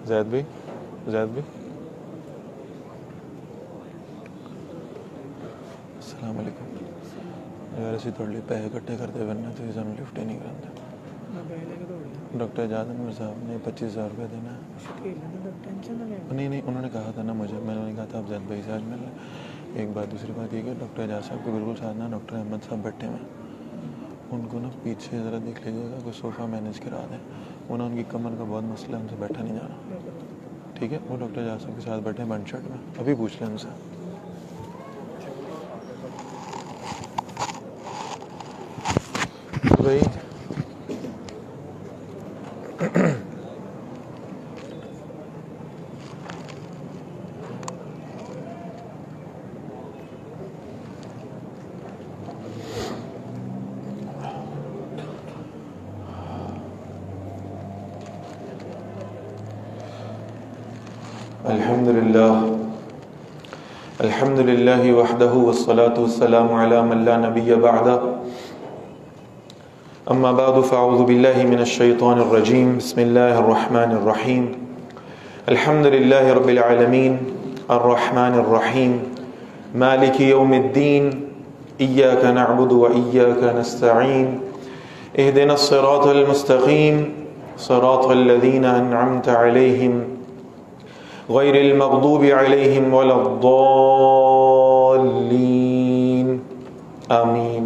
زید بھی السلام علیکم یار اسی تھوڑے لیے پیسے اکٹھے کرتے ورنہ تو سانوں لفٹ ہی نہیں کرتے. ڈاکٹر اعجاز انور صاحب نے 25,000 روپے دینا ہے. نہیں انہوں نے کہا تھا نا مجھے, میں نے کہا تھا آپ زید بھائی سے آج مل لیں. ایک بات, دوسری بات یہ کہ ڈاکٹر اعجاز صاحب کے بالکل ساتھ نا ڈاکٹر احمد صاحب بیٹھے ہوئے ہیں, ان کو نا پیچھے ذرا دیکھ لیجیے گا, کوئی صوفہ مینیج کرا دیں. انہوں ان کی کمر کا بہت مسئلہ ہے, ان سے بیٹھا نہیں جانا. ٹھیک ہے, وہ ڈاکٹر اعجاز صاحب کے ساتھ بیٹھے ہیں بنڈ شرٹ میں, ابھی پوچھ لیں ان سے. بھائی الحمد للہ وحدہ والصلاة والسلام علی من لا نبی بعدہ. اما بعد فاعوذ باللہ من الشیطان الرجیم. بسم اللہ الرحمن الرحیم. الحمد للہ رب العالمین الرحمن الرحیم مالک یوم الدین ایاک نعبد و ایاک نستعین اہدنا الصراط المستقیم صراط الذین انعمت علیہم غیر المغضوب علیہم ولا الضالین آمین.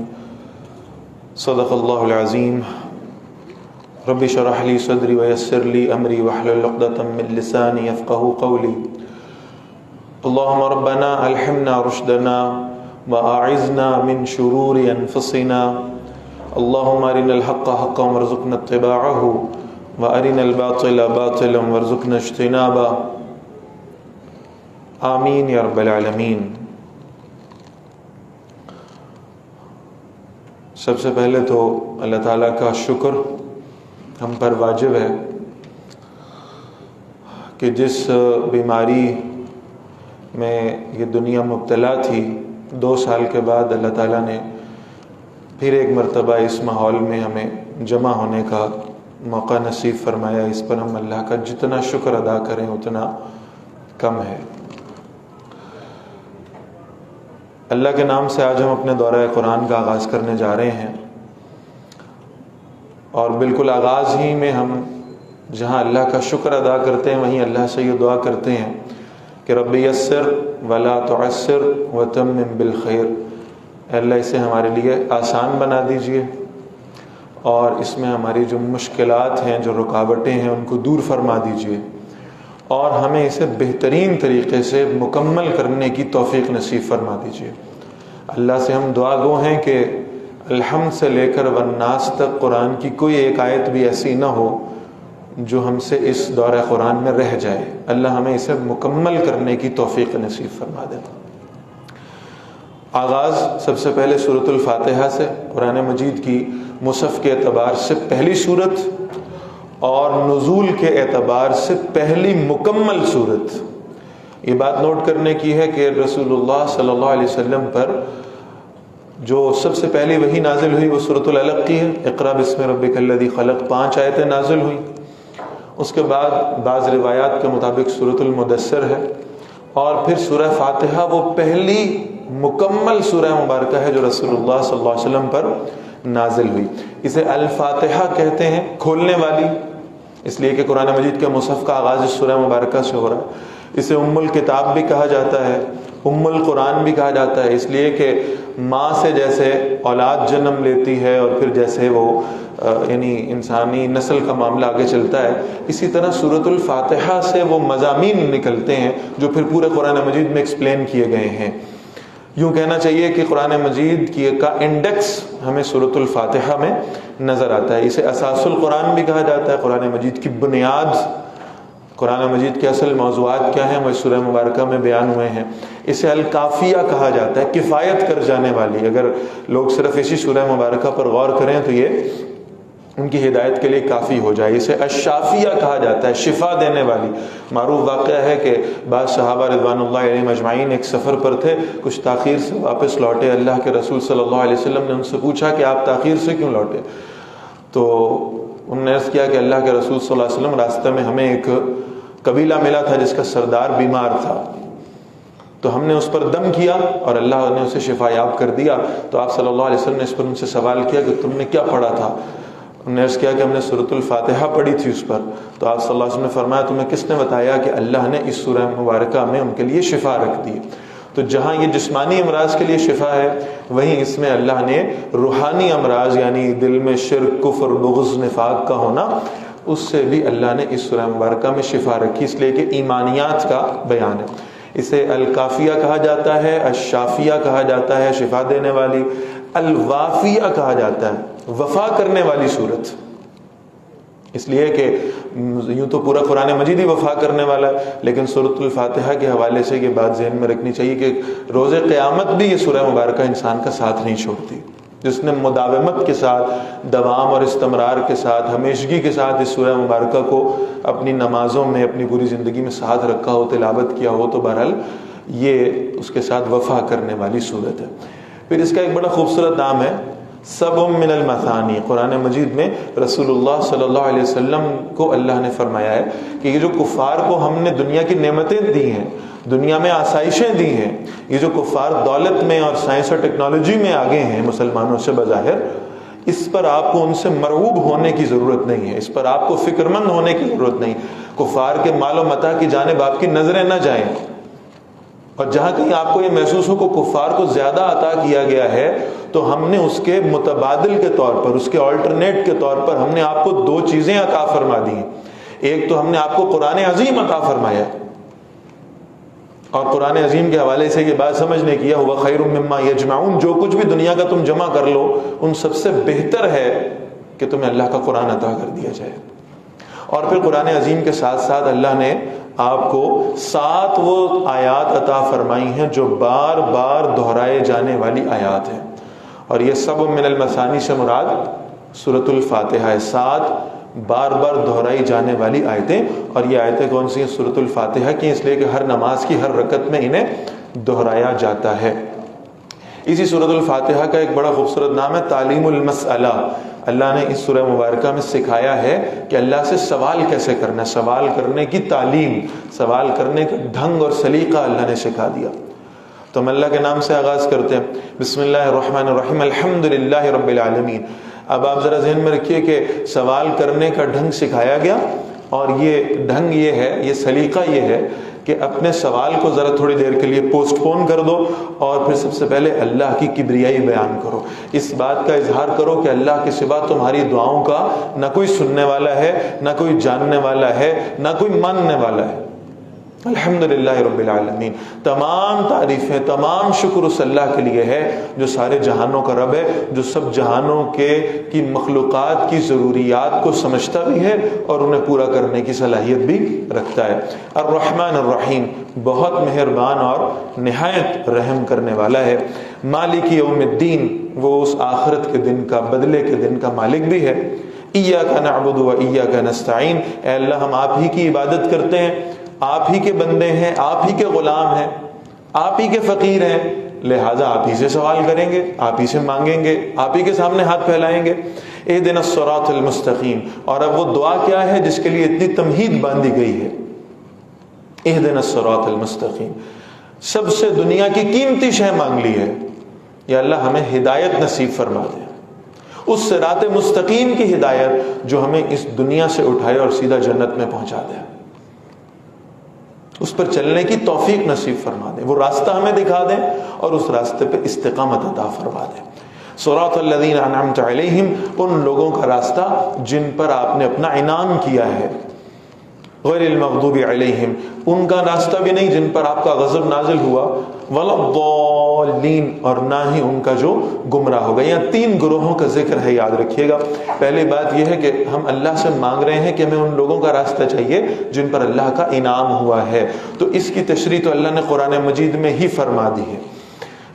صدق اللہ العظیم. رب اشرح لی صدری ویسر لی امری واحلل عقدۃ من لسانی یفقہوا قولی. اللہم ربنا الہمنا رشدنا واعذنا من شرور انفسنا. اللہم ارنا الحق حقا وارزقنا اتباعہ وارنا الباطل باطلا وارزقنا اجتنابہ. آمین یا رب العالمین. سب سے پہلے تو اللہ تعالیٰ کا شکر ہم پر واجب ہے کہ جس بیماری میں یہ دنیا مبتلا تھی 2 سال کے بعد اللہ تعالیٰ نے پھر ایک مرتبہ اس ماحول میں ہمیں جمع ہونے کا موقع نصیب فرمایا. اس پر ہم اللہ کا جتنا شکر ادا کریں اتنا کم ہے. اللہ کے نام سے آج ہم اپنے دورہ قرآن کا آغاز کرنے جا رہے ہیں, اور بالکل آغاز ہی میں ہم جہاں اللہ کا شکر ادا کرتے ہیں وہیں اللہ سے یہ دعا کرتے ہیں کہ رب یسر ولا تعسر وتمم بالخیر. اللہ اسے ہمارے لیے آسان بنا دیجئے اور اس میں ہماری جو مشکلات ہیں, جو رکاوٹیں ہیں, ان کو دور فرما دیجئے اور ہمیں اسے بہترین طریقے سے مکمل کرنے کی توفیق نصیب فرما دیجئے. اللہ سے ہم دعا گو ہیں کہ الحمد سے لے کر والناس تک قرآن کی کوئی ایک آیت بھی ایسی نہ ہو جو ہم سے اس دورہ قرآن میں رہ جائے. اللہ ہمیں اسے مکمل کرنے کی توفیق نصیب فرما دے. آغاز سب سے پہلے سورۃ الفاتحہ سے, قرآن مجید کی مصحف کے اعتبار سے پہلی سورت اور نزول کے اعتبار سے پہلی مکمل سورت. یہ بات نوٹ کرنے کی ہے کہ رسول اللہ صلی اللہ علیہ وسلم پر جو سب سے پہلی وحی نازل ہوئی وہ سورۃ العلق کی ہے. اقرا بسم ربک الذی خلق 5 آیتیں نازل ہوئی. اس کے بعد بعض روایات کے مطابق سورۃ المدثر ہے, اور پھر سورہ فاتحہ وہ پہلی مکمل سورہ مبارکہ ہے جو رسول اللہ صلی اللہ علیہ وسلم پر نازل ہوئی. اسے الفاتحہ کہتے ہیں, کھولنے والی, اس لیے کہ قرآن مجید کے مصحف کا آغاز اس سورہ مبارکہ سے ہو رہا ہے. اسے ام الکتاب بھی کہا جاتا ہے, ام القرآن بھی کہا جاتا ہے, اس لیے کہ ماں سے جیسے اولاد جنم لیتی ہے اور پھر جیسے وہ یعنی انسانی نسل کا معاملہ آگے چلتا ہے, اسی طرح سورۃ الفاتحہ سے وہ مضامین نکلتے ہیں جو پھر پورے قرآن مجید میں ایکسپلین کیے گئے ہیں. یوں کہنا چاہیے کہ قرآن مجید کا انڈیکس ہمیں سورۃ الفاتحہ میں نظر آتا ہے. اسے اساس القرآن بھی کہا جاتا ہے, قرآن مجید کی بنیاد, قرآن مجید کے اصل موضوعات کیا ہیں وہ اس سورہ مبارکہ میں بیان ہوئے ہیں. اسے الکافیہ کہا جاتا ہے, کفایت کر جانے والی. اگر لوگ صرف اسی سورہ مبارکہ پر غور کریں تو یہ ان کی ہدایت کے لیے کافی ہو جائے. اسے الشافیہ کہا جاتا ہے, شفا دینے والی. معروف واقعہ ہے کہ بعض صحابہ رضوان اللہ علیہم اجمعین ایک سفر پر تھے, کچھ تاخیر سے واپس لوٹے. اللہ کے رسول صلی اللہ علیہ وسلم نے ان سے پوچھا کہ آپ تاخیر سے کیوں لوٹے؟ تو انہوں نے عرض کیا کہ اللہ کے رسول صلی اللہ علیہ وسلم راستے میں ہمیں ایک قبیلہ ملا تھا جس کا سردار بیمار تھا، تو ہم نے اس پر دم کیا اور اللہ نے اسے شفا یاب کر دیا. تو آپ صلی اللہ علیہ وسلم نے اس پر ان سے سوال کیا کہ تم نے کیا پڑھا تھا؟ انہوں نے عرض کیا کہ ہم نے سورۃ الفاتحہ پڑھی تھی اس پر. تو آپ صلی اللہ علیہ وسلم نے فرمایا تمہیں کس نے بتایا کہ اللہ نے اس سورہ مبارکہ میں ان کے لیے شفا رکھ دی؟ تو جہاں یہ جسمانی امراض کے لیے شفا ہے، وہیں اس میں اللہ نے روحانی امراض یعنی دل میں شرک، کفر، بغض، نفاق کا ہونا، اس سے بھی اللہ نے اس سورہ مبارکہ میں شفا رکھی، اس لیے کہ ایمانیات کا بیان ہے. اسے الکافیہ کہا جاتا ہے، الشافیہ کہا جاتا ہے شفا دینے والی، الوافیہ کہا جاتا ہے وفا کرنے والی صورت. اس لیے کہ یوں تو پورا قرآن مجید ہی وفا کرنے والا ہے، لیکن سورۃ الفاتحہ کے حوالے سے یہ بات ذہن میں رکھنی چاہیے کہ روز قیامت بھی یہ سورہ مبارکہ انسان کا ساتھ نہیں چھوڑتی. جس نے مداومت کے ساتھ، دوام اور استمرار کے ساتھ، ہمیشگی کے ساتھ اس سورہ مبارکہ کو اپنی نمازوں میں، اپنی پوری زندگی میں ساتھ رکھا ہو، تلاوت کیا ہو، تو بہرحال یہ اس کے ساتھ وفا کرنے والی صورت ہے. پھر اس کا ایک بڑا خوبصورت نام ہے سبع من المثانی. قرآن مجید میں رسول اللہ صلی اللہ علیہ وسلم کو اللہ نے فرمایا ہے کہ یہ جو کفار کو ہم نے دنیا کی نعمتیں دی ہیں، دنیا میں آسائشیں دی ہیں، یہ جو کفار دولت میں اور سائنس اور ٹیکنالوجی میں آگے ہیں مسلمانوں سے بظاہر، اس پر آپ کو ان سے مرعوب ہونے کی ضرورت نہیں ہے، اس پر آپ کو فکر مند ہونے کی ضرورت نہیں. کفار کے مال و متاع کی جانب آپ کی نظریں نہ جائیں، اور جہاں کہیں آپ کو یہ محسوس ہو کہ کفار کو زیادہ عطا کیا گیا ہے، تو ہم نے اس کے متبادل کے طور پر، اس کے آلٹرنیٹ کے طور پر ہم نے آپ کو دو چیزیں عطا فرما دی ہیں. ایک تو ہم نے آپ کو قرآن عظیم عطا فرمایا، اور قرآن عظیم کے حوالے سے یہ بات سمجھنے کی ہے هو خیر مما یجمعون، جو کچھ بھی دنیا کا تم جمع کر لو ان سب سے بہتر ہے کہ تمہیں اللہ کا قرآن عطا کر دیا جائے. اور پھر قرآن عظیم کے ساتھ ساتھ اللہ نے آپ کو 7 وہ آیات عطا فرمائی ہیں جو بار بار دہرائے جانے والی آیات ہیں، اور یہ سبع من المثانی سے مراد سورۃ الفاتحہ ہے. 7 بار بار دہرائی جانے والی آیتیں، اور یہ آیتیں کون سی ہیں؟ سورۃ الفاتحہ کی، اس لیے کہ ہر نماز کی ہر رکعت میں انہیں دہرایا جاتا ہے. اسی سورۃ الفاتحہ کا ایک بڑا خوبصورت نام ہے تعلیم المسئلہ. اللہ نے اس سورہ مبارکہ میں سکھایا ہے کہ اللہ سے سوال کیسے کرنا ہے، سوال کرنے کی تعلیم، سوال کرنے کا ڈھنگ اور سلیقہ اللہ نے سکھا دیا. تو ہم اللہ کے نام سے آغاز کرتے ہیں. بسم اللہ الرحمن الرحیم، الحمدللہ رب العالمین. اب آپ ذرا ذہن میں رکھیے کہ سوال کرنے کا ڈھنگ سکھایا گیا، اور یہ ڈھنگ یہ ہے، یہ سلیقہ یہ ہے کہ اپنے سوال کو ذرا تھوڑی دیر کے لیے پوسٹ پون کر دو، اور پھر سب سے پہلے اللہ کی کبریائی بیان کرو. اس بات کا اظہار کرو کہ اللہ کے سوا تمہاری دعاؤں کا نہ کوئی سننے والا ہے، نہ کوئی جاننے والا ہے، نہ کوئی ماننے والا ہے. الحمدللہ رب العالمین. تمام تعریفیں، تمام شکر اس اللہ کے لیے ہے جو سارے جہانوں کا رب ہے، جو سب جہانوں کی مخلوقات کی ضروریات کو سمجھتا بھی ہے اور انہیں پورا کرنے کی صلاحیت بھی رکھتا ہے. الرحمن الرحیم، بہت مہربان اور نہایت رحم کرنے والا ہے. مالک یوم الدین، وہ اس آخرت کے دن کا، بدلے کے دن کا مالک بھی ہے. ایاک نعبد و ایاک نستعین، اے اللہ ہم آپ ہی کی عبادت کرتے ہیں، آپ ہی کے بندے ہیں، آپ ہی کے غلام ہیں، آپ ہی کے فقیر ہیں، لہٰذا آپ ہی سے سوال کریں گے، آپ ہی سے مانگیں گے، آپ ہی کے سامنے ہاتھ پھیلائیں گے. اہدنا الصراط المستقیم. اور اب وہ دعا کیا ہے جس کے لیے اتنی تمہید باندھی گئی ہے؟ اہدنا الصراط المستقیم. سب سے دنیا کی قیمتی شے مانگ لی ہے، یا اللہ ہمیں ہدایت نصیب فرما دے، اس صراط مستقیم کی ہدایت جو ہمیں اس دنیا سے اٹھائے اور سیدھا جنت میں پہنچا دے، اس پر چلنے کی توفیق نصیب فرما دیں، وہ راستہ ہمیں دکھا دیں اور اس راستے پہ استقامت عطا فرما دیں. صراط الذین انعمت علیہم، ان لوگوں کا راستہ جن پر آپ نے اپنا انعام کیا ہے. غیر المغضوب علیہم، ان کا راستہ بھی نہیں جن پر آپ کا غضب نازل ہوا. ولا الضالین، اور نہ ہی ان کا جو گمراہ ہو گئے. یہاں 3 گروہوں کا ذکر ہے، یاد رکھیے گا. پہلی بات یہ ہے کہ ہم اللہ سے مانگ رہے ہیں کہ ہمیں ان لوگوں کا راستہ چاہیے جن پر اللہ کا انعام ہوا ہے. تو اس کی تشریح تو اللہ نے قرآن مجید میں ہی فرما دی ہے.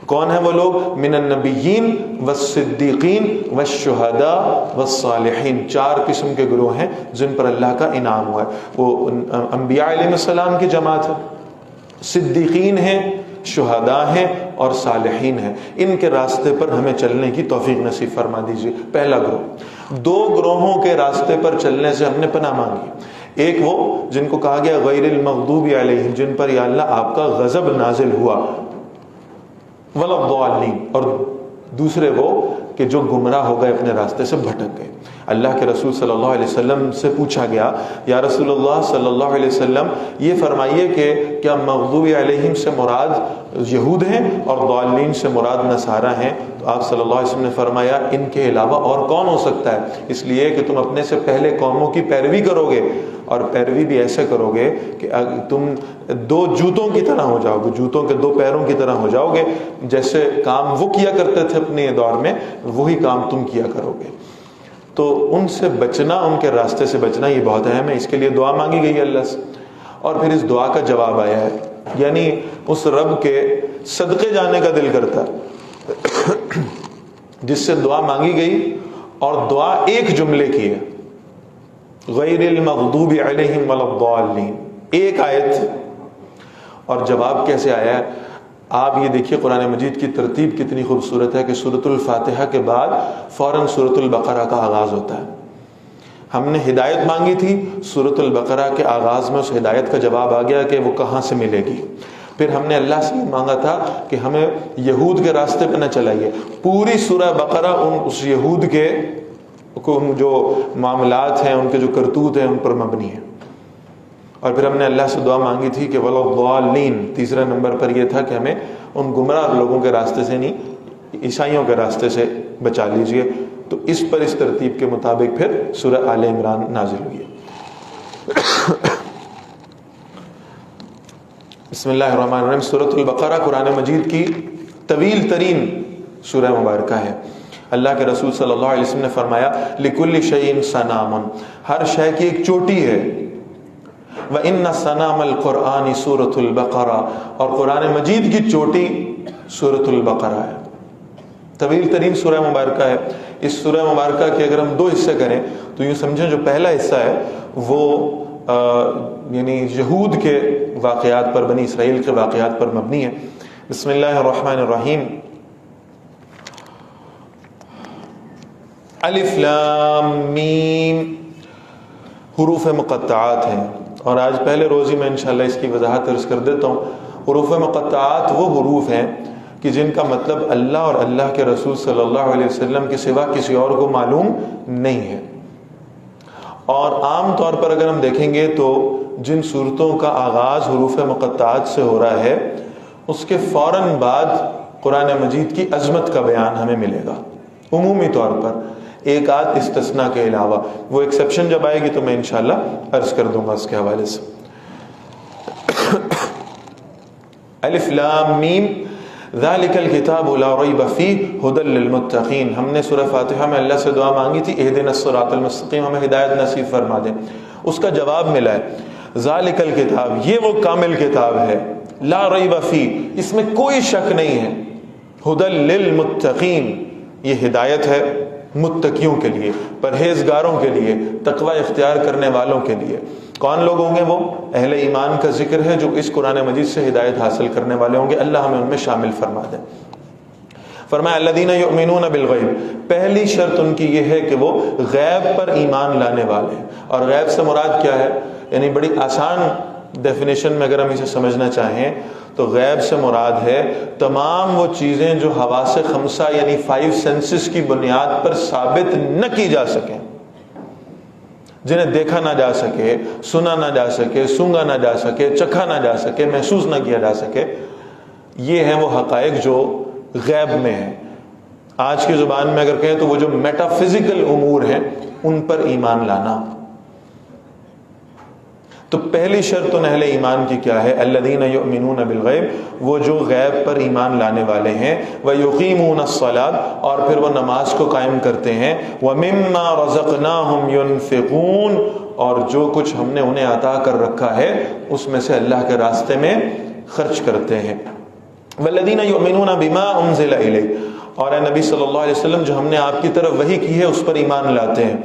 کون ہیں وہ لوگ؟ من النبیین والصدیقین والشہداء والصالحین. 4 قسم کے گروہ ہیں جن پر اللہ کا انعام ہوا ہے. وہ انبیاء علیہ السلام کی جماعت ہے، صدیقین ہیں، شہداء ہیں اور صالحین ہیں. ان کے راستے پر ہمیں چلنے کی توفیق نصیب فرما دیجیے. پہلا گروہ. 2 گروہوں کے راستے پر چلنے سے ہم نے پناہ مانگی. ایک وہ جن کو کہا گیا غیر المغضوب علیہم، جن پر یا اللہ آپ کا غضب نازل ہوا، ولا الضالین، اور دوسرے وہ کہ جو گمراہ ہو گئے، اپنے راستے سے بھٹک گئے۔ اللہ کے رسول صلی اللہ علیہ وسلم سے پوچھا گیا یا رسول اللہ صلی اللہ علیہ وسلم یہ فرمائیے کہ کیا مغضوب علیہم سے مراد یہود ہیں اور ضالین سے مراد نصارہ ہیں؟ تو آپ صلی اللہ علیہ وسلم نے فرمایا ان کے علاوہ اور کون ہو سکتا ہے، اس لیے کہ تم اپنے سے پہلے قوموں کی پیروی کرو گے، اور پیروی بھی ایسے کرو گے کہ تم دو جوتوں کی طرح ہو جاؤ گے، جوتوں کے دو پیروں کی طرح ہو جاؤ گے، جیسے کام وہ کیا کرتے تھے اپنے دور میں وہی کام تم کیا کرو گے۔ تو ان سے بچنا، ان کے راستے سے بچنا یہ بہت اہم ہے، اس کے لیے دعا مانگی گئی اللہ سے، اور پھر اس دعا کا جواب آیا ہے، یعنی اس رب کے صدقے جانے کا دل کرتا ہے جس سے دعا مانگی گئی، اور دعا ایک جملے کی ہے، غیر المغضوب علیہم ولا الضالین، ایک آیت، اور جواب کیسے آیا ہے؟ آپ یہ دیکھیے قرآن مجید کی ترتیب کتنی خوبصورت ہے کہ سورۃ الفاتحہ کے بعد فوراً سورۃ البقرہ کا آغاز ہوتا ہے۔ ہم نے ہدایت مانگی تھی، سورۃ البقرہ کے آغاز میں اس ہدایت کا جواب آ گیا کہ وہ کہاں سے ملے گی۔ پھر ہم نے اللہ سے یہ مانگا تھا کہ ہمیں یہود کے راستے پہ نہ چلائیے، پوری سورہ بقرہ اس یہود کے جو معاملات ہیں، ان کے جو کرتوت ہیں، ان پر مبنی ہے۔ اور پھر ہم نے اللہ سے دعا مانگی تھی کہ ولا الضالین، تیسرے نمبر پر یہ تھا کہ ہمیں ان گمراہ لوگوں کے راستے سے نہیں، عیسائیوں کے راستے سے بچا لیجئے۔ تو اس پر اس ترتیب کے مطابق پھر سورہ آل عمران نازل ہوئی ہے۔ بسم اللہ الرحمن الرحیم۔ سورۃ البقرہ قرآن مجید کی طویل ترین سورہ مبارکہ ہے۔ اللہ کے رسول صلی اللہ علیہ وسلم نے فرمایا لکل شیء صنام، ہر شے کی ایک چوٹی ہے، وَإِنَّ صَنَامَ الْقُرْآنِ سورۃ البقرہ، اور قرآن مجید کی چوٹی سورۃ البقرہ ہے۔ طویل ترین سورہ مبارکہ ہے۔ اس سورہ مبارکہ کے اگر ہم دو حصے کریں تو یوں سمجھیں جو پہلا حصہ ہے وہ یعنی یہود کے واقعات پر، بنی اسرائیل کے واقعات پر مبنی ہے۔ بسم اللہ الرحمن الرحیم۔ الف لام میم، حروف مقطعات ہیں، اور آج پہلے روز ہی میں انشاءاللہ اس کی وضاحت عرض کر دیتا ہوں۔ حروف مقطعات وہ حروف ہیں کہ جن کا مطلب اللہ اور اللہ کے رسول صلی اللہ علیہ وسلم کے سوا کسی اور کو معلوم نہیں ہے۔ اور عام طور پر اگر ہم دیکھیں گے تو جن صورتوں کا آغاز حروف مقطعات سے ہو رہا ہے اس کے فوراً بعد قرآن مجید کی عظمت کا بیان ہمیں ملے گا، عمومی طور پر، ایک آدھ استثناء کے علاوہ۔ وہ ایکسیپشن جب آئے گی تو میں انشاءاللہ عرض کر دوں گا اس کے حوالے سے۔ الف لام میم ذالک الکتاب لا ریب فیہ ھدی للمتقین۔ ہم نے سورہ فاتحہ میں اللہ سے دعا مانگی تھی اہدنا الصراط المستقیم، ہمیں ہدایت نصیب فرما دے۔ اس کا جواب ملا ہے ذالک الکتاب، یہ وہ کامل کتاب ہے، لا ریب فیہ، اس میں کوئی شک نہیں ہے، ھدی للمتقین، یہ ہدایت ہے متقیوں کے لیے، پرہیزگاروں کے لیے، تقوی اختیار کرنے والوں کے لیے۔ کون لوگ ہوں گے؟ وہ اہل ایمان کا ذکر ہے جو اس قرآن مجید سے ہدایت حاصل کرنے والے ہوں گے، اللہ ہمیں ان میں شامل فرما دے۔ فرمایا الذین یؤمنون بالغیب، پہلی شرط ان کی یہ ہے کہ وہ غیب پر ایمان لانے والے ہیں۔ اور غیب سے مراد کیا ہے؟ یعنی بڑی آسان ڈیفینیشن میں اگر ہم اسے سمجھنا چاہیں تو غیب سے مراد ہے تمام وہ چیزیں جو حواس خمسہ یعنی 5 سینسز کی بنیاد پر ثابت نہ کی جا سکیں، جنہیں دیکھا نہ جا سکے، سنا نہ جا سکے، سونگا نہ جا سکے، چکھا نہ جا سکے، محسوس نہ کیا جا سکے، یہ ہیں وہ حقائق جو غیب میں ہیں۔ آج کی زبان میں اگر کہیں تو وہ جو میٹا فزیکل امور ہیں ان پر ایمان لانا۔ تو پہلی شرط ان اہل ایمان کی کیا ہے؟ الذین یؤمنون بالغیب، وہ جو غیب پر ایمان لانے والے ہیں، ویقیمون الصلاۃ، اور پھر وہ نماز کو قائم کرتے ہیں، ومما رزقناہم ینفقون، اور جو کچھ ہم نے انہیں عطا کر رکھا ہے اس میں سے اللہ کے راستے میں خرچ کرتے ہیں۔ والذین یؤمنون بما انزل الیک، اور اے نبی صلی اللہ علیہ وسلم جو ہم نے آپ کی طرف وحی کی ہے اس پر ایمان لاتے ہیں۔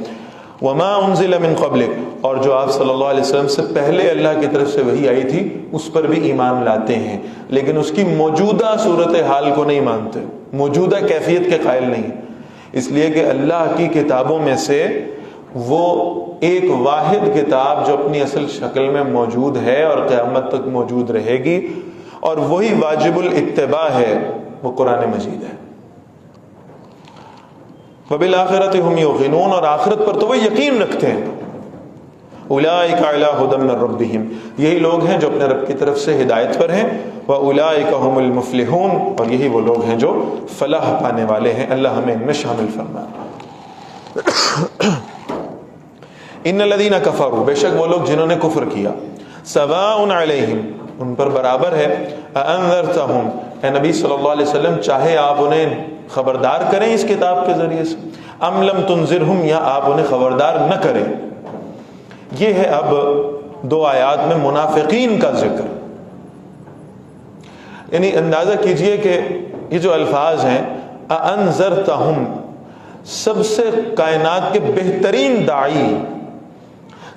وما انزل من قبلک، اور جو آپ صلی اللہ علیہ وسلم سے پہلے اللہ کی طرف سے وحی آئی تھی اس پر بھی ایمان لاتے ہیں، لیکن اس کی موجودہ صورتحال کو نہیں مانتے، موجودہ کیفیت کے قائل نہیں، اس لیے کہ اللہ کی کتابوں میں سے وہ ایک واحد کتاب جو اپنی اصل شکل میں موجود ہے اور قیامت تک موجود رہے گی، اور وہی واجب الاتباع ہے، وہ قرآن مجید ہے۔ وبالآخرۃ ہم یوقنون، اور آخرت پر تو وہ یقین رکھتے ہیں۔ اولئک علی ھدی من ربہم، یہی لوگ ہیں جو اپنے رب کی طرف سے ہدایت پر ہیں۔ واولئک ھم المفلحون، اور یہی وہ لوگ ہیں جو فلاح پانے والے ہیں۔ اللہ ہمیں ان میں شامل فرمائے۔ ان الذین کفروا، بے شک وہ لوگ جنہوں نے کفر کیا، سواء علیہم، ان پر برابر ہے، اانذرتہم، اے نبی صلی اللہ علیہ وسلم چاہے آپ انہیں خبردار کریں اس کتاب کے ذریعے سے، ام لم تنذرہم، یا آپ انہیں خبردار نہ کریں۔ یہ ہے اب 2 آیات میں منافقین کا ذکر۔ یعنی اندازہ کیجئے کہ یہ جو الفاظ ہیں اانذرتہم، سب سے کائنات کے بہترین داعی،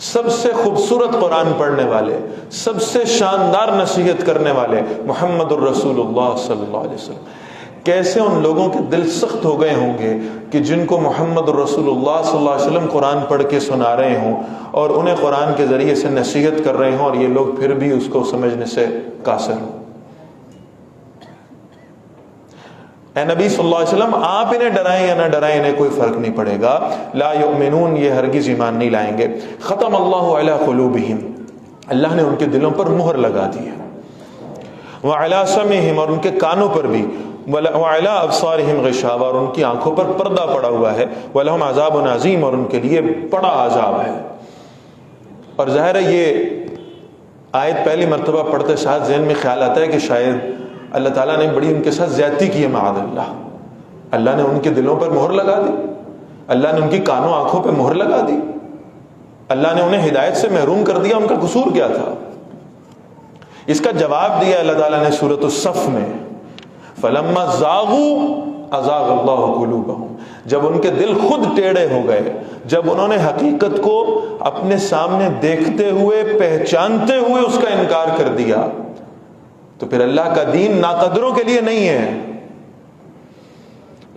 سب سے خوبصورت قرآن پڑھنے والے، سب سے شاندار نصیحت کرنے والے محمد الرسول اللہ صلی اللہ علیہ وسلم، کیسے ان لوگوں کے دل سخت ہو گئے ہوں گے کہ جن کو محمد الرسول اللہ صلی اللہ علیہ وسلم قرآن پڑھ کے سنا رہے ہوں اور انہیں قرآن کے ذریعے سے نصیحت کر رہے ہوں، اور یہ لوگ پھر بھی اس کو سمجھنے سے قاصر ہوں۔ اے نبی صلی اللہ علیہ وسلم آپ انہیں ڈرائیں یا نہ ڈرائیں انہیں کوئی فرق نہیں پڑے گا۔ لا یؤمنون، یہ ہرگز ایمان نہیں لائیں گے۔ ختم اللہ علی قلوبہم، اللہ نے ان کے دلوں پر مہر لگا دی ہے۔ وعلی سمعہم، اور ان کے کانوں پر بھی، وعلی ابصارہم غشاوہ، اور ان کی آنکھوں پر پردہ پڑا ہوا ہے، ولہم عذاب عظیم، اور ان کے لیے بڑا عذاب ہے۔ اور ظاہر ہے یہ آیت پہلی مرتبہ پڑھتے ساتھ ذہن میں خیال آتا ہے کہ شاید اللہ تعالیٰ نے بڑی ان کے ساتھ زیادتی کی ہے، معاذ اللہ، اللہ نے ان کے دلوں پر مہر لگا دی، اللہ نے ان کی کانوں آنکھوں پہ مہر لگا دی، اللہ نے انہیں ہدایت سے محروم کر دیا۔ ان کا قصور کیا تھا؟ اس کا جواب دیا اللہ تعالیٰ نے سورۃ الصف میں، فلما زاغوا ازاغ اللہ قلوبہم، جب ان کے دل خود ٹیڑے ہو گئے، جب انہوں نے حقیقت کو اپنے سامنے دیکھتے ہوئے پہچانتے ہوئے اس کا انکار کر دیا، تو پھر اللہ کا دین ناقدروں کے لیے نہیں ہے۔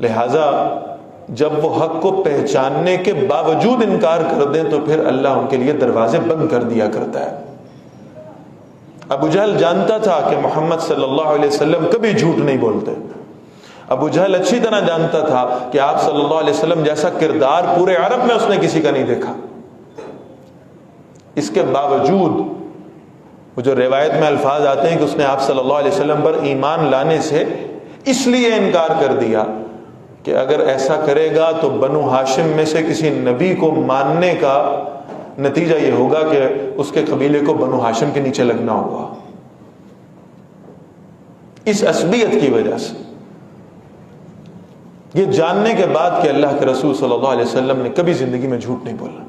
لہذا جب وہ حق کو پہچاننے کے باوجود انکار کر دیں تو پھر اللہ ان کے لیے دروازے بند کر دیا کرتا ہے۔ ابو جہل جانتا تھا کہ محمد صلی اللہ علیہ وسلم کبھی جھوٹ نہیں بولتے۔ ابو جہل اچھی طرح جانتا تھا کہ آپ صلی اللہ علیہ وسلم جیسا کردار پورے عرب میں اس نے کسی کا نہیں دیکھا۔ اس کے باوجود وہ جو روایت میں الفاظ آتے ہیں کہ اس نے آپ صلی اللہ علیہ وسلم پر ایمان لانے سے اس لیے انکار کر دیا کہ اگر ایسا کرے گا تو بنو ہاشم میں سے کسی نبی کو ماننے کا نتیجہ یہ ہوگا کہ اس کے قبیلے کو بنو ہاشم کے نیچے لگنا ہوگا۔ اس عصبیت کی وجہ سے، یہ جاننے کے بعد کہ اللہ کے رسول صلی اللہ علیہ وسلم نے کبھی زندگی میں جھوٹ نہیں بولا،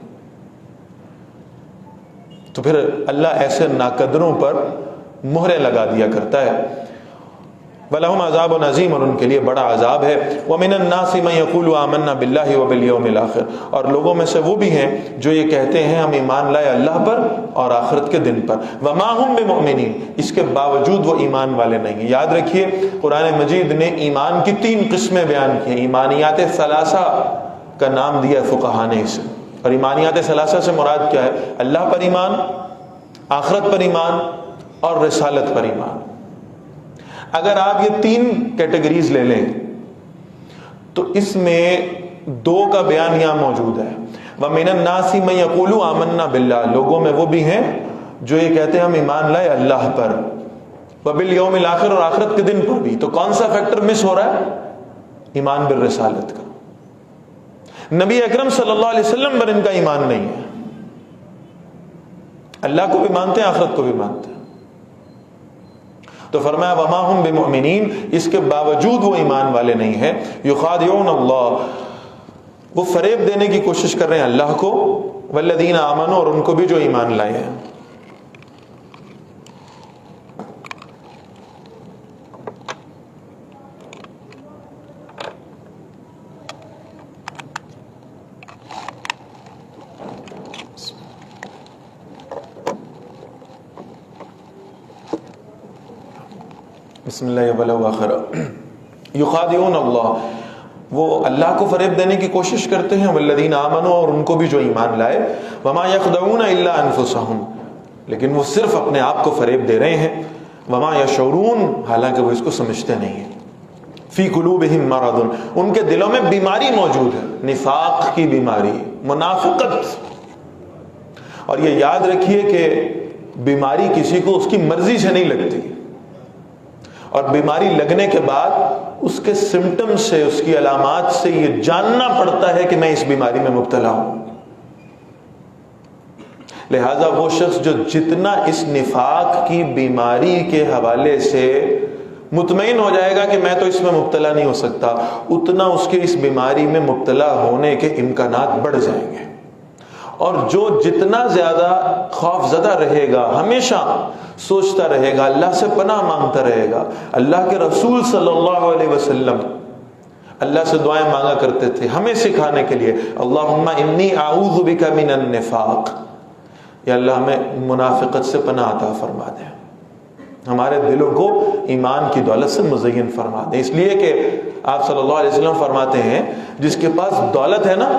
تو پھر اللہ ایسے ناقدروں پر مہریں لگا دیا کرتا ہے۔ وَلَهُمْ عَذَابٌ عَظِيمٌ، اور ان کے لیے بڑا عذاب ہے۔ وَمِنَ النَّاسِ مَن يَقُولُ آمَنَّا بِاللَّهِ وَبِالْيَوْمِ الْآخِرِ، اور لوگوں میں سے وہ بھی ہیں جو یہ کہتے ہیں ہم ایمان لائے اللہ پر اور آخرت کے دن پر۔ وَمَا هُمْ بِمُؤْمِنِينَ، اس کے باوجود وہ ایمان والے نہیں ہیں۔ یاد رکھیے قرآن مجید نے ایمان کی 3 قسمیں بیان کی ہیں۔ ایمانیات ثلاثہ کا نام دیا فقہاء نے اسے، اور ایمانیات ثلاثہ سے مراد کیا ہے؟ اللہ پر ایمان، آخرت پر ایمان اور رسالت پر ایمان۔ اگر آپ یہ 3 کیٹیگریز لے لیں تو اس میں 2 کا بیان یہاں موجود ہے۔ وَمِنَ النَّاسِ مَن يَقُولُ آمَنَّا بِاللَّهِ، لوگوں میں وہ بھی ہیں جو یہ کہتے ہیں ہم ایمان لائے اللہ پر، وَبِالْيَوْمِ الْآخِرِ، اور آخرت کے دن پر بھی۔ تو کون سا فیکٹر مس ہو رہا ہے؟ ایمان بالرسالت کا۔ نبی اکرم صلی اللہ علیہ وسلم پر ان کا ایمان نہیں ہے۔ اللہ کو بھی مانتے ہیں، آخرت کو بھی مانتے ہیں، تو فرمایا وما ہم بمؤمنین، اس کے باوجود وہ ایمان والے نہیں ہیں۔ یخادعون اللہ، وہ فریب دینے کی کوشش کر رہے ہیں اللہ کو، والذین آمنوا، اور ان کو بھی جو ایمان لائے ہیں۔ بسم اللہ ولا آخر۔ یخادعون اللہ، وہ اللہ کو فریب دینے کی کوشش کرتے ہیں، والذین آمنوا، اور ان کو بھی جو ایمان لائے، وما یخدعون الا انفسهم، لیکن وہ صرف اپنے آپ کو فریب دے رہے ہیں، وما یشعرون، حالانکہ وہ اس کو سمجھتے نہیں ہیں۔ فی قلوبہم مرض، ان کے دلوں میں بیماری موجود ہے، نفاق کی بیماری، منافقت۔ اور یہ یاد رکھیے کہ بیماری کسی کو اس کی مرضی سے نہیں لگتی، اور بیماری لگنے کے بعد اس کے سمٹم سے، اس کی علامات سے یہ جاننا پڑتا ہے کہ میں اس بیماری میں مبتلا ہوں۔ لہذا وہ شخص جو جتنا اس نفاق کی بیماری کے حوالے سے مطمئن ہو جائے گا کہ میں تو اس میں مبتلا نہیں ہو سکتا، اتنا اس کے اس بیماری میں مبتلا ہونے کے امکانات بڑھ جائیں گے۔ اور جو جتنا زیادہ خوف زدہ رہے گا، ہمیشہ سوچتا رہے گا، اللہ سے پناہ مانگتا رہے گا۔ اللہ کے رسول صلی اللہ علیہ وسلم اللہ سے دعائیں مانگا کرتے تھے ہمیں سکھانے کے لیے، اللہم انی اعوذ بک من النفاق، یا اللہ ہمیں منافقت سے پناہ عطا فرما دے، ہمارے دلوں کو ایمان کی دولت سے مزین فرما دے۔ اس لیے کہ آپ صلی اللہ علیہ وسلم فرماتے ہیں جس کے پاس دولت ہے نا،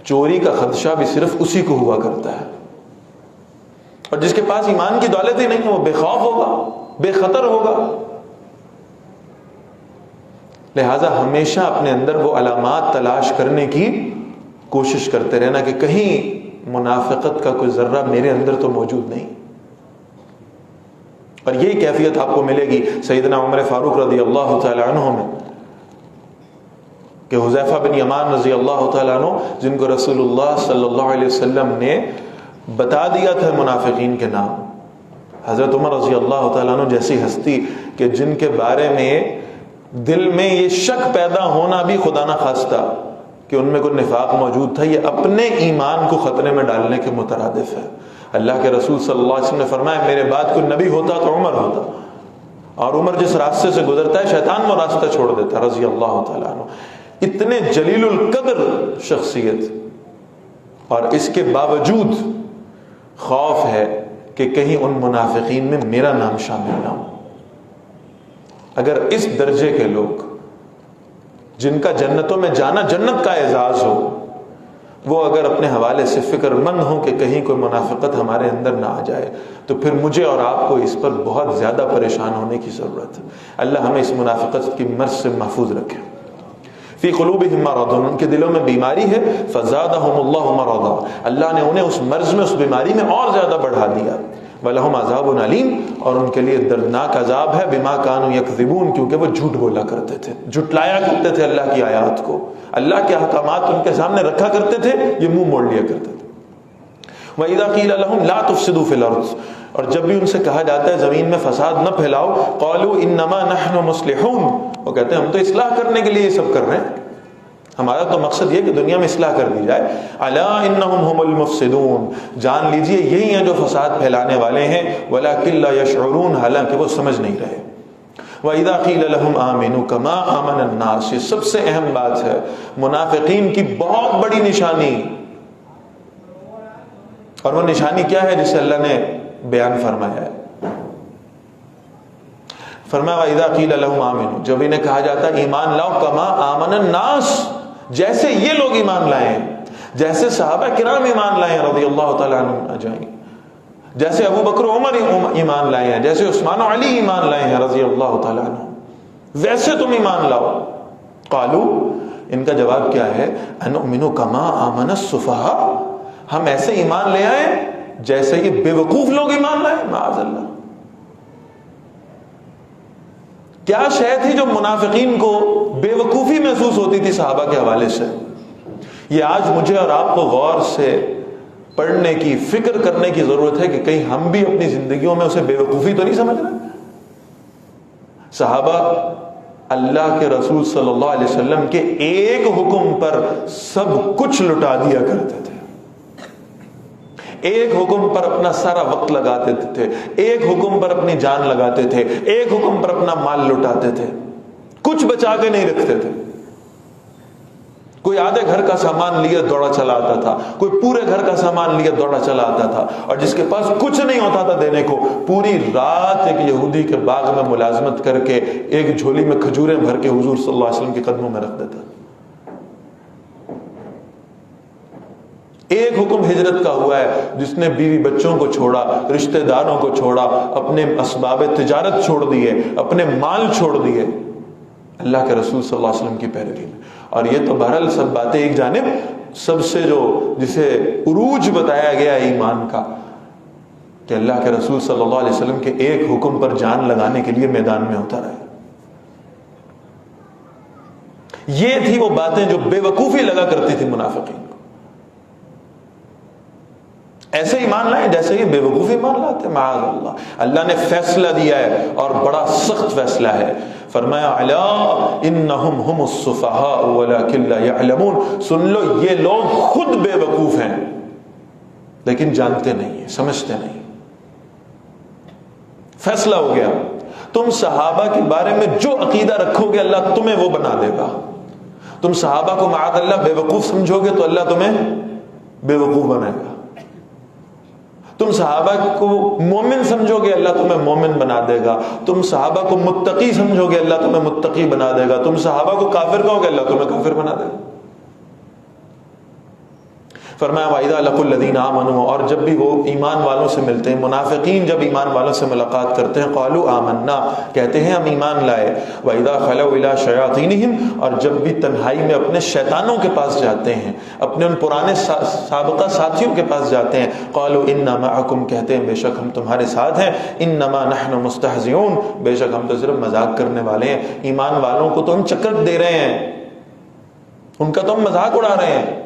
چوری کا خدشہ بھی صرف اسی کو ہوا کرتا ہے، اور جس کے پاس ایمان کی دولت ہی نہیں ہے وہ بے خوف ہوگا، بے خطر ہوگا۔ لہذا ہمیشہ اپنے اندر وہ علامات تلاش کرنے کی کوشش کرتے رہنا کہ کہیں منافقت کا کوئی ذرہ میرے اندر تو موجود نہیں۔ اور یہی کیفیت آپ کو ملے گی سیدنا عمر فاروق رضی اللہ تعالی عنہ میں، کہ حذیفہ بن یمان رضی اللہ تعالیٰ عنہ، جن کو رسول اللہ صلی اللہ علیہ وسلم نے بتا دیا تھا منافقین کے نام، حضرت عمر رضی اللہ تعالیٰ عنہ جیسی ہستی کہ جن کے بارے میں دل میں یہ شک پیدا ہونا بھی خدا نہ خواستہ کہ ان میں کوئی نفاق موجود تھا، یہ اپنے ایمان کو خطرے میں ڈالنے کے مترادف ہے۔ اللہ کے رسول صلی اللہ علیہ وسلم نے فرمایا میرے بعد کوئی نبی ہوتا تو عمر ہوتا، اور عمر جس راستے سے گزرتا ہے شیطان وہ راستہ چھوڑ دیتا، رضی اللہ تعالیٰ عنہ۔ اتنے جلیل القدر شخصیت، اور اس کے باوجود خوف ہے کہ کہیں ان منافقین میں میرا نام شامل نہ ہو۔ اگر اس درجے کے لوگ جن کا جنتوں میں جانا جنت کا اعزاز ہو، وہ اگر اپنے حوالے سے فکر مند ہوں کہ کہیں کوئی منافقت ہمارے اندر نہ آ جائے، تو پھر مجھے اور آپ کو اس پر بہت زیادہ پریشان ہونے کی ضرورت ہے۔ اللہ ہمیں اس منافقت کی مرض سے محفوظ رکھے۔ فی قلوبہم مرض، ان کے دلوں میں بیماری ہے، فزادہم اللہ مرضا، اللہ نے انہیں اس مرض میں، اس بیماری میں اور زیادہ بڑھا دیا۔ وَلَهُمْ عَذَابٌ عَلِيمٌ، اور ان کے لیے دردناک عذاب ہے، بما كانوا يكذبون، کیونکہ وہ جھوٹ بولا کرتے تھے، جھٹلایا کرتے تھے اللہ کی آیات کو، اللہ کے احکامات ان کے سامنے رکھا کرتے تھے، یہ منہ موڑ لیا کرتے تھے۔ وَإِذَا قِيلَ لَهُمْ لَا تُفْسِدُوا فِي الْأَرْضِ، اور جب بھی ان سے کہا جاتا ہے زمین میں فساد نہ پھیلاؤ، قَالُوا إِنَّمَا نَحْنُ مُصْلِحُونَ، وہ کہتے ہیں ہم تو اصلاح کرنے کے لیے یہ سب کر رہے ہیں، ہمارا تو مقصد یہ کہ دنیا میں اصلاح کر دی جائے۔ الا انہم هم المفسدون، جان لیجئے یہی ہیں جو فساد پھیلانے والے ہیں، ولکن لا یشعرون، حالانکہ وہ سمجھ نہیں رہے۔ وَإِذَا قِيلَ لَهُمْ آمِنُوا كَمَا آمَنَ النَّاسُ، یہ سب سے اہم بات ہے، منافقین کی بہت بڑی نشانی، اور وہ نشانی کیا ہے جسے اللہ نے بیان فرمایا ہے؟ فرمایا وَإِذَا قِيلَ لَهُمْ آمِنُوا، جب انہیں کہا جاتا ہے ایمان لاؤ، كَمَا آمَنَ النَّاسُ، جیسے یہ لوگ ایمان لائے ہیں، جیسے صحابہ کرام ایمان لائے ہیں رضی اللہ تعالیٰ عنہ اجمعین، جیسے ابو بکر عمر ایمان لائے ہیں، جیسے عثمان و علی ایمان لائے ہیں رضی اللہ تعالیٰ عنہ، ویسے تم ایمان لاؤ۔ قالو، ان کا جواب کیا ہے؟ انؤمن کما آمن السفہاء، ہم ایسے ایمان لے آئے جیسے یہ بے وقوف لوگ ایمان لائے، معاذ اللہ۔ کیا شے تھی جو منافقین کو بے وقوفی محسوس ہوتی تھی صحابہ کے حوالے سے؟ یہ آج مجھے اور آپ کو غور سے پڑھنے کی، فکر کرنے کی ضرورت ہے کہ کہیں ہم بھی اپنی زندگیوں میں اسے بے وقوفی تو نہیں سمجھ رہے۔ صحابہ اللہ کے رسول صلی اللہ علیہ وسلم کے ایک حکم پر سب کچھ لٹا دیا کرتے تھے، ایک حکم پر اپنا سارا وقت لگاتے تھے، ایک حکم پر اپنی جان لگاتے تھے، ایک حکم پر اپنا مال لٹاتے تھے، کچھ بچا کے نہیں رکھتے تھے۔ کوئی آدھے گھر کا سامان لیے دوڑا چلا آتا تھا، کوئی پورے گھر کا سامان لیے دوڑا چلا آتا تھا، اور جس کے پاس کچھ نہیں ہوتا تھا دینے کو، پوری رات ایک یہودی کے باغ میں ملازمت کر کے ایک جھولی میں کھجوریں بھر کے حضور صلی اللہ علیہ وسلم کے قدموں میں رکھ دیتا۔ ایک حکم ہجرت کا ہوا ہے، جس نے بیوی بچوں کو چھوڑا، رشتہ داروں کو چھوڑا، اپنے اسباب تجارت چھوڑ دیے، اپنے مال چھوڑ دیے اللہ کے رسول صلی اللہ علیہ وسلم کی پیروی میں۔ اور یہ تو بہرحال سب باتیں ایک جانب، سب سے جو جسے عروج بتایا گیا ایمان کا، کہ اللہ کے رسول صلی اللہ علیہ وسلم کے ایک حکم پر جان لگانے کے لیے میدان میں اتر آئے۔ یہ تھی وہ باتیں جو بے وقوفی لگا کرتی تھی منافقین کو۔ ایسے ایمان لائیں جیسے یہ بے وقوف ایمان لاتے، معاذ اللہ۔ اللہ نے فیصلہ دیا ہے اور بڑا سخت فیصلہ ہے، فرمایا الا انہم ہم السفہاء ولکن لا یعلمون، سن لو یہ لوگ خود بے وقوف ہیں لیکن جانتے نہیں ہیں، سمجھتے نہیں۔ فیصلہ ہو گیا، تم صحابہ کے بارے میں جو عقیدہ رکھو گے اللہ تمہیں وہ بنا دے گا۔ تم صحابہ کو معاذ اللہ بے وقوف سمجھو گے تو اللہ تمہیں بے وقوف بنائے گا۔ تم صحابہ کو مومن سمجھو گے اللہ تمہیں مومن بنا دے گا۔ تم صحابہ کو متقی سمجھو گے اللہ تمہیں متقی بنا دے گا۔ تم صحابہ کو کافر کہو گے اللہ تمہیں کافر بنا دے گا۔ فرمایا وَإِذَا لَقُوا الَّذِينَ آمَنُوا، اور جب بھی وہ ایمان والوں سے ملتے ہیں، منافقین جب ایمان والوں سے ملاقات کرتے ہیں، قالوا آمنا، کہتے ہیں ہم ایمان لائے، وَإِذَا خَلَوْا إِلَىٰ شَيَاطِينِهِمْ، اور جب بھی تنہائی میں اپنے شیطانوں کے پاس جاتے ہیں، اپنے ان پرانے سابقہ ساتھیوں کے پاس جاتے ہیں، قالوا إِنَّا مَعَكُمْ، کہتے ہیں بے شک ہم تمہارے ساتھ ہیں، إِنَّمَا نَحْنُ مُسْتَهْزِئُونَ، بے شک ہم تو صرف مذاق کرنے والے ہیں، ایمان والوں کو تو ہم چکر دے رہے ہیں، ان کا تو ہم مذاق اڑا رہے ہیں۔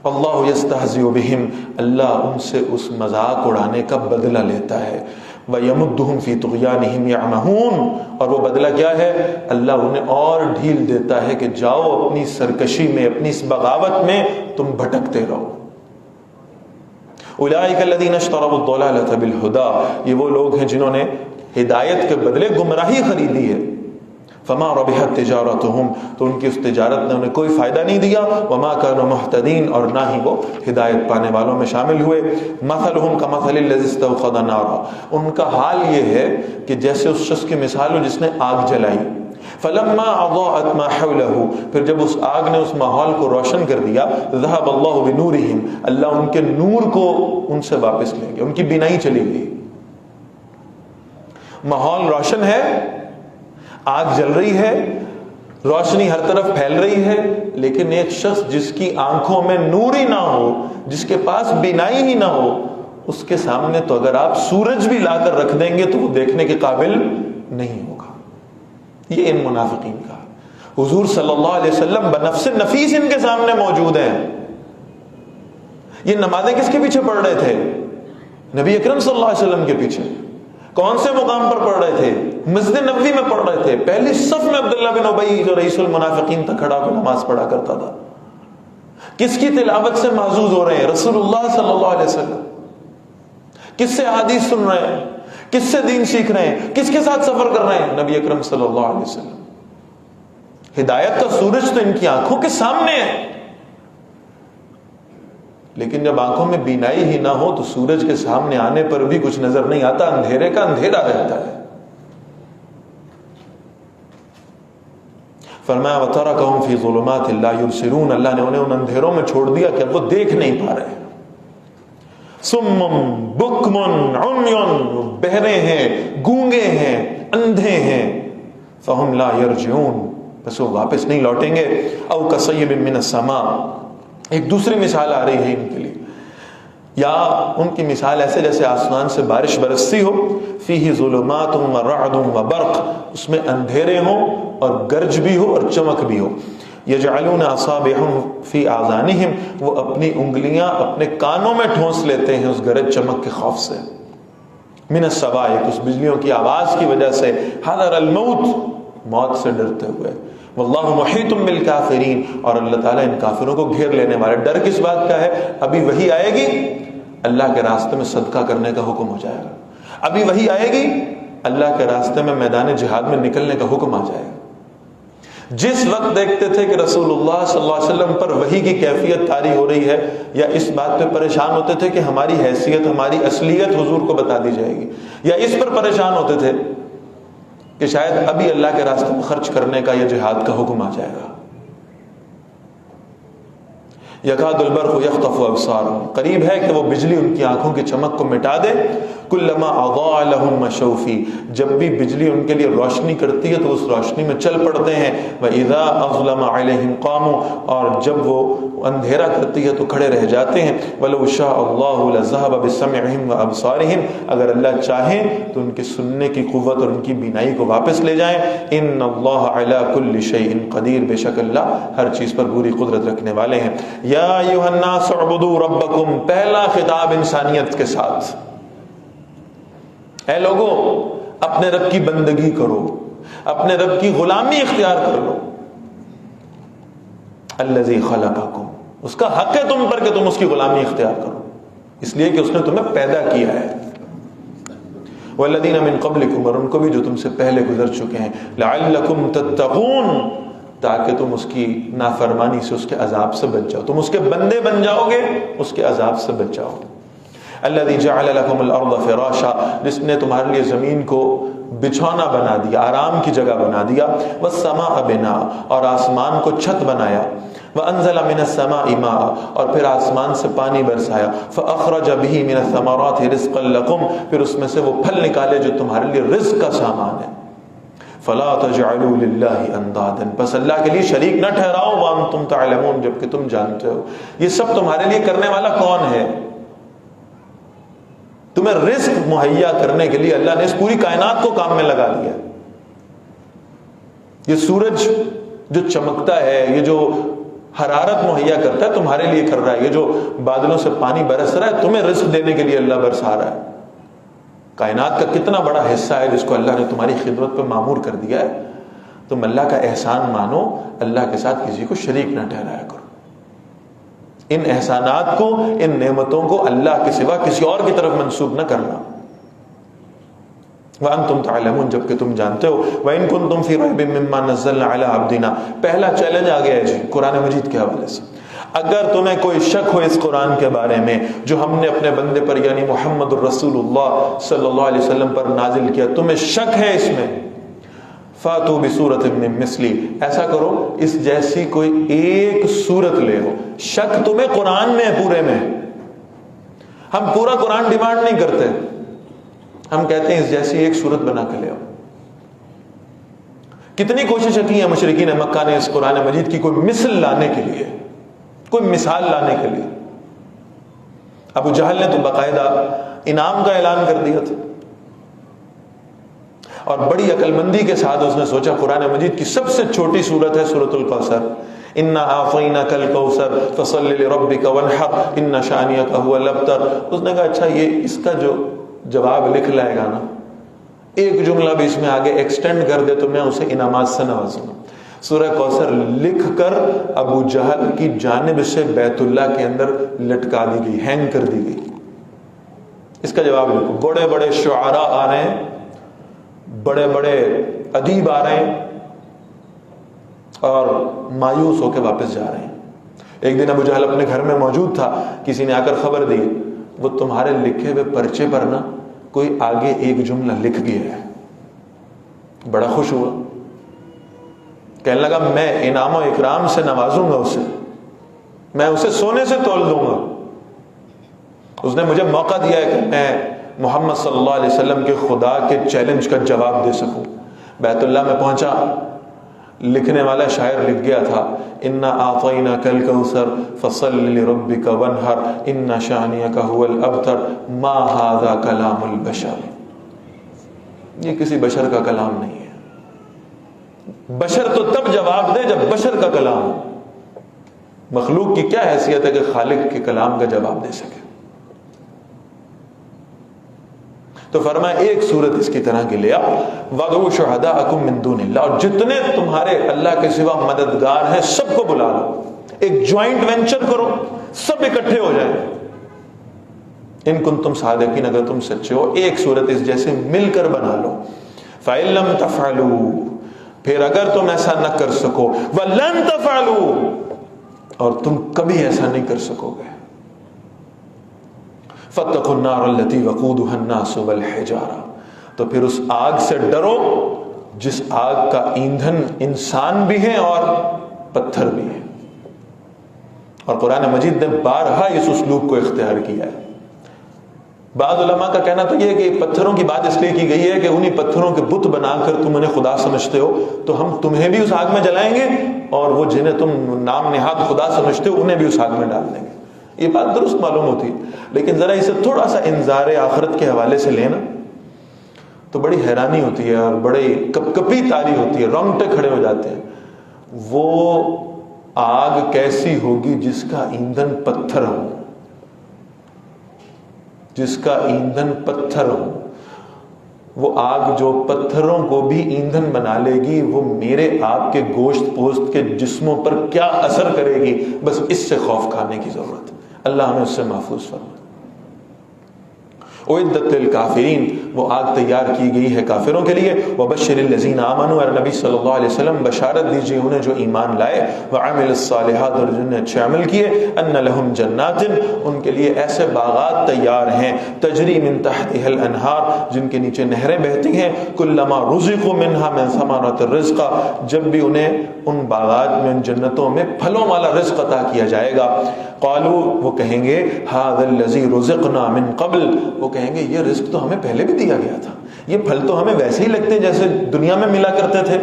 اللہ یستہزئ بہم، اللہ ان سے اس مذاق اڑانے کا بدلہ لیتا ہے۔ وَيَمُدُّهُمْ فِي طُغْيَانِهِمْ يَعْمَهُونَ، اور وہ بدلہ کیا ہے؟ اللہ انہیں اور ڈھیل دیتا ہے کہ جاؤ اپنی سرکشی میں، اپنی اس بغاوت میں تم بھٹکتے رہو۔ أُولَٰئِكَ الَّذِينَ اشْتَرَوُا الضَّلَالَةَ بِالْهُدَىٰ، یہ وہ لوگ ہیں جنہوں نے ہدایت کے بدلے گمراہی خریدی ہے۔ فما ربحت تجارتهم، تو ان کی اس تجارت نے انہیں کوئی فائدہ نہیں دیا، وما كانوا مهتدين، اور نہ ہی وہ ہدایت پانے والوں میں شامل ہوئے۔ مثلهم كمثل الذي استوقد نارا، ان کا حال یہ ہے کہ جیسے اس شخص کی مثال ہو جس نے آگ جلائی، فلما اضاءت ما حوله، پھر جب اس آگ نے اس ماحول کو روشن کر دیا، ذهب الله بنورهم، اللہ ان کے نور کو ان سے واپس لے گیا، ان کی بینائی چلی گئی۔ ماحول روشن ہے، آگ جل رہی ہے، روشنی ہر طرف پھیل رہی ہے، لیکن ایک شخص جس کی آنکھوں میں نور ہی نہ ہو، جس کے پاس بینائی ہی نہ ہو، اس کے سامنے تو اگر آپ سورج بھی لا کر رکھ دیں گے تو وہ دیکھنے کے قابل نہیں ہوگا۔ یہ ان منافقین کا، حضور صلی اللہ علیہ وسلم بنفس نفیس ان کے سامنے موجود ہیں۔ یہ نمازیں کس کے پیچھے پڑھ رہے تھے؟ نبی اکرم صلی اللہ علیہ وسلم کے پیچھے۔ کون سے مقام پر پڑھ رہے تھے؟ مسجد نبوی میں پڑھ رہے تھے، پہلی صف میں عبداللہ بن ابی جو رئیس المنافقین تھا کھڑا ہو نماز پڑھا کرتا تھا۔ کس کی تلاوت سے محظوظ ہو رہے ہیں؟ رسول اللہ صلی اللہ علیہ وسلم۔ کس سے حدیث سن رہے ہیں؟ کس سے دین سیکھ رہے ہیں؟ کس کے ساتھ سفر کر رہے ہیں؟ نبی اکرم صلی اللہ علیہ وسلم۔ ہدایت کا سورج تو ان کی آنکھوں کے سامنے ہے، لیکن جب آنکھوں میں بینائی ہی نہ ہو تو سورج کے سامنے آنے پر بھی کچھ نظر نہیں آتا، اندھیرے کا اندھیرا رہتا ہے۔ فرمایا وَتَرَكَهُمْ فِي ظُلُمَاتٍ لَا يُبْصِرُونَ، اللہ نے انہیں ان اندھیروں میں چھوڑ دیا کہ اب وہ دیکھ نہیں پا رہے۔ سُمٌّ بُكْمٌ عُمْيٌ، بہرے ہیں، گونگے ہیں، اندھے ہیں۔ فَهُمْ لَا يَرْجِعُونَ، بس وہ واپس نہیں لوٹیں گے۔ أَوْ كَصَيِّبٍ مِّنَ السَّمَاءِ، ایک دوسری مثال آ رہی ہے ان کے لیے، یا ان کی مثال ایسے جیسے آسمان سے بارش برستی ہو، فیہ ظلمات ورعد وبرق، اس میں اندھیرے ہوں اور گرج بھی ہو اور چمک بھی ہو۔ یجعلون اصابعهم فی آذانہم، وہ اپنی انگلیاں اپنے کانوں میں ٹھونس لیتے ہیں اس گرج چمک کے خوف سے، من الصواعق، اس بجلیوں کی آواز کی وجہ سے، حذر الموت، موت سے ڈرتے ہوئے۔ واللہ محیط بالکافرین، اور اللہ تعالیٰ ان کافروں کو گھیر لینے والے۔ ڈر کس بات کا ہے؟ ابھی وہی آئے گی، اللہ کے راستے میں صدقہ کرنے کا حکم ہو جائے گا۔ ابھی وہی آئے گی، اللہ کے راستے میں میدان جہاد میں نکلنے کا حکم آ جائے گا۔ جس وقت دیکھتے تھے کہ رسول اللہ صلی اللہ علیہ وسلم پر وحی کی کیفیت طاری ہو رہی ہے، یا اس بات پہ پریشان ہوتے تھے کہ ہماری حیثیت، ہماری اصلیت حضور کو بتا دی جائے گی، یا اس پر پریشان ہوتے تھے کہ شاید ابھی اللہ کے راستے میں خرچ کرنے کا یا جہاد کا حکم آ جائے گا۔ یکاد البرق یخطف ابصارهم، قریب ہے کہ وہ بجلی ان کی آنکھوں کی چمک کو مٹا دے۔ کلما اضاء لهم مشوا فیہ، جب بھی بجلی ان کے لیے روشنی کرتی ہے تو اس روشنی میں چل پڑتے ہیں۔ واذا اظلم علیہم قاموا، اور جب وہ اندھیرا کرتی ہے تو کھڑے رہ جاتے ہیں۔ ولو شاء اللہ لذهب بسمعهم وابصارهم، اگر اللہ چاہے تو ان کے سننے کی قوت اور ان کی بینائی کو واپس لے جائیں۔ ان اللہ علی کل شیء قدیر، بے شک اللہ ہر چیز پر پوری قدرت رکھنے والے ہیں۔ یا ایھا الناس اعبدوا ربکم، پہلا خطاب انسانیت کے ساتھ، اے لوگو اپنے رب کی بندگی کرو، اپنے رب کی غلامی اختیار کر لو۔ الذی خلقکم، اس کا حق ہے تم پر کہ تم اس کی غلامی اختیار کرو، اس لیے کہ اس نے تمہیں پیدا کیا ہے۔ والذین من قبلکم، اور ان کو بھی جو تم سے پہلے گزر چکے ہیں۔ لعلکم تتقون، تاکہ تم اس کی نافرمانی سے، اس کے عذاب سے بچ جاؤ، تم اس کے بندے بن جاؤ گے، اس کے عذاب سے بچ جاؤ۔ الذی جعل لکم الارض فراشا، جس نے تمہارے لیے زمین کو بچھونا بنا دیا، آرام کی جگہ بنا دیا۔ والسماء بناء، اور آسمان کو چھت بنایا۔ وانزل من السماء ماء، اور پھر آسمان سے پانی برسایا۔ فاخرج به من الثمرات رزقا لکم، پھر اس میں سے وہ پھل نکالے جو تمہارے لیے رزق کا سامان ہے۔ فلا تجعلوا للہ اندادا، بس اللہ کے لیے شریک نہ ٹھہراؤ۔ وانتم تعلمون، جبکہ تم جانتے ہو۔ یہ سب تمہارے لیے کرنے والا کون ہے؟ تمہیں رزق مہیا کرنے کے لیے اللہ نے اس پوری کائنات کو کام میں لگا دیا۔ یہ سورج جو چمکتا ہے، یہ جو حرارت مہیا کرتا ہے، تمہارے لیے کر رہا ہے۔ یہ جو بادلوں سے پانی برس رہا ہے، تمہیں رزق دینے کے لیے اللہ برسا رہا ہے۔ کائنات کا کتنا بڑا حصہ ہے جس کو اللہ نے تمہاری خدمت پہ معمور کر دیا ہے۔ تم اللہ کا احسان مانو، اللہ کے ساتھ کسی کو شریک نہ ٹھہرایا کرو۔ ان احسانات کو، ان نعمتوں کو اللہ کے سوا کسی اور کی طرف منسوب نہ کرنا۔ وَأَنْتُمْ تَعْلَمُونَ، جبکہ تم جانتے ہو۔ وَإِن كُنتُمْ فِي رَيْبٍ مِّمَّا نَزَّلْنَا عَلَىٰ عَبْدِنَا، پہلا چیلنج آ گیا ہے جی قرآن مجید کے حوالے سے۔ اگر تمہیں کوئی شک ہو اس قرآن کے بارے میں جو ہم نے اپنے بندے پر یعنی محمد الرسول اللہ صلی اللہ علیہ وسلم پر نازل کیا، تمہیں شک ہے اس میں، فاتو بسورۃ من مثلی، ایسا کرو اس جیسی کوئی ایک سورت لے ہو۔ شک تمہیں قرآن میں ہے، پورے میں۔ ہم پورا قرآن ڈیمانڈ نہیں کرتے، ہم کہتے ہیں اس جیسی ایک سورت بنا کے لے آؤ۔ کتنی کوششیں کی ہیں مشرکین مکہ نے اس قرآن مجید کی کوئی مثل لانے کے لیے، کوئی مثال لانے کے لیے۔ ابو جہل نے تو باقاعدہ انعام کا اعلان کر دیا تھا، اور بڑی عقل مندی کے ساتھ اس نے سوچا قرآن مجید کی سب سے چھوٹی سورت ہے سورۃ الکوثر، انا اعطیناک الکوثر فصل لربک وانحر ان شانئک هو الابتر۔ اس نے کہا اچھا یہ اس کا جو جواب لکھ لائے گا نا، ایک جملہ بھی اس میں آگے ایکسٹینڈ کر دے تو میں اسے انعامات سے نوازوں گا۔ سورہ کوثر لکھ کر ابو جہل کی جانب سے بیت اللہ کے اندر لٹکا دی گئی، ہینگ کر دی گئی۔ اس کا جواب لکھو۔ بڑے بڑے شعراء آ رہے ہیں، بڑے بڑے ادیب آ رہے ہیں، اور مایوس ہو کے واپس جا رہے ہیں۔ ایک دن ابو جہل اپنے گھر میں موجود تھا، کسی نے آ کر خبر دی وہ تمہارے لکھے ہوئے پرچے پر نا کوئی آگے ایک جملہ لکھ گیا ہے۔ بڑا خوش ہوا، کہنے لگا میں انعام و اکرام سے نوازوں گا اسے، میں اسے سونے سے تول دوں گا۔ اس نے مجھے موقع دیا ہے کہ میں محمد صلی اللہ علیہ وسلم کے خدا کے چیلنج کا جواب دے سکوں۔ بیت اللہ میں پہنچا، لکھنے والا شاعر لکھ گیا تھا انا اعطیناک الکوثر فصل لربک وانحر ان شانئک هو الابتر ما ھذا کلام البشر۔ یہ کسی بشر کا کلام نہیں ہے۔ بشر تو تب جواب دے جب بشر کا کلام ہو۔ مخلوق کی کیا حیثیت ہے کہ خالق کے کلام کا جواب دے سکے؟ تو فرمایا ایک صورت اس کی طرح کی لے آؤ، وَادْعُوا شُهَدَاءَكُم مِّن دُونِ اللَّهِ، اور جتنے تمہارے اللہ کے سوا مددگار ہیں سب کو بلا لو، ایک جوائنٹ وینچر کرو، سب اکٹھے ہو جائیں۔ ان کنتم صادقین، اگر تم سچے ہو، ایک صورت اس جیسے مل کر بنا لو۔ فَإِن لَّمْ تَفْعَلُوا، پھر اگر تم ایسا نہ کر سکو وَلَن تَفْعَلُوا، اور تم کبھی ایسا نہیں کر سکو گے، فَاتَّقُوا النَّارَ الَّتِي وَقُودُهَا النَّاسُ وَالْحِجَارَةُ، تو پھر اس آگ سے ڈرو جس آگ کا ایندھن انسان بھی ہے اور پتھر بھی ہے۔ اور قرآن مجید نے بارہا اس اسلوب کو اختیار کیا ہے۔ بعض علماء کا کہنا تو یہ ہے کہ پتھروں کی بات اس لیے کی گئی ہے کہ انہی پتھروں کے بت بنا کر تم انہیں خدا سمجھتے ہو، تو ہم تمہیں بھی اس آگ میں جلائیں گے اور وہ جنہیں تم نام نہاد خدا سمجھتے ہو انہیں بھی اس آگ میں ڈال دیں گے۔ یہ بات درست معلوم ہوتی ہے، لیکن ذرا اسے تھوڑا سا انذار آخرت کے حوالے سے لینا تو بڑی حیرانی ہوتی ہے اور بڑی کپ کپی تاری ہوتی ہے، رونگٹے کھڑے ہو جاتے ہیں۔ وہ آگ کیسی ہوگی جس کا ایندھن پتھر ہو، جس کا ایندھن پتھر ہو۔ وہ آگ جو پتھروں کو بھی ایندھن بنا لے گی، وہ میرے آپ کے گوشت پوست کے جسموں پر کیا اثر کرے گی، بس اس سے خوف کھانے کی ضرورت ہے۔ اللہ ہمیں اس سے محفوظ فرمائے۔ اعدت للکافرین، وہ آگ تیار کی گئی ہے کافروں کے لیے۔ وبشر الذین آمنوا، اور نبی صلی اللہ علیہ وسلم بشارت دیجیے انہیں جو ایمان لائے، وعمل الصالحات، اور جنہوں نے اچھے عمل کیے، ان لہم جنات، ان کے لیے ایسے باغات تیار ہیں، تجری من تحتها الانہار، جن کے نیچے نہریں بہتی ہیں، کلما رزقوا منها من ثمرات الرزق، جب بھی انہیں ان باغات میں، ان جنتوں میں پھلوں والا رزق عطا کیا جائے گا، قالوا، وہ کہیں گے، ھذا الذی رزقنا من قبل، وہ کہیں گے یہ رزق تو ہمیں پہلے بھی دیا گیا تھا، یہ پھل تو ہمیں ویسے ہی لگتے جیسے دنیا میں ملا کرتے تھے۔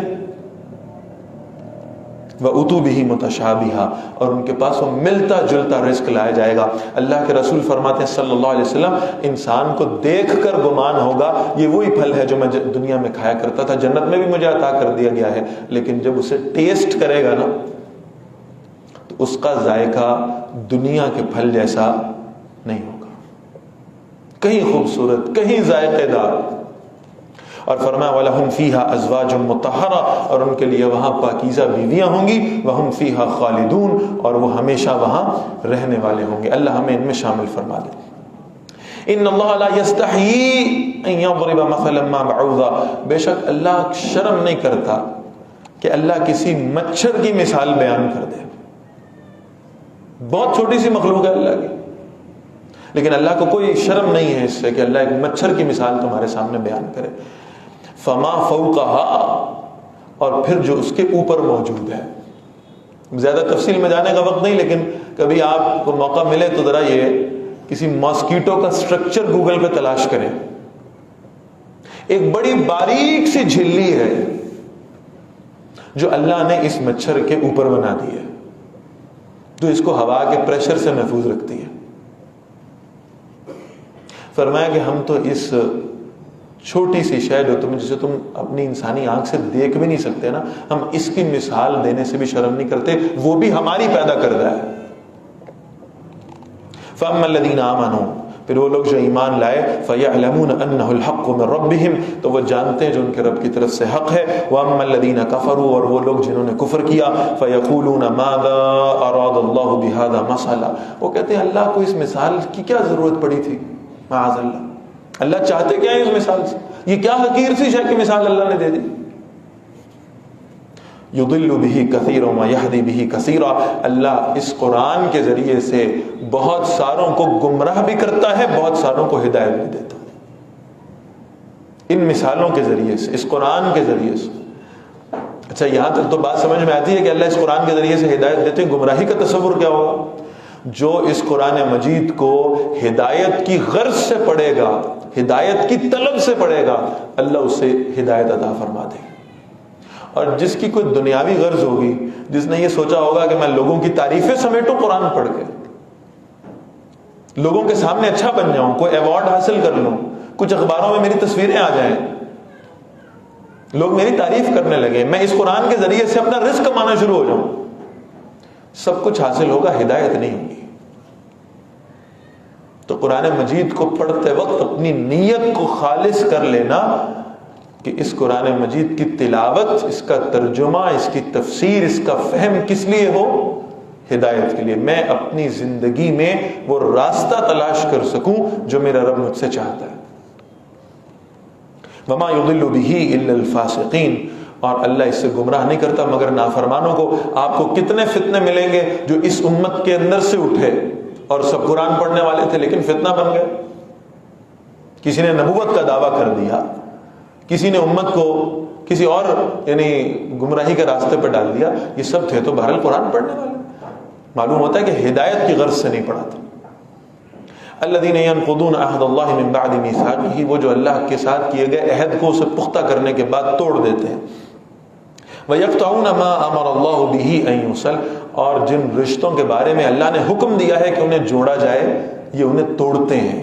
وَأُتُوا بِهِ مُتَشَابِهًا، اور ان کے پاس وہ ملتا جلتا رزق لایا جائے گا۔ اللہ کے رسول فرماتے ہیں صلی اللہ علیہ وسلم، انسان کو دیکھ کر گمان ہوگا یہ وہی پھل ہے جو میں دنیا میں کھایا کرتا تھا، جنت میں بھی مجھے عطا کر دیا گیا ہے، لیکن جب اسے ٹیسٹ کرے گا نا تو اس کا ذائقہ دنیا کے پھل جیسا نہیں ہوگا، کہیں خوبصورت، کہیں ذائقے دار۔ اور فرمایا وَلَهُمْ فِيهَا أَزْوَاجٌ مُطَهَّرَةٌ، اور ان کے لیے وہاں پاکیزہ بیویاں ہوں گی، وَهُمْ فِيهَا خَالِدُونَ، اور وہ ہمیشہ وہاں رہنے والے ہوں گے۔ اللہ ہمیں ان میں شامل فرما دے۔ إِنَّ اللَّهَ لَا يَسْتَحْيِي أَن يَضْرِبَ مَثَلًا مَّا بَعُوضَةً، بے شک اللہ شرم نہیں کرتا کہ اللہ کسی مچھر کی مثال بیان کر دے۔ بہت چھوٹی سی مخلوق ہے اللہ کی، لیکن اللہ کو کوئی شرم نہیں ہے اس سے کہ اللہ ایک مچھر کی مثال تمہارے سامنے بیان کرے۔ فما فوقها، اور پھر جو اس کے اوپر موجود ہے۔ زیادہ تفصیل میں جانے کا وقت نہیں، لیکن کبھی آپ کو موقع ملے تو ذرا یہ کسی ماسکیٹو کا سٹرکچر گوگل پہ تلاش کریں۔ ایک بڑی باریک سی جھلی ہے جو اللہ نے اس مچھر کے اوپر بنا دی ہے، جو اس کو ہوا کے پریشر سے محفوظ رکھتی ہے۔ فرمایا کہ ہم تو اس چھوٹی سی شے جو جسے تم اپنی انسانی آنکھ سے دیکھ بھی نہیں سکتے نا، ہم اس کی مثال دینے سے بھی شرم نہیں کرتے، وہ بھی ہماری پیدا کردہ ہے۔ فَأَمَّا الَّذِينَ آمَنُوا، پھر وہ لوگ جو ایمان لائے، فَيَعْلَمُونَ أَنَّهُ الْحَقُّ مِنْ رَبِّهِمْ، تو وہ جانتے ہیں جو ان کے رب کی طرف سے حق ہے۔ وَأَمَّا الَّذِينَ كَفَرُوا، اور وہ لوگ جنہوں نے کفر کیا، فَيَقُولُونَ مَاذَا أَرَادَ اللَّهُ بِهَذَا مَثَلًا، وہ کہتے ہیں اللہ کو اس مثال کی کیا ضرورت پڑی تھی، معاذ اللہ، اللہ چاہتے کیا ہے اس مثال سے، یہ کیا حقیر سی شے کی مثال اللہ نے دے دی۔ یضل به کثیرا ویہدی به کثیرا، اللہ اس قرآن کے ذریعے سے بہت ساروں کو گمراہ بھی کرتا ہے، بہت ساروں کو ہدایت بھی دیتا ہے، ان مثالوں کے ذریعے سے، اس قرآن کے ذریعے سے۔ اچھا یہاں تک تو بات سمجھ میں آتی ہے کہ اللہ اس قرآن کے ذریعے سے ہدایت دیتے ہیں، گمراہی کا تصور کیا ہوگا؟ جو اس قرآن مجید کو ہدایت کی غرض سے پڑھے گا، ہدایت کی طلب سے پڑھے گا، اللہ اسے ہدایت عطا فرما دے گا۔ اور جس کی کوئی دنیاوی غرض ہوگی، جس نے یہ سوچا ہوگا کہ میں لوگوں کی تعریفیں سمیٹوں قرآن پڑھ کے، لوگوں کے سامنے اچھا بن جاؤں، کوئی ایوارڈ حاصل کر لوں، کچھ اخباروں میں میری تصویریں آ جائیں، لوگ میری تعریف کرنے لگے، میں اس قرآن کے ذریعے سے اپنا رزق کمانا شروع ہو جاؤں، سب کچھ حاصل ہوگا، ہدایت نہیں ہوگی۔ تو قرآن مجید کو پڑھتے وقت اپنی نیت کو خالص کر لینا کہ اس قرآن مجید کی تلاوت، اس کا ترجمہ، اس کی تفسیر، اس کا فہم کس لیے ہو؟ ہدایت کے لیے، میں اپنی زندگی میں وہ راستہ تلاش کر سکوں جو میرا رب مجھ سے چاہتا ہے۔ وما يضل به الا الفاسقین، اور اللہ اس سے گمراہ نہیں کرتا مگر نافرمانوں کو. آپ کو کتنے فتنے ملیں گے جو اس امت کے اندر سے اٹھے اور سب قرآن پڑھنے والے تھے لیکن فتنہ بن گئے. کسی نے نبوت کا دعویٰ کر دیا, کسی نے امت کو کسی اور یعنی گمراہی کے راستے پر ڈال دیا. یہ سب تھے تو بہرحال قرآن پڑھنے والے. معلوم ہوتا ہے کہ ہدایت کی غرض سے نہیں پڑھا تھا. الذین ینقضون عہد اللہ من بعد میثاقہ, وہ جو اللہ کے ساتھ کیے گئے عہد کو اسے پختہ کرنے کے بعد توڑ دیتے ہیں. وَيَقْطَعُونَ مَا أَمَرَ اللَّهُ بِهِ أَن يُوصَلَ, اور جن رشتوں کے بارے میں اللہ نے حکم دیا ہے کہ انہیں جوڑا جائے یہ انہیں توڑتے ہیں.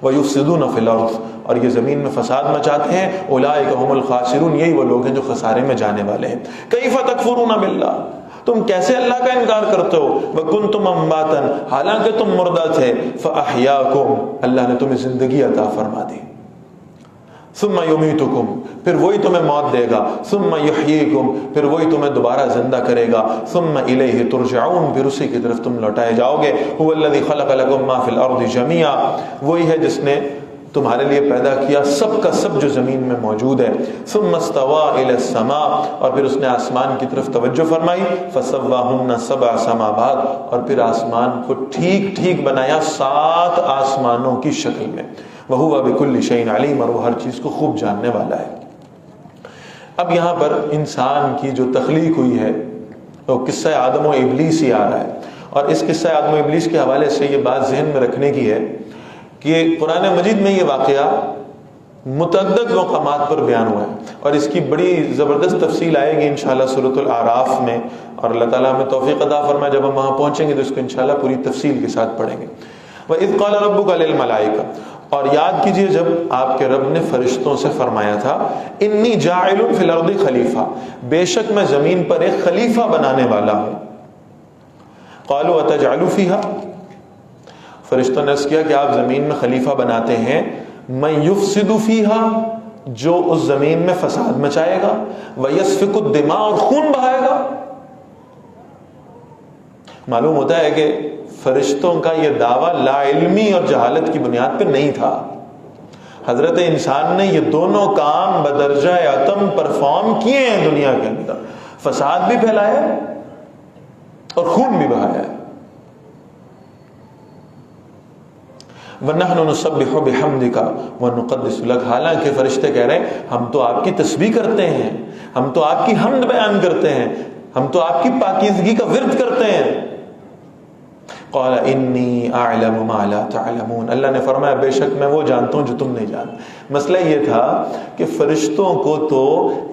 وَيُفْسِدُونَ فِي الْأَرْضِ, اور یہ زمین میں فساد مچاتے ہیں. أُولَٰئِكَ هُمُ الْخَاسِرُونَ, یہی وہ لوگ ہیں جو خسارے میں جانے والے ہیں. كَيْفَ تَكْفُرُونَ بِاللَّهِ, تم کیسے اللہ کا انکار کرتے ہو. وَكُنْتُمْ أَمْوَاتًا, حالانکہ تم مردہ تھے. فَأَحْيَاكُمْ, اللہ نے تمہیں زندگی عطا فرما دی. ثُمَّ يُمِيتُكُمْ, پھر وہی تمہیں موت دے گا. ثُمَّ يُحْيِيكُمْ, پھر وہی تمہیں دوبارہ زندہ کرے گا. ثُمَّ إِلَيْهِ تُرْجَعُونَ, پھر اسی کی طرف تم لوٹائے جاؤ گے. هُوَ الَّذِي خَلَقَ لَكُم مَّا فِي الْأَرْضِ جَمِيعًا, وہی ہے جس نے تمہارے لیے پیدا کیا سب کا سب جو زمین میں موجود ہے. ثم استوى الى السماء, اور پھر اس نے آسمان کی طرف توجہ فرمائی. فسواهن سبع سماوات, اور پھر آسمان کو ٹھیک ٹھیک بنایا 7 آسمانوں کی شکل میں. وهو بكل شيء عليم, اور وہ ہر چیز کو خوب جاننے والا ہے. اب یہاں پر انسان کی جو تخلیق ہوئی ہے وہ قصہ آدم و ابلیس ہی آ رہا ہے. اور اس قصہ آدم و ابلیس کے حوالے سے یہ بات ذہن میں رکھنے کی ہے کہ قرآن مجید میں یہ واقعہ متعدد مقامات پر بیان ہوا ہے, اور اس کی بڑی زبردست تفصیل آئے گی انشاءاللہ سورۃ الاعراف میں. اور اللہ تعالیٰ ہمیں توفیق عطا فرمائے, جب ہم وہاں پہنچیں گے تو اس کو انشاءاللہ پوری تفصیل کے ساتھ پڑھیں گے. وَإِذْ قَالَ رَبُّكَ لِلْمَلَائِكَةِ, اور یاد کیجئے جب آپ کے رب نے فرشتوں سے فرمایا تھا انی جاعل فی الارض خلیفہ, بے شک میں زمین پر ایک خلیفہ بنانے والا ہوں. قالوا اتجعل فیها, فرشتوں نے عرض کیا کہ آپ زمین میں خلیفہ بناتے ہیں. من یفسد فیہا, جو اس زمین میں فساد مچائے گا. ویسفک الدماء, اور خون بہائے گا. معلوم ہوتا ہے کہ فرشتوں کا یہ دعویٰ لا علمی اور جہالت کی بنیاد پہ نہیں تھا. حضرت انسان نے یہ دونوں کام بدرجہ اتم پرفارم کیے ہیں دنیا کے اندر. فساد بھی پھیلایا اور خون بھی بہایا ہے. وَنَحْنُ نُسَبِّحُ بِحَمْدِكَ وَنُقَدِّسُ لَكَ, حالانکہ فرشتے کہہ رہے ہیں ہم تو آپ کی تسبیح کرتے ہیں, ہم تو آپ کی حمد بیان کرتے ہیں, ہم تو آپ کی پاکیزگی کا ورد کرتے ہیں. قَالَ إِنِّي أَعْلَمُ مَا لَا تَعْلَمُونَ, اللہ نے فرمایا بے شک میں وہ جانتا ہوں جو تم نہیں جانتے. مسئلہ یہ تھا کہ فرشتوں کو تو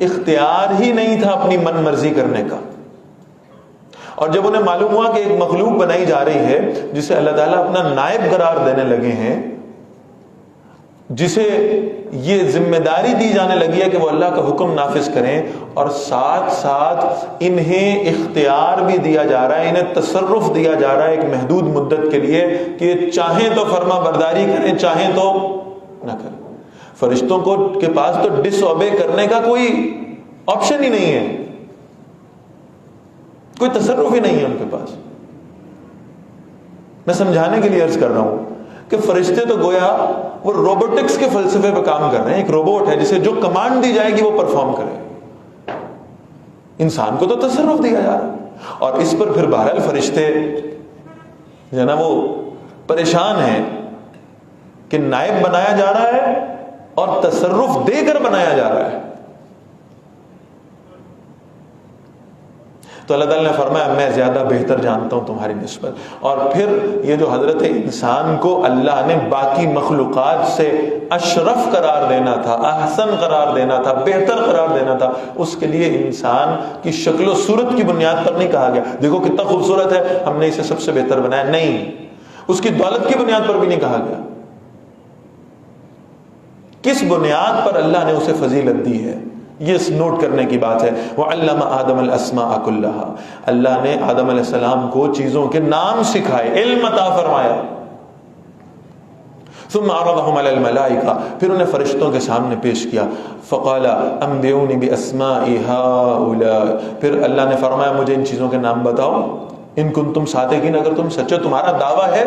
اختیار ہی نہیں تھا اپنی من مرضی کرنے کا. اور جب انہیں معلوم ہوا کہ ایک مخلوق بنائی جا رہی ہے جسے اللہ تعالیٰ اپنا نائب قرار دینے لگے ہیں, جسے یہ ذمہ داری دی جانے لگی ہے کہ وہ اللہ کا حکم نافذ کریں, اور ساتھ ساتھ انہیں اختیار بھی دیا جا رہا ہے, انہیں تصرف دیا جا رہا ہے ایک محدود مدت کے لیے کہ چاہیں تو فرما برداری کریں, چاہیں تو نہ کریں. فرشتوں کو کے پاس تو ڈس اوبے کرنے کا کوئی آپشن ہی نہیں ہے, کوئی تصرف ہی نہیں ہے ان کے پاس. میں سمجھانے کے لیے عرض کر رہا ہوں کہ فرشتے تو گویا وہ روبوٹکس کے فلسفے پہ کام کر رہے ہیں. ایک روبوٹ ہے جسے جو کمانڈ دی جائے گی وہ پرفارم کرے. انسان کو تو تصرف دیا جا رہا ہے, اور اس پر پھر بہرحال فرشتے جو نا وہ پریشان ہیں کہ نائب بنایا جا رہا ہے اور تصرف دے کر بنایا جا رہا ہے. تو اللہ تعالیٰ نے فرمایا میں زیادہ بہتر جانتا ہوں تمہاری نسبت. اور پھر یہ جو حضرت انسان کو اللہ نے باقی مخلوقات سے اشرف قرار دینا تھا, احسن قرار دینا تھا, بہتر قرار دینا تھا, اس کے لیے انسان کی شکل و صورت کی بنیاد پر نہیں کہا گیا دیکھو کتنا خوبصورت ہے ہم نے اسے سب سے بہتر بنایا. نہیں, اس کی دولت کی بنیاد پر بھی نہیں کہا گیا. کس بنیاد پر اللہ نے اسے فضیلت دی ہے یہ نوٹ کرنے کی بات ہے. وَعَلَّمَ آدَمَ الْأَسْمَاءَ كُلَّهَا, اللہ نے آدم علیہ السلام کو چیزوں کے نام سکھائے, علم عطا فرمایا. ثُمَّ عَرَضَهُمْ عَلَى الْمَلَائِكَةِ, پھر انہیں فرشتوں کے سامنے پیش کیا. فَقَالَ أَنبِئُونِي بِأَسْمَاءِ هَؤُلَاءِ, پھر اللہ نے فرمایا مجھے ان چیزوں کے نام بتاؤ. ان کنتم صادقین, اگر تم سچے تمہارا دعویٰ ہے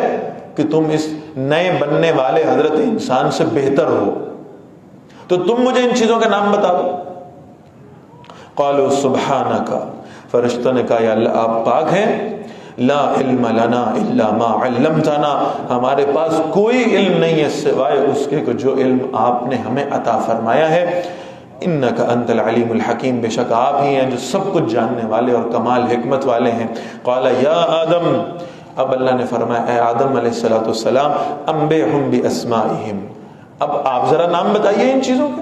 کہ تم اس نئے بننے والے حضرت انسان سے بہتر ہو تو تم مجھے ان چیزوں کے نام بتا دو. قالوا سبحانک، فرشتوں نے کہا یا اللہ آپ پاک ہیں، لا علم لنا الا ما علمتنا، ہمارے پاس کوئی علم نہیں ہے سوائے اس کے جو علم آپ نے ہمیں عطا فرمایا ہے، انک انت العلیم الحکیم، بے شک آپ ہی ہیں جو سب کچھ جاننے والے اور کمال حکمت والے ہیں۔ قال یا آدم، اب اللہ نے فرمایا اے آدم علیہ السلام، انبئہم باسمائہم، اب آپ ذرا نام بتائیے ان چیزوں کے۔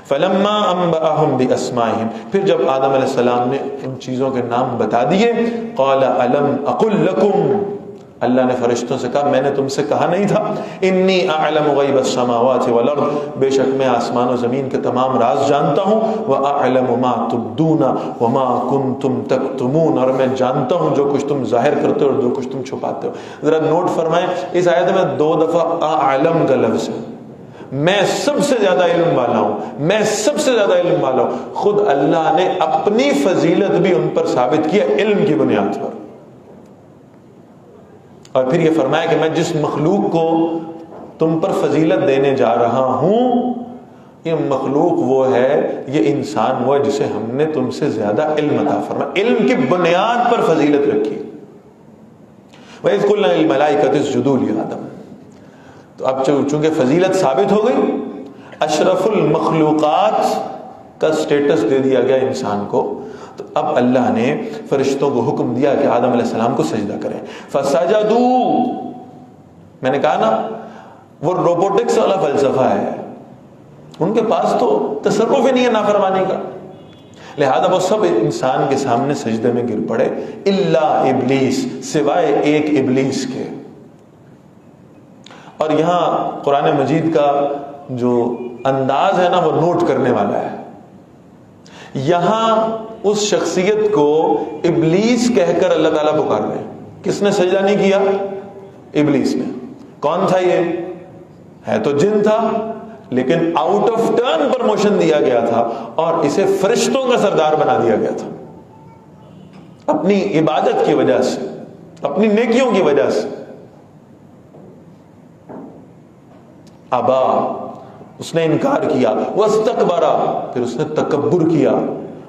فلما انبأهم باسمائہم، پھر جب آدم علیہ السلام نے ان چیزوں کے نام بتا دیے، قال الم اقل لکم، اللہ نے فرشتوں سے کہا میں نے تم سے کہا نہیں تھا، انی اعلم غیب السماوات والارض، بے شک میں آسمان و زمین کے تمام راز جانتا ہوں، واعلم ما تبدون وما کنتم تکتمون، اور میں جانتا ہوں جو کچھ تم ظاہر کرتے ہو اور جو کچھ تم چھپاتے ہو۔ ذرا نوٹ فرمائیں اس آیت میں 2 دفعہ اعلم کا لفظ ہے، میں سب سے زیادہ علم والا ہوں، میں سب سے زیادہ علم والا ہوں۔ خود اللہ نے اپنی فضیلت بھی ان پر ثابت کیا علم کی بنیاد پر، اور پھر یہ فرمایا کہ میں جس مخلوق کو تم پر فضیلت دینے جا رہا ہوں، یہ مخلوق وہ ہے، یہ انسان وہ ہے جسے ہم نے تم سے زیادہ علم عطا فرمایا، علم کی بنیاد پر فضیلت رکھی۔ وَإِذْ قُلْنَا لِلْمَلَائِكَةِ اسْجُدُوا لِآدَمَ، تو اب چونکہ فضیلت ثابت ہو گئی، اشرف المخلوقات کا سٹیٹس دے دیا گیا انسان کو، تو اب اللہ نے فرشتوں کو حکم دیا کہ آدم علیہ السلام کو سجدہ کریں۔ فسجدوا، میں نے کہا نا وہ روبوٹکس والا فلسفہ ہے، ان کے پاس تو تصرف ہی نہیں ہے نافرمانی کا، لہذا وہ سب انسان کے سامنے سجدے میں گر پڑے، الا ابلیس، سوائے ایک ابلیس کے۔ اور یہاں قرآن مجید کا جو انداز ہے نا وہ نوٹ کرنے والا ہے، یہاں اس شخصیت کو ابلیس کہہ کر اللہ تعالیٰ پکار رہے ہیں۔ کس نے سجدہ نہیں کیا؟ ابلیس نے۔ کون تھا یہ؟ ہے تو جن تھا، لیکن آؤٹ آف ٹرن پرموشن دیا گیا تھا اور اسے فرشتوں کا سردار بنا دیا گیا تھا، اپنی عبادت کی وجہ سے، اپنی نیکیوں کی وجہ سے۔ ابا، اس نے انکار کیا، واستکبر، پھر اس نے تکبر کیا،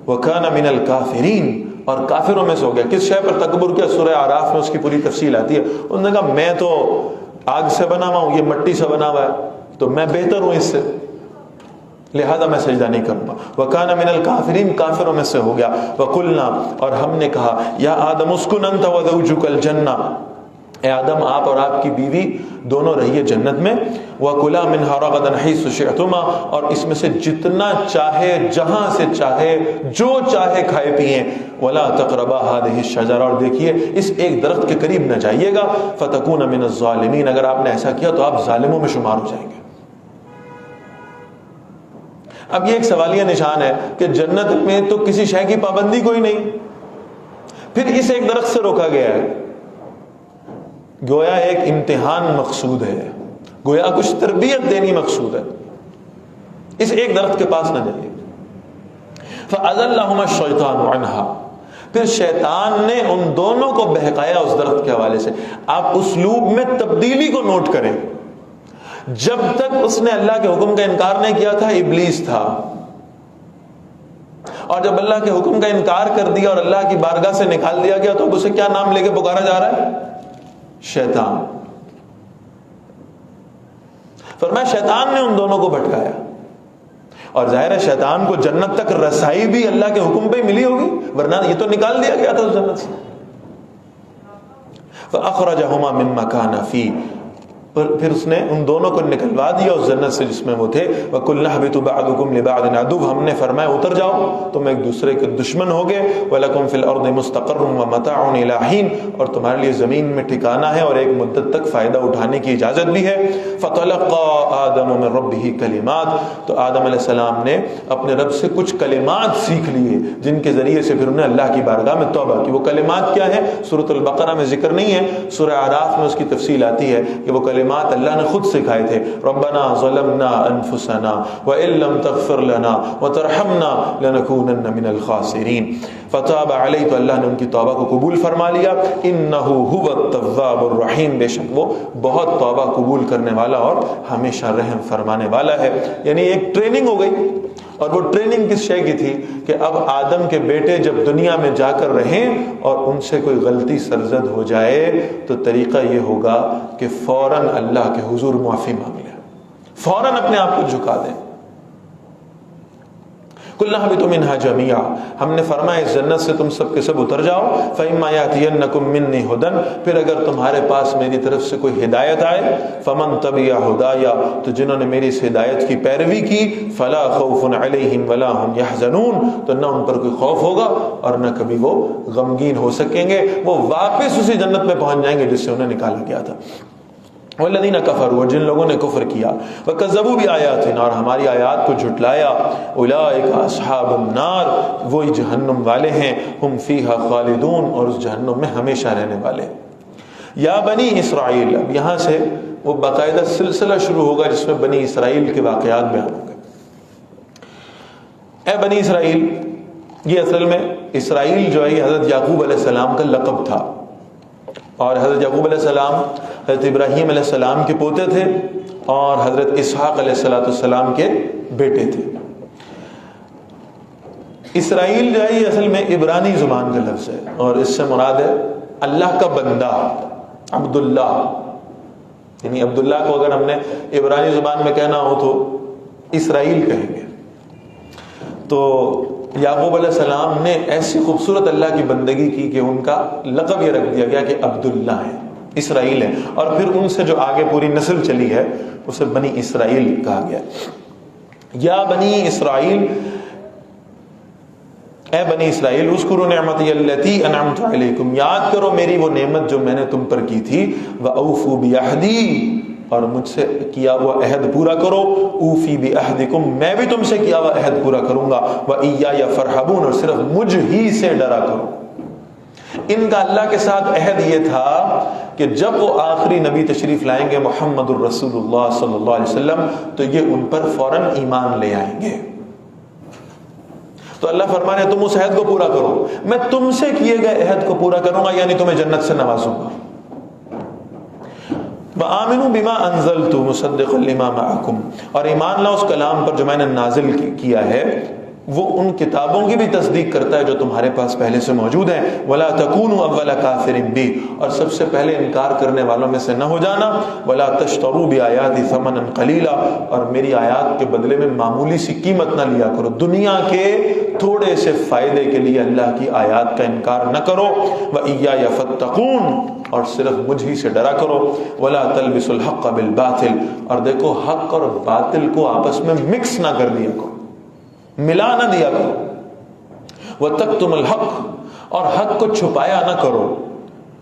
وکان من الکافرین، اور کافروں میں سے ہو گیا۔ کس شے پر تکبر کیا؟ سورہ اعراف میں اس کی پوری تفصیل آتی ہے۔ انہوں نے کہا میں تو آگ سے بنا ہوا ہوں، یہ مٹی سے بنا ہوا ہے، تو میں بہتر ہوں اس سے، لہذا میں سجدہ نہیں کروں گا۔ وکان من الکافرین، کافروں میں سے ہو گیا۔ وقلنا، اور ہم نے کہا، یا آدم اسکن انت وزوجک الجنہ، اے آدم آپ اور آپ کی بیوی دونوں رہیے جنت میں، وَكُلَا مِنْهَا رَغَدًا حَيْثُ شِئْتُمَا، اور اس میں سے جتنا چاہے، جہاں سے چاہے، جو چاہے کھائے پیئیں، وَلَا تَقْرَبَا هَذِهِ الشَّجَرَةَ، اور دیکھیے اس ایک درخت کے قریب نہ جائیے گا، فَتَكُونَ مِنَ الظَّالِمِينَ، اگر آپ نے ایسا کیا تو آپ ظالموں میں شمار ہو جائیں گے۔ اب یہ ایک سوالیہ نشان ہے کہ جنت میں تو کسی شے کی پابندی کوئی نہیں، پھر اس ایک درخت سے روکا گیا ہے، گویا ایک امتحان مقصود ہے، گویا کچھ تربیت دینی مقصود ہے، اس ایک درخت کے پاس نہ جائیے۔ فَأَذَلَّهُمَا الشَّيْطَانُ عَنْهَا، پھر شیطان نے ان دونوں کو بہکایا اس درخت کے حوالے سے۔ آپ اسلوب میں تبدیلی کو نوٹ کریں، جب تک اس نے اللہ کے حکم کا انکار نہیں کیا تھا ابلیس تھا، اور جب اللہ کے حکم کا انکار کر دیا اور اللہ کی بارگاہ سے نکال دیا گیا تو اب اسے کیا نام لے کے پکارا جا رہا ہے؟ شیطان۔ فرمایا شیطان نے ان دونوں کو بھٹکایا، اور ظاہر ہے شیطان کو جنت تک رسائی بھی اللہ کے حکم پہ ملی ہوگی، ورنہ یہ تو نکال دیا گیا تھا اس جنت سے۔ فَأَخْرَجَهُمَا مِمَّا كَانَ فِيهِ، پھر اس نے ان دونوں کو نکلوا دیا اس جنت سے جس میں وہ تھے۔ وَقُلْنَا اهْبِطُوا بَعْضُكُمْ لِبَعْضٍ عَدُوٌّ، ہم نے فرمایا اتر جاؤ، تم ایک دوسرے کے دشمن ہوگے۔ وَلَكُمْ فِي الْأَرْضِ مُسْتَقَرٌّ وَمَتَاعٌ إِلَىٰ حِينٍ، اور تمہارے لیے زمین میں ٹھکانہ ہے اور ایک مدت تک فائدہ اٹھانے کی اجازت بھی ہے۔ فَطَلَقَّىٰ آدَمُ مِن رَبِّهِ كَلِمَاتٍ، تو آدم علیہ السلام نے اپنے رب سے کچھ کلمات سیکھ لیے جن کے ذریعے سے پھر انہیں اللہ کی بارگاہ میں توبہ کی۔ وہ کلمات کیا ہیں؟ سورۃ البقرہ میں ذکر نہیں ہے، سورہ اعراف میں اس کی تفصیل آتی ہے کہ وہ کلمات اللہ نے خود سکھائے تھے۔ ربنا ظلمنا انفسنا وان لم تغفر لنا وترحمنا لنكونن من الخاسرین، فتاب علیہ، تو اللہ نے ان کی توبہ کو قبول فرما لیا۔ انہ هو التواب الرحیم، بے شک وہ بہت توبہ قبول کرنے والا اور ہمیشہ رحم فرمانے والا ہے۔ یعنی ایک ٹریننگ ہو گئی، اور وہ ٹریننگ کس شے کی تھی کہ اب آدم کے بیٹے جب دنیا میں جا کر رہیں اور ان سے کوئی غلطی سرزد ہو جائے تو طریقہ یہ ہوگا کہ فوراً اللہ کے حضور معافی مانگ لیں، فوراً اپنے آپ کو جھکا دیں۔ قُلْنَا اهْبِطُوا مِنْهَا جَمِيعًا، ہم نے فرمایا اس جنت سے تم سب کے سب اتر جاؤ، فَإِمَّا يَأْتِيَنَّكُم مِّنِّي هُدًى، پھر اگر تمہارے پاس میری طرف سے کوئی ہدایت آئے، فَمَن تَبِعَ هُدَايَ، تو جنہوں نے میری اس ہدایت کی پیروی کی، فَلَا خَوْفٌ عَلَيْهِمْ وَلَا هُمْ يَحْزَنُونَ، تو نہ ان پر کوئی خوف ہوگا اور نہ کبھی وہ غمگین ہو سکیں گے، وہ واپس اسی جنت میں پہنچ جائیں گے جس سے انہیں نکالا گیا تھا۔ والذین کفروا، جن لوگوں نے کفر کیا، وکذبوا بآیاتنا، اور ہماری آیات کو جھٹلایا، اولئک اصحاب النار، وہی جہنم والے ہیں، ہم فیہا خالدون، اور اس جہنم میں ہمیشہ رہنے والے۔ یا بنی اسرائیل، اب یہاں سے وہ باقاعدہ سلسلہ شروع ہوگا جس میں بنی اسرائیل کے واقعات بیان ہوں گے۔ اے بنی اسرائیل، یہ اصل میں اسرائیل جو ہے یہ حضرت یعقوب علیہ السلام کا لقب تھا، اور حضرت یعقوب علیہ السلام حضرت ابراہیم علیہ السلام کے پوتے تھے اور حضرت اسحاق علیہ السلام کے بیٹے تھے۔ اسرائیل جو ہے یہ اصل میں عبرانی زبان کا لفظ ہے، اور اس سے مراد ہے اللہ کا بندہ، عبداللہ، یعنی عبداللہ کو اگر ہم نے عبرانی زبان میں کہنا ہو تو اسرائیل کہیں گے۔ تو یعقوب علیہ السلام نے ایسی خوبصورت اللہ کی بندگی کی کہ ان کا لقب یہ رکھ دیا گیا کہ عبداللہ ہے، اسرائیل ہے، اور پھر ان سے جو آگے پوری نسل چلی ہے اسے بنی اسرائیل کہا گیا۔ یا بنی اسرائیل، اے بنی اسرائیل، اذکروا نعمتی التی انعمت علیکم، یاد کرو میری وہ نعمت جو میں نے تم پر کی تھی، واوفوا بعہدی، اور مجھ سے کیا ہوا عہد پورا کرو، اوفی بعہدکم، میں بھی تم سے کیا ہوا عہد پورا کروں گا، وایای فارہبون، اور صرف مجھ ہی سے ڈرا کرو۔ ان کا اللہ کے ساتھ عہد یہ تھا کہ جب وہ آخری نبی تشریف لائیں گے محمد الرسول اللہ صلی اللہ علیہ وسلم تو یہ ان پر فوراً ایمان لے آئیں گے۔ تو اللہ فرمانے تم اس عہد کو پورا کرو، میں تم سے کیے گئے عہد کو پورا کروں گا، یعنی تمہیں جنت سے نوازوں گا۔ وَآمِنُوا بِمَا أَنزَلْتُ مُصَدِّقًا لِمَا مَعَكُمْ، اور ایمان لاؤ اس کلام پر جو میں نے نازل کیا ہے، وہ ان کتابوں کی بھی تصدیق کرتا ہے جو تمہارے پاس پہلے سے موجود ہیں۔ وَلَا تَكُونُوا أَوَّلَ كَافِرٍ بِهِ، اور سب سے پہلے انکار کرنے والوں میں سے نہ ہو جانا۔ وَلَا تَشْتَرُوا بِآيَاتِي ثَمَنًا قَلِيلًا، اور میری آیات کے بدلے میں معمولی سی قیمت نہ لیا کرو، دنیا کے تھوڑے سے فائدے کے لیے اللہ کی آیات کا انکار نہ کرو۔ وَإِيَّايَ فَاتَّقُونِ، اور صرف مجھ ہی سے ڈرا کرو۔ وَلَا تَلْبِسُوا الْحَقَّ بِالْبَاطِلِ، اور دیکھو حق اور باطل کو آپس میں مکس نہ کر دیا کرو، ملا نہ دیا کرو۔ وَتَكْتُمُوا الْحَقَّ، اور حق کو چھپایا نہ کرو۔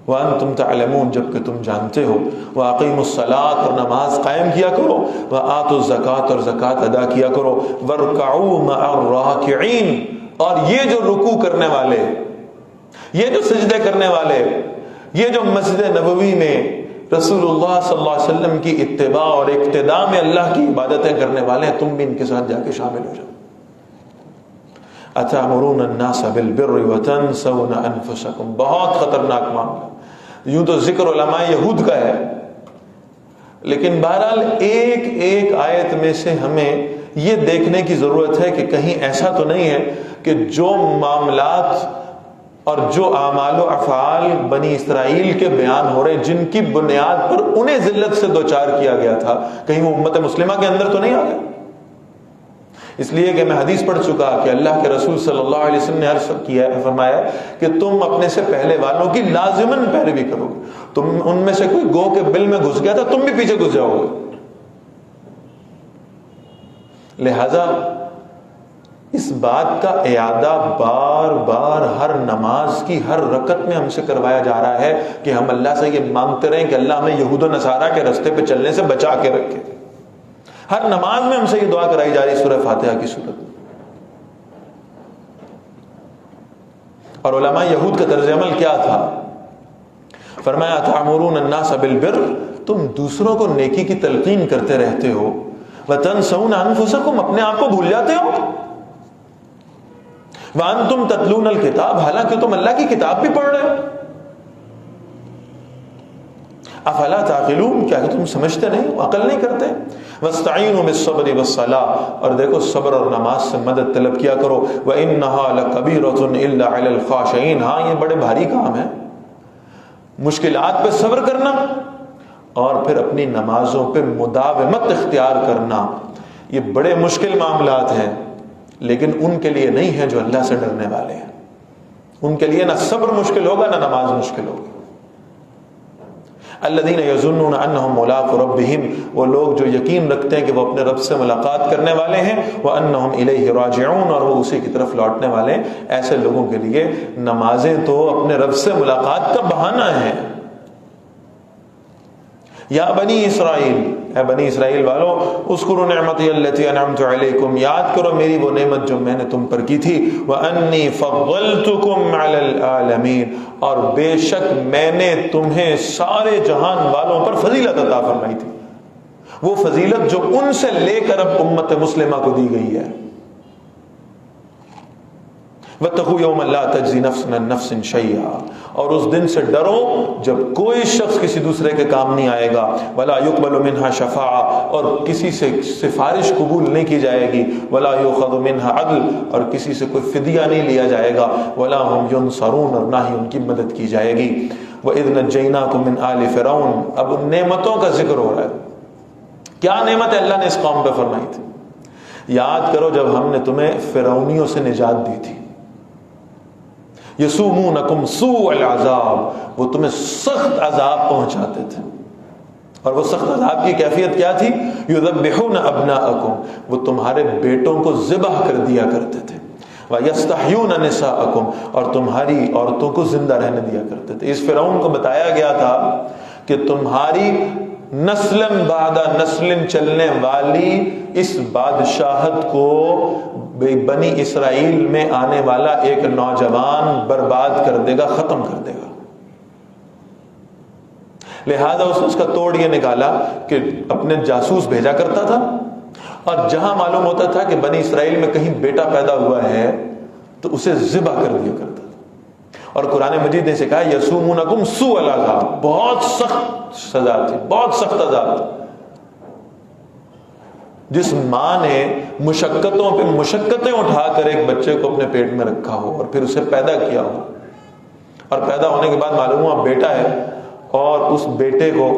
وَأَنْتُمْ تَعْلَمُونَ، جبکہ تم جانتے ہو۔ وَأَقِيمُوا الصَّلَاةَ، اور نماز قائم کیا کرو۔ وَآتُوا الزَّكَاةَ، اور زکوٰۃ ادا کیا کرو۔ وَارْكَعُوا مَعَ الرَّاكِعِينَ، اور یہ جو رکوع کرنے والے، یہ جو سجدے کرنے والے، یہ جو مسجد نبوی میں رسول اللہ صلی اللہ علیہ وسلم کی اتباع اور اقتداء میں اللہ کی عبادتیں کرنے والے ہیں، تم بھی ان کے ساتھ جا کے شامل ہو جاؤ۔ أَتَأْمُرُونَ النَّاسَ بِالْبِرِّ وَتَنْسَوْنَ أَنفُسَكُمْ، بہت خطرناک معاملہ۔ یوں تو ذکر علماء یہود کا ہے، لیکن بہرحال ایک ایک آیت میں سے ہمیں یہ دیکھنے کی ضرورت ہے کہ کہیں ایسا تو نہیں ہے کہ جو معاملات اور جو اعمال و افعال بنی اسرائیل کے بیان ہو رہے ہیں جن کی بنیاد پر انہیں ذلت سے دوچار کیا گیا تھا، کہیں وہ امت مسلمہ کے اندر تو نہیں آ گئے۔ اس لیے کہ میں حدیث پڑھ چکا کہ اللہ کے رسول صلی اللہ علیہ وسلم نے عرض کیا ہے، فرمایا کہ تم اپنے سے پہلے والوں کی لازماً پیروی کرو گے، تم ان میں سے کوئی گو کے بل میں گھس گیا تھا، تم بھی پیچھے گھس جاؤ گے۔ لہذا اس بات کا اعادہ بار بار ہر نماز کی ہر رکعت میں ہم سے کروایا جا رہا ہے کہ ہم اللہ سے یہ مانگتے رہیں کہ اللہ ہمیں یہود و نصارہ کے رستے پہ چلنے سے بچا کے رکھے۔ ہر نماز میں ہم سے یہ دعا کرائی جا رہی ہے سورہ فاتحہ کی صورت میں۔ اور علماء یہود کا طرز عمل کیا تھا؟ فرمایا تَأْمُرُونَ النَّاسَ بِالْبِرِّ، تم دوسروں کو نیکی کی تلقین کرتے رہتے ہو، وَتَنْسَوْنَ أَنفُسَكُمْ، اپنے آپ کو بھول جاتے ہو، وَأَنْتُمْ تَتْلُونَ الْكِتَابَ، حالانکہ تم اللہ کی کتاب بھی پڑھ رہے ہو۔ افلا تعقلون، کیا کہ تم سمجھتے نہیں، عقل نہیں کرتے؟ واستعینوا بالصبر والصلاۃ، اور دیکھو صبر اور نماز سے مدد طلب کیا کرو، وانھا لکبیرۃ الا علی الخاشعین، ہاں یہ بڑے بھاری کام ہے، مشکلات پہ صبر کرنا اور پھر اپنی نمازوں پہ مداومت اختیار کرنا، یہ بڑے مشکل معاملات ہیں، لیکن ان کے لیے نہیں ہے جو اللہ سے ڈرنے والے ہیں۔ ان کے لیے نہ صبر مشکل ہوگا نہ نماز مشکل ہوگی۔ الذین یظنون انہم ملاقو ربہم، وہ لوگ جو یقین رکھتے ہیں کہ وہ اپنے رب سے ملاقات کرنے والے ہیں، وانہم الیہ راجعون، اور وہ اسی کی طرف لوٹنے والے ہیں، ایسے لوگوں کے لیے نمازیں تو اپنے رب سے ملاقات کا بہانہ ہے۔ یا بنی اسرائیل، اے بنی اسرائیل والو، اذکروا نعمتی التی انعمت علیکم، یاد کرو میری وہ نعمت جو میں نے تم پر کی تھی، وانی فضلتکم علی العالمین، اور بے شک میں نے تمہیں سارے جہان والوں پر فضیلت عطا فرمائی تھی، وہ فضیلت جو ان سے لے کر اب امت مسلمہ کو دی گئی ہے۔ واتقوا یوما لا تجزی نفس عن نفس شیئا، اور اس دن سے ڈرو جب کوئی شخص کسی دوسرے کے کام نہیں آئے گا، ولا یقبل منها شفاعہ، اور کسی سے سفارش قبول نہیں کی جائے گی، ولا یؤخذ منها عدل، اور کسی سے کوئی فدیہ نہیں لیا جائے گا، ولا هم ينصرون، اور نہ ہی ان کی مدد کی جائے گی۔ وَإِذْ نَجَّيْنَاكُمْ مِنْ آلِ فِرْعَوْنَ، اب نعمتوں کا ذکر ہو رہا ہے، کیا نعمت اللہ نے اس قوم پہ فرمائی تھی؟ یاد کرو جب ہم نے تمہیں فرعونیوں سے نجات دی تھی، یسومونکم سوء العذاب، وہ تمہیں سخت عذاب پہنچاتے تھے، اور وہ سخت عذاب کی کیفیت کیا تھی؟ یذبحون ابناءکم، وہ تمہارے بیٹوں کو ذبح کر دیا کرتے تھے، ویستحیون نساءکم، اور تمہاری عورتوں کو زندہ رہنے دیا کرتے تھے۔ اس فرعون کو بتایا گیا تھا کہ تمہاری نسلن بعد نسلن چلنے والی اس بادشاہت کو بنی اسرائیل میں آنے والا ایک نوجوان برباد کر دے گا، ختم کر دے گا۔ لہذا اس کا توڑ یہ نکالا کہ اپنے جاسوس بھیجا کرتا تھا، اور جہاں معلوم ہوتا تھا کہ بنی اسرائیل میں کہیں بیٹا پیدا ہوا ہے تو اسے ذبح کر دیا کرتا تھا۔ اور قرآن مجید نے سکھا یسومونکم سوء العذاب، بہت سخت سزا تھی، بہت سخت عذاب تھا۔ جس ماں نے مشقتوں پہ مشقتیں اٹھا کر ایک بچے کو اپنے پیٹ میں رکھا ہو اور پھر اسے پیدا کیا ہو، اور پیدا ہونے کے بعد معلوم ہوا بیٹا ہے، اور اس بیٹے کو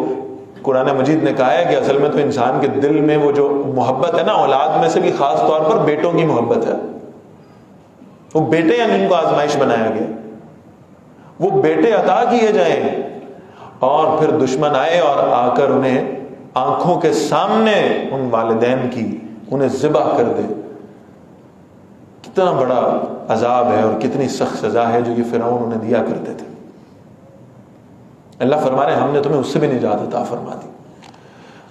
قرآن مجید نے کہا ہے کہ اصل میں تو انسان کے دل میں وہ جو محبت ہے نا، اولاد میں سے بھی خاص طور پر بیٹوں کی محبت ہے، وہ بیٹے ہیں جن کو آزمائش بنایا گیا، وہ بیٹے عطا کیے جائیں، اور پھر دشمن آئے اور آ کر انہیں آنکھوں کے سامنے ان والدین کی انہیں ذبح کر دے۔ کتنا بڑا عذاب ہے اور کتنی سخت سزا ہے جو یہ فرعون انہیں دیا کرتے تھے۔ اللہ فرما رہے ہیں ہم نے تمہیں اس سے بھی نجات عطا فرما دی۔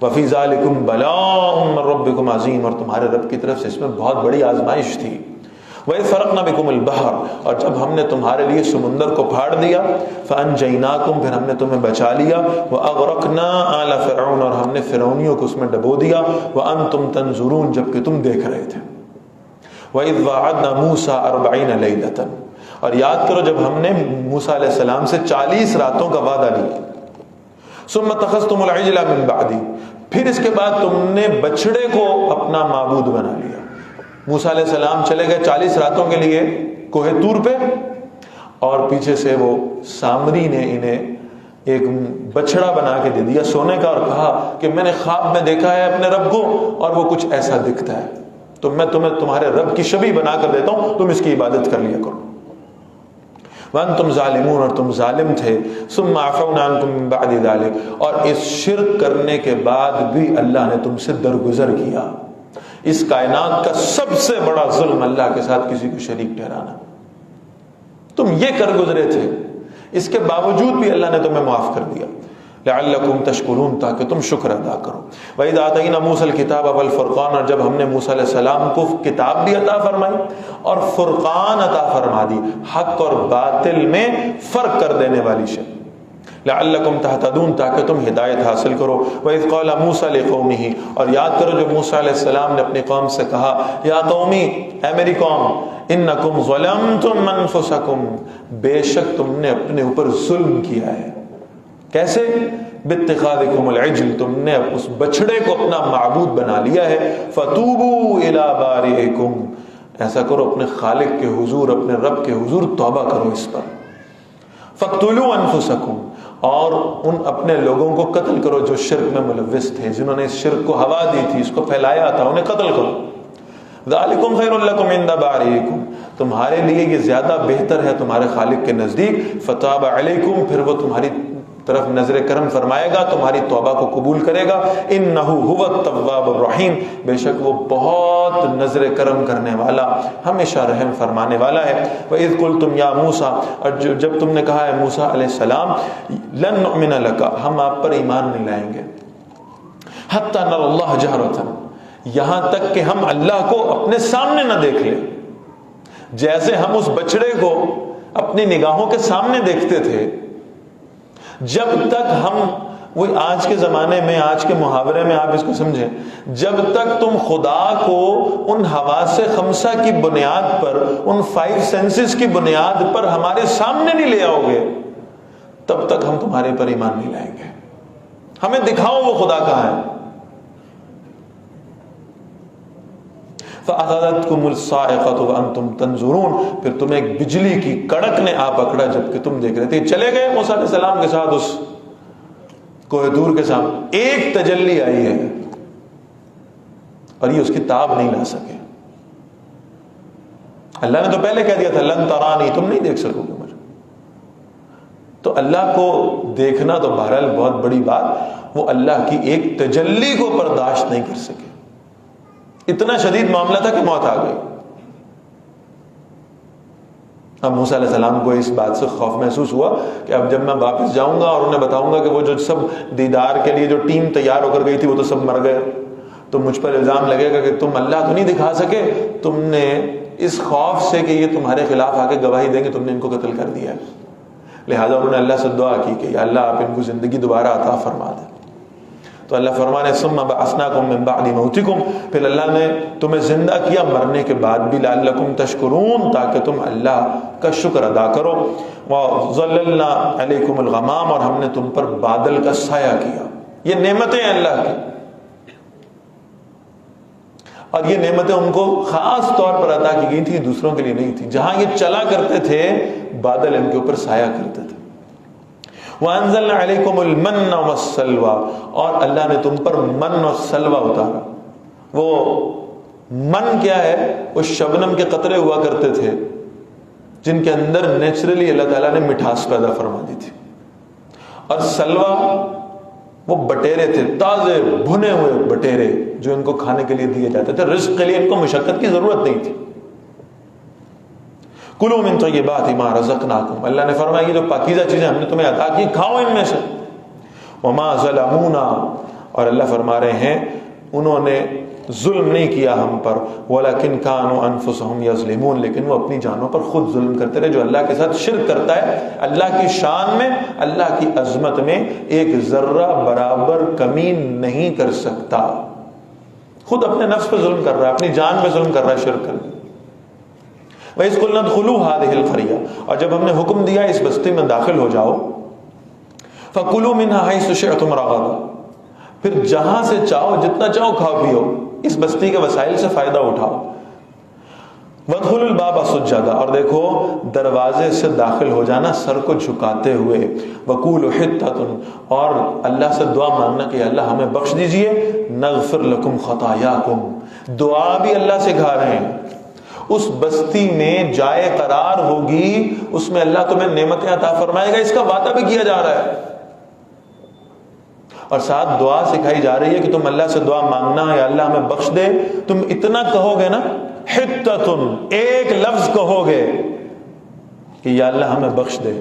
وفی ذالکم بلاء من ربکم عظیم، اور تمہارے رب کی طرف سے اس میں بہت بڑی آزمائش تھی۔ وَإِذْ فَرَقْنَا بِكُمُ الْبَحْرَ، اور جب ہم نے تمہارے لیے سمندر کو پھاڑ دیا، فَأَنْجَيْنَاكُمْ، پھر ہم نے تمہیں بچا لیا، وَأَغْرَقْنَا آلَ فِرْعَوْنَ، اور ہم نے فرعونیوں کو اس میں ڈبو دیا، وَأَنْتُمْ تَنْظُرُونَ، جبکہ تم دیکھ رہے تھے۔ وَإِذْ وَعَدْنَا مُوسَىٰ 40 لَيْلَةً، اور یاد کرو جب ہم نے موسیٰ علیہ السلام سے 40 راتوں کا وعدہ لیا۔ ثُمَّ اتَّخَذْتُمُ الْعِجْلَ مِن بَعْدِي، پھر اس کے بعد تم نے بچڑے کو اپنا معبود بنا لیا۔ موسیٰ علیہ السلام چلے گئے 40 راتوں کے لیے کوہ طور پہ، اور پیچھے سے وہ سامری نے انہیں ایک بچڑا بنا کے دے دیا سونے کا، اور کہا کہ میں نے خواب میں دیکھا ہے اپنے رب کو اور وہ کچھ ایسا دکھتا ہے، تو میں تمہیں تمہارے رب کی شبیہ بنا کر دیتا ہوں، تم اس کی عبادت کر لیا کرو۔ وَأَنْتُمْ ظَالِمُونَ، اور تم ظالم تھے۔ ثُمَّ عَفَوْنَا عَنْكُمْ مِنْ بَعْدِ ذَلِكَ، اور اس شرک کرنے کے بعد بھی اللہ نے تم سے درگزر کیا۔ اس کائنات کا سب سے بڑا ظلم اللہ کے ساتھ کسی کو شریک ٹھہرانا، تم یہ کر گزرے تھے، اس کے باوجود بھی اللہ نے تمہیں معاف کر دیا۔ لعلکم تشکرون، تاکہ تم شکر ادا کرو۔ وَإِذْ آتَيْنَا مُوسَى الْكِتَابَ وَالْفُرْقَانَ، اور جب ہم نے موسیٰ علیہ السلام کو کتاب بھی عطا فرمائی اور فرقان عطا فرما دی، حق اور باطل میں فرق کر دینے والی شے۔ لعلکم تہتدون، تاکہ تم ہدایت حاصل کرو۔ وَإِذْ قَالَ مُوسَىٰ لِقَوْمِهِ، اور یاد کرو جب موسیٰ علیہ السلام نے اپنی قوم سے کہا، یا قومی، اے میری قوم، انکم ظلمتم انفسکم، بے شک تم نے اپنے اوپر ظلم کیا ہے۔ کیسے؟ باتخاذکم العجل، تم نے اس بچڑے کو اپنا معبود بنا لیا ہے، فتوبوا الی بارئکم، ایسا کرو اپنے خالق کے حضور، اپنے رب کے حضور توبہ کرو اس پر، فاقتلوا انفسکم، اور ان اپنے لوگوں کو قتل کرو جو شرک میں ملوث تھے، جنہوں نے اس شرک کو ہوا دی تھی، اس کو پھیلایا تھا، انہیں قتل کرو، ذالکم خیر لکم عند بارئکم، تمہارے لیے یہ زیادہ بہتر ہے تمہارے خالق کے نزدیک، فتاب علیکم، پھر وہ تمہاری طرف نظر کرم فرمائے گا، تمہاری توبہ کو قبول کرے گا، انہ هو التواب الرحیم، بے شک وہ بہت نظر کرم کرنے والا، ہمیشہ رحم فرمانے والا ہے۔ وَإِذْ قُلْتُمْ يَا مُوسَىٰ، اور جب تم نے کہا ہے موسیٰ علیہ السلام، لن نؤمن لک، ہم آپ پر ایمان نہیں لائیں گے، حتی نر اللہ جہرۃ، یہاں تک کہ ہم اللہ کو اپنے سامنے نہ دیکھ لیں، جیسے ہم اس بچڑے کو اپنی نگاہوں کے سامنے دیکھتے تھے، جب تک ہم، وہ آج کے زمانے میں، آج کے محاورے میں آپ اس کو سمجھیں، جب تک تم خدا کو ان حواس خمسہ کی بنیاد پر، ان 5 سینسز کی بنیاد پر ہمارے سامنے نہیں لے آؤ گے، تب تک ہم تمہارے پر ایمان نہیں لائیں گے، ہمیں دکھاؤ وہ خدا کہاں ہے۔ فَأَخَذَتْكُمُ الصَّاعِقَةُ وَأَنْتُمْ تَنْظُرُونَ، پھر تمہیں ایک بجلی کی کڑک نے آ پکڑا جبکہ تم دیکھ رہے تھے۔ چلے گئے موسیٰ علیہ السلام کے ساتھ اس کوہ طور کے سامنے، ایک تجلی آئی ہے اور یہ اس کی تاب نہیں لا سکے۔ اللہ نے تو پہلے کہہ دیا تھا لن ترانی، تم نہیں دیکھ سکو گے مجھے، تو اللہ کو دیکھنا تو بہرحال بہت بڑی بات، وہ اللہ کی ایک تجلی کو برداشت نہیں کر سکے، اتنا شدید معاملہ تھا کہ موت آ گئی۔ اب موسیٰ علیہ السلام کو اس بات سے خوف محسوس ہوا کہ اب جب میں واپس جاؤں گا اور انہیں بتاؤں گا کہ وہ جو سب دیدار کے لیے جو ٹیم تیار ہو کر گئی تھی وہ تو سب مر گئے، تو مجھ پر الزام لگے گا کہ تم اللہ تو نہیں دکھا سکے، تم نے اس خوف سے کہ یہ تمہارے خلاف آ کے گواہی دیں گے تم نے ان کو قتل کر دیا ہے، لہذا انہوں نے اللہ سے دعا کی کہ یا اللہ آپ ان کو زندگی دوبارہ عطا فرما دیں۔ تو اللہ فرمانے ثم بعثناکم من بعد موتکم، پھر اللہ نے تمہیں زندہ کیا مرنے کے بعد بھی، لعلکم تشکرون، تاکہ تم اللہ کا شکر ادا کرو، وظللنا علیکم الغمام، اور ہم نے تم پر بادل کا سایہ کیا۔ یہ نعمتیں ہیں اللہ کی، اور یہ نعمتیں ان کو خاص طور پر عطا کی گئی تھی، دوسروں کے لیے نہیں تھی۔ جہاں یہ چلا کرتے تھے بادل ان کے اوپر سایہ کرتے تھے۔ وَأَنزَلْنَا عَلَيْكُمُ الْمَنَّ وَالسَّلْوَىٰ، اور اللہ نے تم پر من اور سلوہ اتارا۔ وہ من کیا ہے؟ وہ شبنم کے قطرے ہوا کرتے تھے جن کے اندر نیچرلی اللہ تعالیٰ نے مٹھاس پیدا فرما دی تھی، اور سلوہ وہ بٹیرے تھے، تازے بھنے ہوئے بٹیرے جو ان کو کھانے کے لیے دیے جاتے تھے، رزق کے لیے ان کو مشقت کی ضرورت نہیں تھی۔ کلوا من طیبات ما رزقناکم، اللہ نے فرمایا یہ جو پاکیزہ چیزیں ہم نے تمہیں عطا کی کھاؤ ان میں سے۔ وما ظلمونا، اور اللہ فرما رہے ہیں انہوں نے ظلم نہیں کیا ہم پر، ولکن کانوا انفسهم یظلمون، لیکن وہ اپنی جانوں پر خود ظلم کرتے رہے۔ جو اللہ کے ساتھ شرک کرتا ہے، اللہ کی شان میں، اللہ کی عظمت میں ایک ذرہ برابر کمی نہیں کر سکتا، خود اپنے نفس پہ ظلم کر رہا ہے، اپنی جان پہ ظلم کر رہا ہے شرک کر کے۔ وَإِذْ قُلْنَا ادْخُلُوا هَٰذِهِ الْقَرْيَةَ، اور جب ہم نے حکم دیا اس بستی میں داخل ہو جاؤ، فَكُلُوا مِنْهَا حَيْثُ شِئْتُمْ رَغَدًا، پھر جہاں سے چاہو جتنا چاہو کھاؤ پیو، اس بستی کے وسائل سے فائدہ اٹھاؤ۔ وَادْخُلُوا الْبَابَ سُجَّدًا، اور دیکھو دروازے سے داخل ہو جانا سر کو جھکاتے ہوئے، وَقُولُوا حِطَّةٌ، اور اللہ سے دعا مانگنا کہ اللہ ہمیں بخش دیجئے، نَغْفِرْ لَكُمْ خَطَايَاكُمْ، دعا بھی اللہ سے کھا رہے ہیں۔ اس بستی میں جائے قرار ہوگی، اس میں اللہ تمہیں نعمتیں عطا فرمائے گا، اس کا وعدہ بھی کیا جا رہا ہے، اور ساتھ دعا سکھائی جا رہی ہے کہ تم اللہ سے دعا مانگنا، یا اللہ ہمیں بخش دے، تم اتنا کہو گے نا، حتتن، ایک لفظ کہو گے کہ یا اللہ ہمیں بخش دے،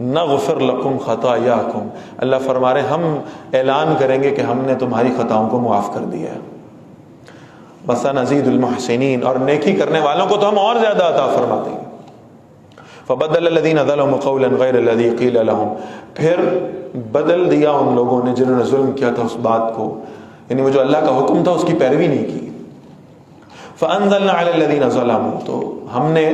نغفر لکم خطایاکم، اللہ فرما رہے ہم اعلان کریں گے کہ ہم نے تمہاری خطاؤں کو معاف کر دیا ہے، وَسَنَزِيدُ الْمُحْسِنِينَ، اور نیکی کرنے والوں کو تو ہم اور زیادہ عطا فرما دیں گے۔ فَبَدَّلَ الَّذِينَ ظَلَمُوا قَوْلًا غَيْرَ الَّذِي قِيلَ لَهُمْ، پھر بدل دیا ان لوگوں نے جنہوں نے ظلم کیا تھا اس بات کو، یعنی وہ جو اللہ کا حکم تھا اس کی پیروی نہیں کی۔ فَأَنزَلْنَا عَلَى الَّذِينَ ظَلَمُوا، تو ہم نے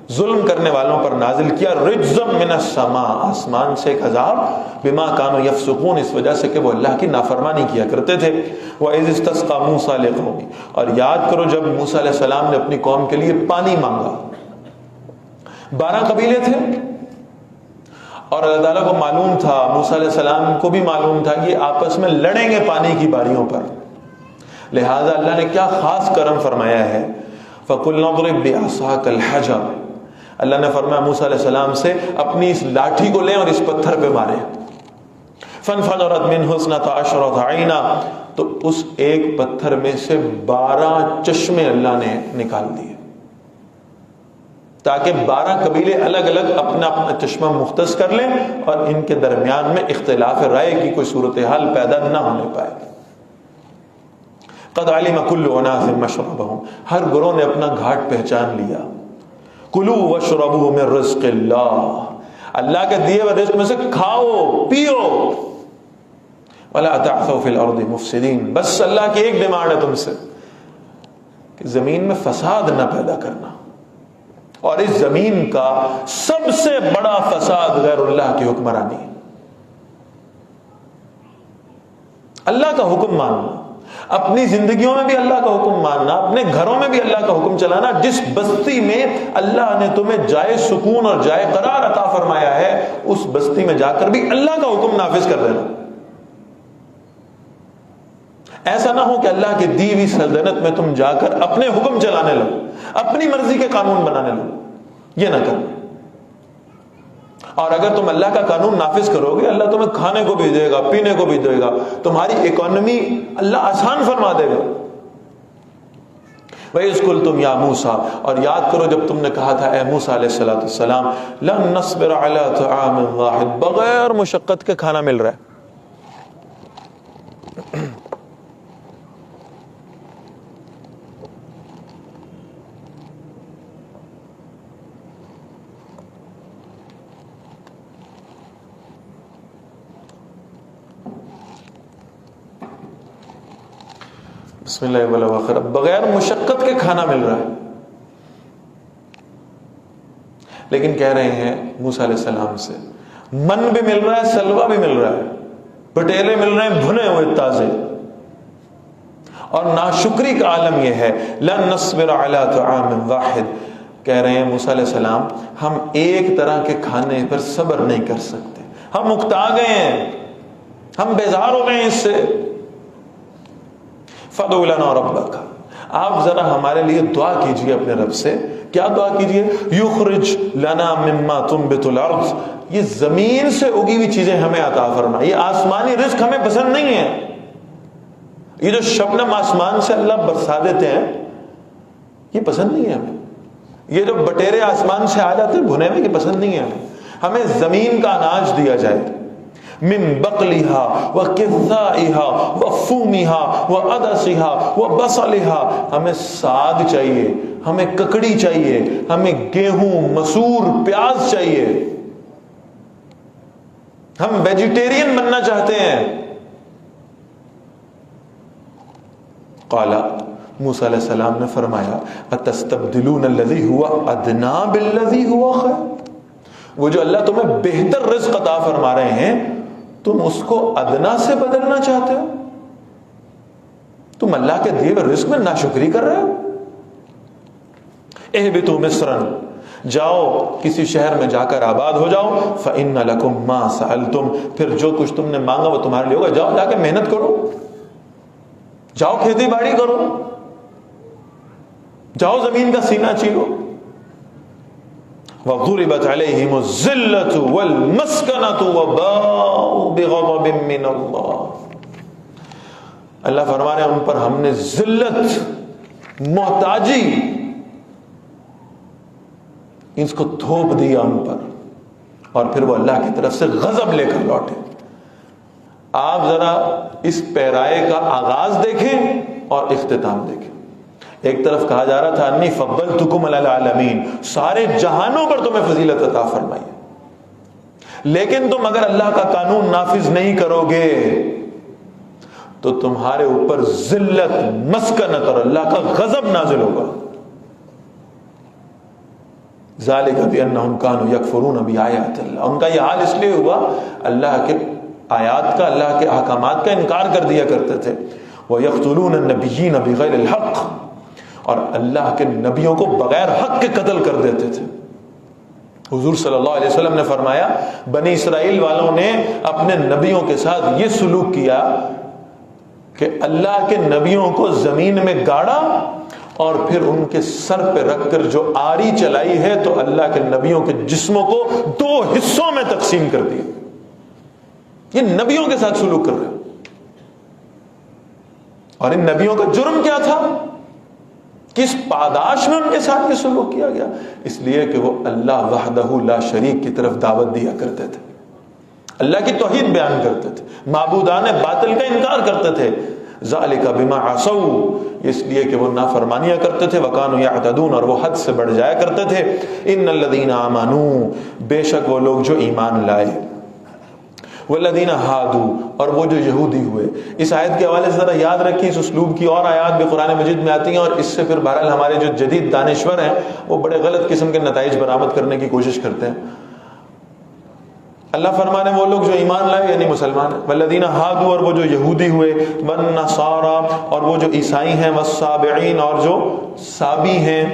ظلم کرنے والوں پر نازل کیا رجزم من السماء، آسمان سے ایک عذاب، بما کانوا یفسقون، اس وجہ سے کہ وہ اللہ کی نافرمانی کیا کرتے تھے۔ وَإِذِ اسْتَسْقَىٰ مُوسَىٰ لِقَوْمِهِ، اور یاد کرو جب موسیٰ علیہ السلام نے اپنی قوم کے لیے پانی مانگا۔ 12 قبیلے تھے اور اللہ تعالیٰ کو معلوم تھا، موسیٰ علیہ السلام کو بھی معلوم تھا کہ آپس میں لڑیں گے پانی کی باریوں پر، لہٰذا اللہ نے کیا خاص کرم فرمایا ہے، فَقُلْنَا اضْرِب بِعَصَاكَ الْحَجَرَ، اللہ نے فرمایا موسیٰ علیہ السلام سے اپنی اس لاٹھی کو لیں اور اس پتھر پہ مارے۔ فَانْفَجَرَتْ مِنْهُ اثْنَتَا عَشْرَةَ عَيْنًا، تو اس ایک پتھر میں سے 12 چشمے اللہ نے نکال دیے، تاکہ 12 قبیلے الگ الگ اپنا اپنا چشمہ مختص کر لیں اور ان کے درمیان میں اختلاف رائے کی کوئی صورتحال پیدا نہ ہونے پائے۔ قَدْ عَلِمَ كُلُّ أُنَاسٍ مَشْرَبَهُمْ، ہر گروہ نے اپنا گھاٹ پہچان لیا۔ کُلُوا وَاشْرَبُوا مِن رِزْقِ اللَّهِ، اللہ کے دیے ہوئے رزق میں سے کھاؤ پیو۔ وَلَا تَعْثَوْا فِي الْأَرْضِ مُفْسِدِينَ، بس اللہ کی ایک ڈیمانڈ ہے تم سے کہ زمین میں فساد نہ پیدا کرنا، اور اس زمین کا سب سے بڑا فساد غیر اللہ کی حکمرانی، اللہ کا حکم ماننا، اپنی زندگیوں میں بھی اللہ کا حکم ماننا، اپنے گھروں میں بھی اللہ کا حکم چلانا۔ جس بستی میں اللہ نے تمہیں جائے سکون اور جائے قرار عطا فرمایا ہے، اس بستی میں جا کر بھی اللہ کا حکم نافذ کر دینا۔ ایسا نہ ہو کہ اللہ کی دی ہوئی سلطنت میں تم جا کر اپنے حکم چلانے لگو، اپنی مرضی کے قانون بنانے لگو، یہ نہ کرنا۔ اور اگر تم اللہ کا قانون نافذ کرو گے، اللہ تمہیں کھانے کو بھی دے گا، پینے کو بھی دے گا، تمہاری اکانومی اللہ آسان فرما دے گا۔ وَإِذْ قُلْتُمْ يَا مُوسَىٰ، اور یاد کرو جب تم نے کہا تھا اے موسیٰ علیہ السلام، لَن نَّصْبِرَ عَلَىٰ طَعَامٍ وَاحِدٍ، بغیر مشقت کے کھانا مل رہا ہے۔ بسم اللہ والآخر، بغیر مشقت کے کھانا مل رہا ہے، لیکن کہہ رہے ہیں موسیٰ علیہ السلام سے، من بھی مل رہا ہے، سلوا بھی مل رہا ہے، پٹیلے مل رہے ہیں بھنے ہوئے تازے۔ اور ناشکری کا عالم یہ ہے، لن نصبر علی طعام واحد، کہہ رہے ہیں موسیٰ علیہ السلام ہم ایک طرح کے کھانے پر صبر نہیں کر سکتے، ہم اکتا گئے ہیں، ہم بیزار ہو گئے ہیں اس سے۔ فَادْعُ لَنَا رَبَّكَ، آپ ذرا ہمارے لیے دعا کیجئے اپنے رب سے۔ کیا دعا کیجئے؟ یخرج لنا مما تنبت الارض، یہ زمین سے اگی ہوئی چیزیں ہمیں عطا فرما، یہ آسمانی رزق ہمیں پسند نہیں ہے، یہ جو شبنم آسمان سے اللہ برسا دیتے ہیں یہ پسند نہیں ہے ہمیں، یہ جو بٹیرے آسمان سے آ جاتے ہیں بھنے ہوئے، یہ پسند نہیں ہے ہمیں زمین کا اناج دیا جائے، من بقلها وكثائها وفومها وعدسها وبصلها، ہمیں ساگ چاہیے، ہمیں ککڑی چاہیے، ہمیں گیہوں، مسور، پیاز چاہیے، ہم ویجیٹیرین بننا چاہتے ہیں۔ قال، موسیٰ علیہ السلام نے فرمایا، اتستبدلون الذی هو ادنی بالذی هو خیر، وہ جو اللہ تمہیں بہتر رزق عطا فرما رہے ہیں تم اس کو ادنا سے بدلنا چاہتے ہو؟ تم اللہ کے دیے ہوئے رزق میں ناشکری کر رہے ہو۔ اہبطوا مصرا، جاؤ کسی شہر میں جا کر آباد ہو جاؤ، فإن لکم ما سألتم، پھر جو کچھ تم نے مانگا وہ تمہارے لیے ہوگا، جاؤ جا کے محنت کرو، جاؤ کھیتی باڑی کرو، جاؤ زمین کا سینہ چیرو۔ وَضُرِبَتْ عَلَيْهِمُ الذِّلَّةُ وَالْمَسْكَنَةُ وَبَاءُوا بِغَضَبٍ مِّنَ اللَّهِ، اللہ فرما رہے ہیں ان پر ہم نے ذلت، محتاجی، اس کو تھوپ دیا ان پر، اور پھر وہ اللہ کی طرف سے غضب لے کر لوٹے۔ آپ ذرا اس پیرائے کا آغاز دیکھیں اور اختتام دیکھیں۔ ایک طرف کہا جا رہا تھا انی فضلتکم علی العالمین، سارے جہانوں پر تمہیں فضیلت عطا فرمائی، لیکن تم اگر اللہ کا قانون نافذ نہیں کرو گے تو تمہارے اوپر ذلت، مسکنت اور اللہ کا غضب نازل ہوگا۔ ذالک بانہم کانوا یکفرون بآیات اللہ، ان کا یہ حال اس لیے ہوا اللہ کے آیات کا، اللہ کے احکامات کا انکار کر دیا کرتے تھے. وَيَقْتُلُونَ النَّبِيِّينَ بِغَيْرِ الْحَقِّ، اور اللہ کے نبیوں کو بغیر حق کے قتل کر دیتے تھے. حضور صلی اللہ علیہ وسلم نے فرمایا بنی اسرائیل والوں نے اپنے نبیوں کے ساتھ یہ سلوک کیا کہ اللہ کے نبیوں کو زمین میں گاڑا اور پھر ان کے سر پہ رکھ کر جو آری چلائی ہے تو اللہ کے نبیوں کے جسموں کو 2 حصوں میں تقسیم کر دیا. یہ نبیوں کے ساتھ سلوک کر رہے ہیں. اور ان نبیوں کا جرم کیا تھا؟ کس پاداش میں ان کے ساتھ یہ سلوک کیا گیا؟ اس لیے کہ وہ اللہ وحدہ لا شریک کی طرف دعوت دیا کرتے تھے، اللہ کی توحید بیان کرتے تھے، معبودان باطل کا انکار کرتے تھے. ذالک بما عصوا، اس لیے کہ وہ نافرمانیاں کرتے تھے. وکانوا یعتدون، اور وہ حد سے بڑھ جایا کرتے تھے. ان الذین آمنوا، بے شک وہ لوگ جو ایمان لائے. والذین ہادو، اور وہ جو یہودی ہوئے. اس آیت کے حوالے سے ذرا یاد رکھیں، اس اسلوب کی اور آیات بھی قرآن مجید میں آتی ہیں، اور اس سے پھر بہرحال ہمارے جو جدید دانشور ہیں وہ بڑے غلط قسم کے نتائج برآمد کرنے کی کوشش کرتے ہیں. اللہ فرمانے وہ لوگ جو ایمان لائے یعنی مسلمان ہیں. والذین ہادو، اور وہ جو یہودی ہوئے. والنصارى، اور وہ جو عیسائی ہیں. والصابئین، اور جو صابی ہیں.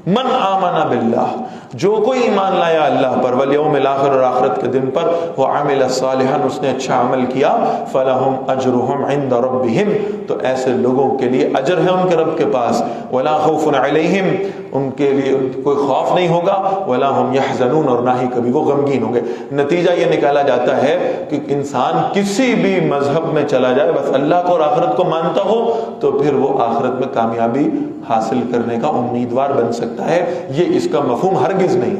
من آمن باللہ، جو کوئی ایمان لایا اللہ پر. والیوم الاخر، اور آخرت کے دن پر. وعمل صالحا، اس نے اچھا عمل کیا. فلہم اجرہم عند ربہم، تو ایسے لوگوں کے لیے اجر ہے ان کے رب کے پاس. ولا خوف علیہم، ان کے لیے کوئی خوف نہیں ہوگا. ولا ہم یحزنون، اور نہ ہی کبھی وہ غمگین ہوں گے. نتیجہ یہ نکالا جاتا ہے کہ انسان کسی بھی مذہب میں چلا جائے، بس اللہ کو اور آخرت کو مانتا ہو تو پھر وہ آخرت میں کامیابی حاصل کرنے کا امیدوار بن سکتا ہے. یہ اس کا مفہوم ہرگز نہیں.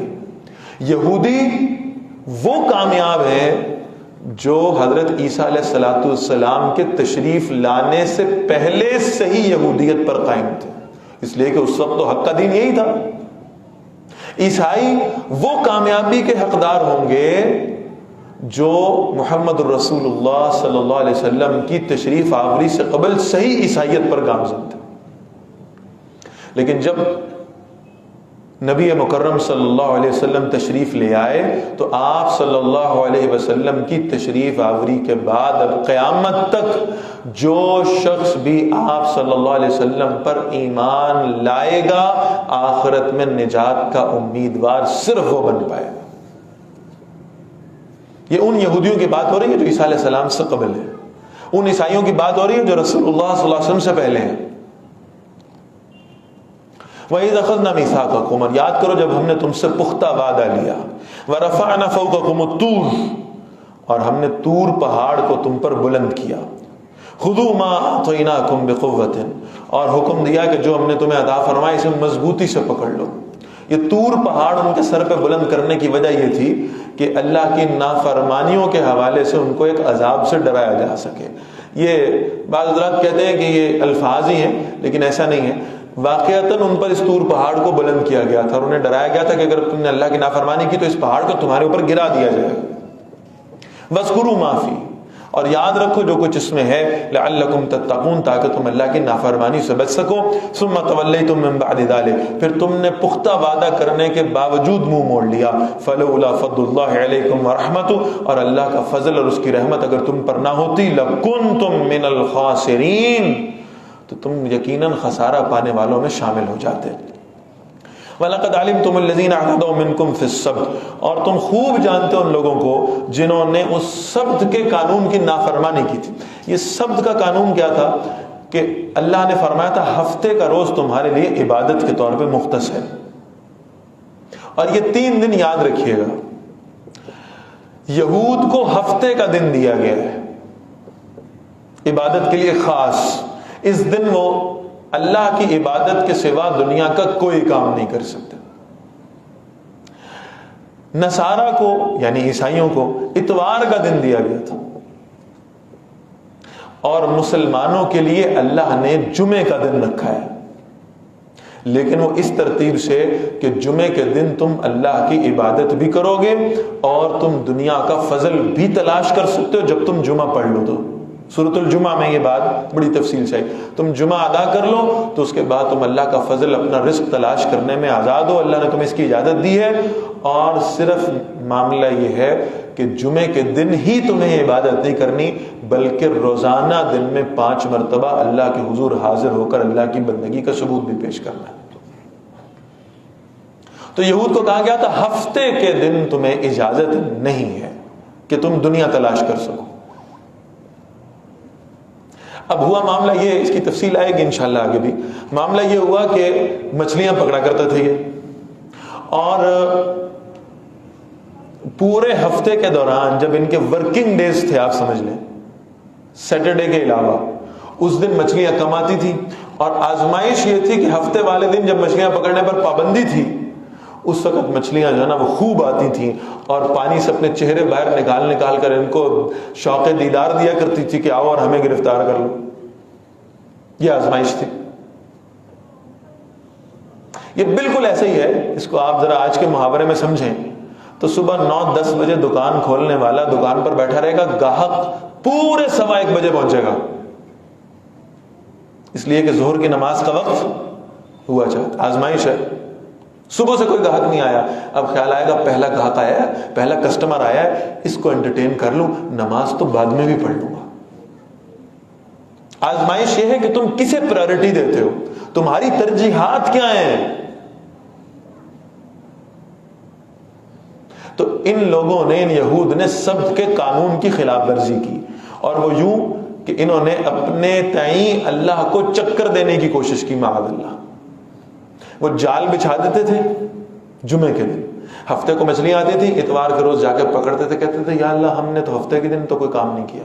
یہودی وہ کامیاب ہیں جو حضرت عیسیٰ علیہ السلام کے تشریف لانے سے پہلے صحیح یہودیت پر قائم تھے، اس لیے کہ اس وقت تو حق کا دین یہی تھا. عیسائی وہ کامیابی کے حقدار ہوں گے جو محمد الرسول اللہ صلی اللہ علیہ وسلم کی تشریف آوری سے قبل صحیح عیسائیت پر گامزن تھے. لیکن جب نبی مکرم صلی اللہ علیہ وسلم تشریف لے آئے تو آپ صلی اللہ علیہ وسلم کی تشریف آوری کے بعد اب قیامت تک جو شخص بھی آپ صلی اللہ علیہ وسلم پر ایمان لائے گا آخرت میں نجات کا امیدوار صرف وہ بن پائے گا. یہ ان یہودیوں کی بات ہو رہی ہے جو عیسیٰ علیہ السلام سے قبل ہے، ان عیسائیوں کی بات ہو رہی ہے جو رسول اللہ صلی اللہ علیہ وسلم سے پہلے ہیں. وَإِذْ أَخَذْنَا مِيثَاقَكُمْ، اور یاد کرو جب ہم نے تم سے پختہ وعدہ لیا. وَرَفَعْنَا فَوْقَكُمُ الطُّورَ، اور ہم نے طور پہاڑ کو تم پر بلند کیا. خُذُوا مَا أَعْطَيْنَاكُمْ بِقُوَّةٍ، اور حکم دیا کہ جو ہم نے تمہیں عطا فرمایا اسے مضبوطی سے پکڑ لو. یہ طور پہاڑ ان کے سر پہ بلند کرنے کی وجہ یہ تھی کہ اللہ کی نافرمانیوں کے حوالے سے ان کو ایک عذاب سے ڈرایا جا سکے. یہ بعض حضرات کہتے ہیں کہ یہ الفاظ ہی ہیں، لیکن ایسا نہیں ہے. واقعتاً ان پر اس طور پہاڑ کو بلند کیا گیا تھا اور انہیں ڈرایا گیا تھا کہ اگر تم نے اللہ کی نافرمانی کی تو اس پہاڑ کو تمہارے اوپر گرا دیا جائے گا. وَاذْكُرُوا مَا فِيهِ، اور یاد رکھو جو کچھ اس میں ہے. لَعَلَّكُمْ تَتَّقُونَ، تاکہ تم اللہ کی نافرمانی سے بچ سکو. ثُمَّ تَوَلَّيْتُم مِّن بَعْدِ ذَلِكَ، پھر تم نے پختہ وعدہ کرنے کے باوجود منہ موڑ لیا. فَلَوْلَا فَضْلُ اللَّهِ عَلَيْكُمْ وَرَحْمَتُهُ، اور اللہ کا فضل اور اس کی رحمت اگر تم پر نہ ہوتی. لَكُنتُم مِّنَ الْخَاسِرِينَ، تو تم یقیناً خسارہ پانے والوں میں شامل ہو جاتے. وَلَقَدْ عَلِمْتُمُ الَّذِينَ اعْتَدَوْا مِنْكُمْ فِي السَّبْتِ، اور تم خوب جانتے ہو ان لوگوں کو جنہوں نے اس سبت کے قانون کی نافرمانی کی تھی. یہ سبت کا قانون کیا تھا کہ اللہ نے فرمایا تھا ہفتے کا روز تمہارے لیے عبادت کے طور پہ مختص ہے، اور یہ 3 دن یاد رکھیے گا. یہود کو ہفتے کا دن دیا گیا ہے عبادت کے لیے خاص. اس دن وہ اللہ کی عبادت کے سوا دنیا کا کوئی کام نہیں کر سکتے. نصارہ کو یعنی عیسائیوں کو اتوار کا دن دیا گیا تھا، اور مسلمانوں کے لیے اللہ نے جمعے کا دن رکھا ہے، لیکن وہ اس ترتیب سے کہ جمعے کے دن تم اللہ کی عبادت بھی کرو گے اور تم دنیا کا فضل بھی تلاش کر سکتے ہو جب تم جمعہ پڑھ لو تو. سورۃ الجمعہ میں یہ بات بڑی تفصیل سے آئی. تم جمعہ ادا کر لو تو اس کے بعد تم اللہ کا فضل اپنا رزق تلاش کرنے میں آزاد ہو. اللہ نے تمہیں اس کی اجازت دی ہے. اور صرف معاملہ یہ ہے کہ جمعے کے دن ہی تمہیں یہ عبادت نہیں کرنی بلکہ روزانہ دن میں 5 مرتبہ اللہ کے حضور حاضر ہو کر اللہ کی بندگی کا ثبوت بھی پیش کرنا ہے. تو یہود کو کہا گیا تھا ہفتے کے دن تمہیں اجازت نہیں ہے کہ تم دنیا تلاش کر سکو. اب ہوا معاملہ یہ, اس کی تفصیل آئے گی انشاءاللہ آگے بھی. معاملہ یہ ہوا کہ مچھلیاں پکڑا کرتے تھے یہ, اور پورے ہفتے کے دوران جب ان کے ورکنگ ڈیز تھے, آپ سمجھ لیں سیٹرڈے کے علاوہ, اس دن مچھلیاں کم آتی تھی. اور آزمائش یہ تھی کہ ہفتے والے دن جب مچھلیاں پکڑنے پر پابندی تھی اس وقت مچھلیاں جو ہے نا وہ خوب آتی تھیں اور پانی سے اپنے چہرے باہر نکال کر ان کو شوق دیدار دیا کرتی تھی کہ آؤ اور ہمیں گرفتار کر لو. یہ آزمائش تھی. یہ بالکل ایسا ہی ہے, اس کو آپ ذرا آج کے محاورے میں سمجھیں تو صبح 9-10 بجے دکان کھولنے والا دکان پر بیٹھا رہے گا, گاہک پورے 1:15 بجے پہنچے گا, اس لیے کہ ظہر کی نماز کا وقت ہوا چاہتا. آزمائش ہے. صبح سے کوئی گاہک نہیں آیا, اب خیال آئے گا پہلا گاہک آیا ہے, پہلا کسٹمر آیا ہے, اس کو انٹرٹین کر لوں, نماز تو بعد میں بھی پڑھ لوں گا. آزمائش یہ ہے کہ تم کسے پرائرٹی دیتے ہو, تمہاری ترجیحات کیا ہیں. تو ان لوگوں نے, ان یہود نے سب کے قانون کی خلاف ورزی کی, اور وہ یوں کہ انہوں نے اپنے تئیں اللہ کو چکر دینے کی کوشش کی. معاذ اللہ, وہ جال بچھا دیتے تھے جمعے کے دن, ہفتے کو مچھلیاں آتی تھی, اتوار کے روز جا کے پکڑتے تھے, کہتے تھے یا اللہ ہم نے تو ہفتے کے دن تو کوئی کام نہیں کیا.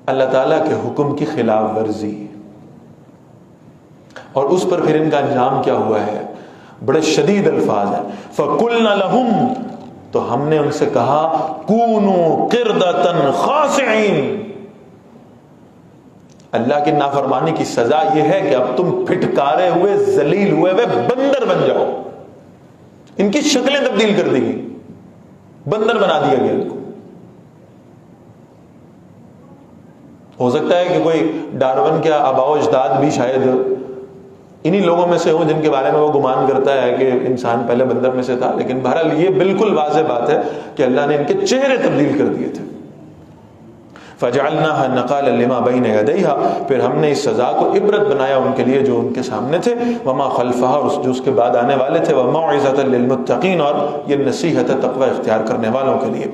اللہ تعالیٰ کے حکم کی خلاف ورزی, اور اس پر پھر ان کا انجام کیا ہوا ہے, بڑے شدید الفاظ ہیں. فَقُلْنَا لَهُمْ, تو ہم نے ان سے کہا كُونُوا قِرْدَةً خَاسِعِينَ, اللہ کی نافرمانی کی سزا یہ ہے کہ اب تم پھٹکارے ہوئے ذلیل ہوئے بندر بن جاؤ. ان کی شکلیں تبدیل کر دی گئی, بندر بنا دیا گیا ان کو. ہو سکتا ہے کہ کوئی ڈارون کے آباء و اجداد بھی شاید انہی لوگوں میں سے ہوں جن کے بارے میں وہ گمان کرتا ہے کہ انسان پہلے بندر میں سے تھا, لیکن بہرحال یہ بالکل واضح بات ہے کہ اللہ نے ان کے چہرے تبدیل کر دیے تھے. فَجَعَلْنَاهَا نَقَالًا لِمَا بَيْنَ يَدَيْهَا, پھر ہم نے اس سزا کو عبرت بنایا ان کے لیے جو ان کے سامنے تھے, وَمَا خَلْفَهَا, جو اس کے بعد آنے والے تھے, وَمَوْعِظَةً لِلْمُتَّقِينَ, اور یہ نصیحت ہے تقوی اختیار کرنے والوں کے لیے.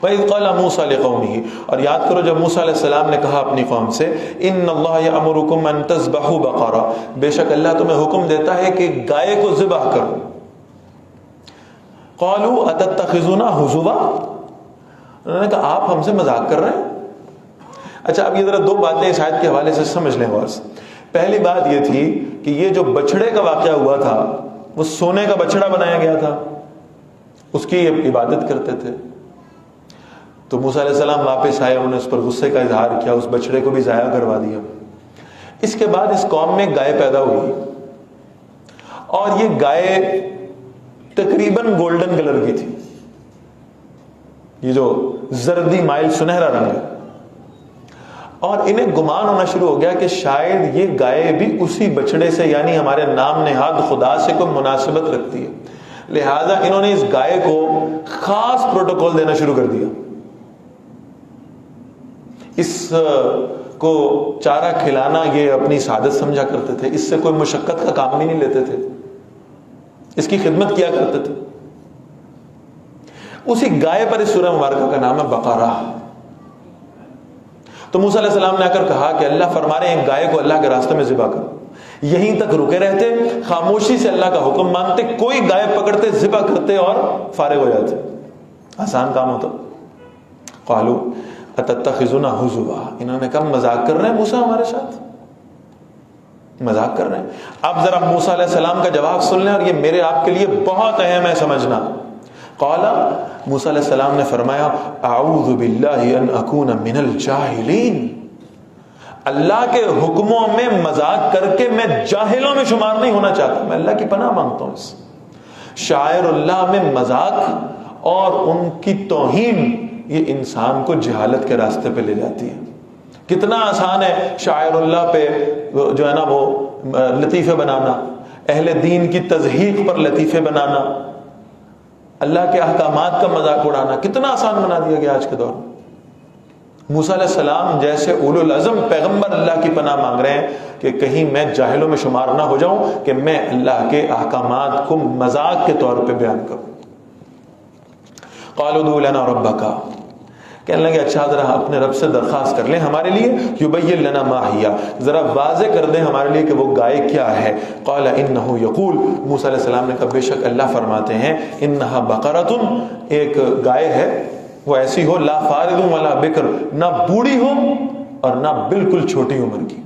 وَإِذْ قَالَ مُوسَىٰ لِقَوْمِهِ, اور یاد کرو جب موسیٰ علیہ السلام نے کہا اپنی قوم سے, إِنَّ اللَّهَ يَأْمُرُكُمْ أَن تَذْبَحُوا بَقَرَةً, بے شک اللہ تمہیں حکم دیتا ہے کہ گائے کو ذبح کرو. قَالُوا أَتَتَّخِذُونَا هُزُوًا, انہوں نے کہا آپ ہم سے مذاق کر رہے ہیں. اچھا اب یہ ذرا 2 باتیں اس آیت کے حوالے سے سمجھ لیں غور سے. پہلی بات یہ تھی کہ یہ جو بچڑے کا واقعہ ہوا تھا وہ سونے کا بچڑا بنایا گیا تھا, اس کی عبادت کرتے تھے. تو موسیٰ علیہ السلام واپس آئے, انہوں نے اس پر غصے کا اظہار کیا, اس بچڑے کو بھی ضائع کروا دیا. اس کے بعد اس قوم میں گائے پیدا ہوئی, اور یہ گائے تقریباً گولڈن کلر کی تھی, یہ جو زردی مائل سنہرا رنگ ہے. اور انہیں گمان ہونا شروع ہو گیا کہ شاید یہ گائے بھی اسی بچڑے سے یعنی ہمارے نام نہاد خدا سے کوئی مناسبت رکھتی ہے. لہذا انہوں نے اس گائے کو خاص پروٹوکول دینا شروع کر دیا. اس کو چارہ کھلانا یہ اپنی سعادت سمجھا کرتے تھے, اس سے کوئی مشقت کا کام بھی نہیں لیتے تھے, اس کی خدمت کیا کرتے تھے. اسی گائے پر اس سورہ مبارکہ کا نام ہے بقرہ. تو موسیٰ علیہ السلام نے آ کر کہا کہ اللہ فرما رہے ہیں ایک گائے کو اللہ کے راستے میں ذبح کرو. یہیں تک رکے رہتے, خاموشی سے اللہ کا حکم مانتے, کوئی گائے پکڑتے ذبح کرتے اور فارغ ہو جاتے. آسان کام ہوتا. قالوا اتتخذونا ہزوا, انہوں نے کہا مذاق کر رہے ہیں موسیٰ ہمارے ساتھ, مذاق کر رہے ہیں. اب ذرا موسیٰ علیہ السلام کا جواب سن لیں, اور یہ میرے آپ کے لیے بہت اہم ہے سمجھنا. قال, موسیٰ علیہ السلام نے فرمایا اعوذ باللہ ان اکون من الجاہلین, اللہ کے حکموں میں مذاق کر کے میں جاہلوں میں شمار نہیں ہونا چاہتا, میں اللہ کی پناہ مانگتا ہوں. اس شاعر اللہ میں مذاق اور ان کی توہین یہ انسان کو جہالت کے راستے پہ لے جاتی ہے. کتنا آسان ہے شاعر اللہ پہ جو ہے نا وہ لطیفے بنانا، اہل دین کی تضحیق پر لطیفے بنانا، اللہ کے احکامات کا مذاق اڑانا کتنا آسان بنا دیا گیا آج کے دور میں. موسیٰ علیہ السلام جیسے اولو العزم پیغمبر اللہ کی پناہ مانگ رہے ہیں کہ کہیں میں جاہلوں میں شمار نہ ہو جاؤں کہ میں اللہ کے احکامات کو مذاق کے طور پہ بیان کروں. قالوا ادع لنا ربک، کہنے لگے اچھا ذرا اپنے رب سے درخواست کر لیں ہمارے لیے، یبین لنا ما ہی، ذرا واضح کر دیں ہمارے لیے کہ وہ گائے کیا ہے. قال انہ یقول، موسیٰ علیہ السلام نے کہا بے شک اللہ فرماتے ہیں انہا بقرۃ، ایک گائے ہے وہ ایسی ہو لا فارض ولا بکر، نہ بوڑھی ہو اور نہ بالکل چھوٹی عمر کی،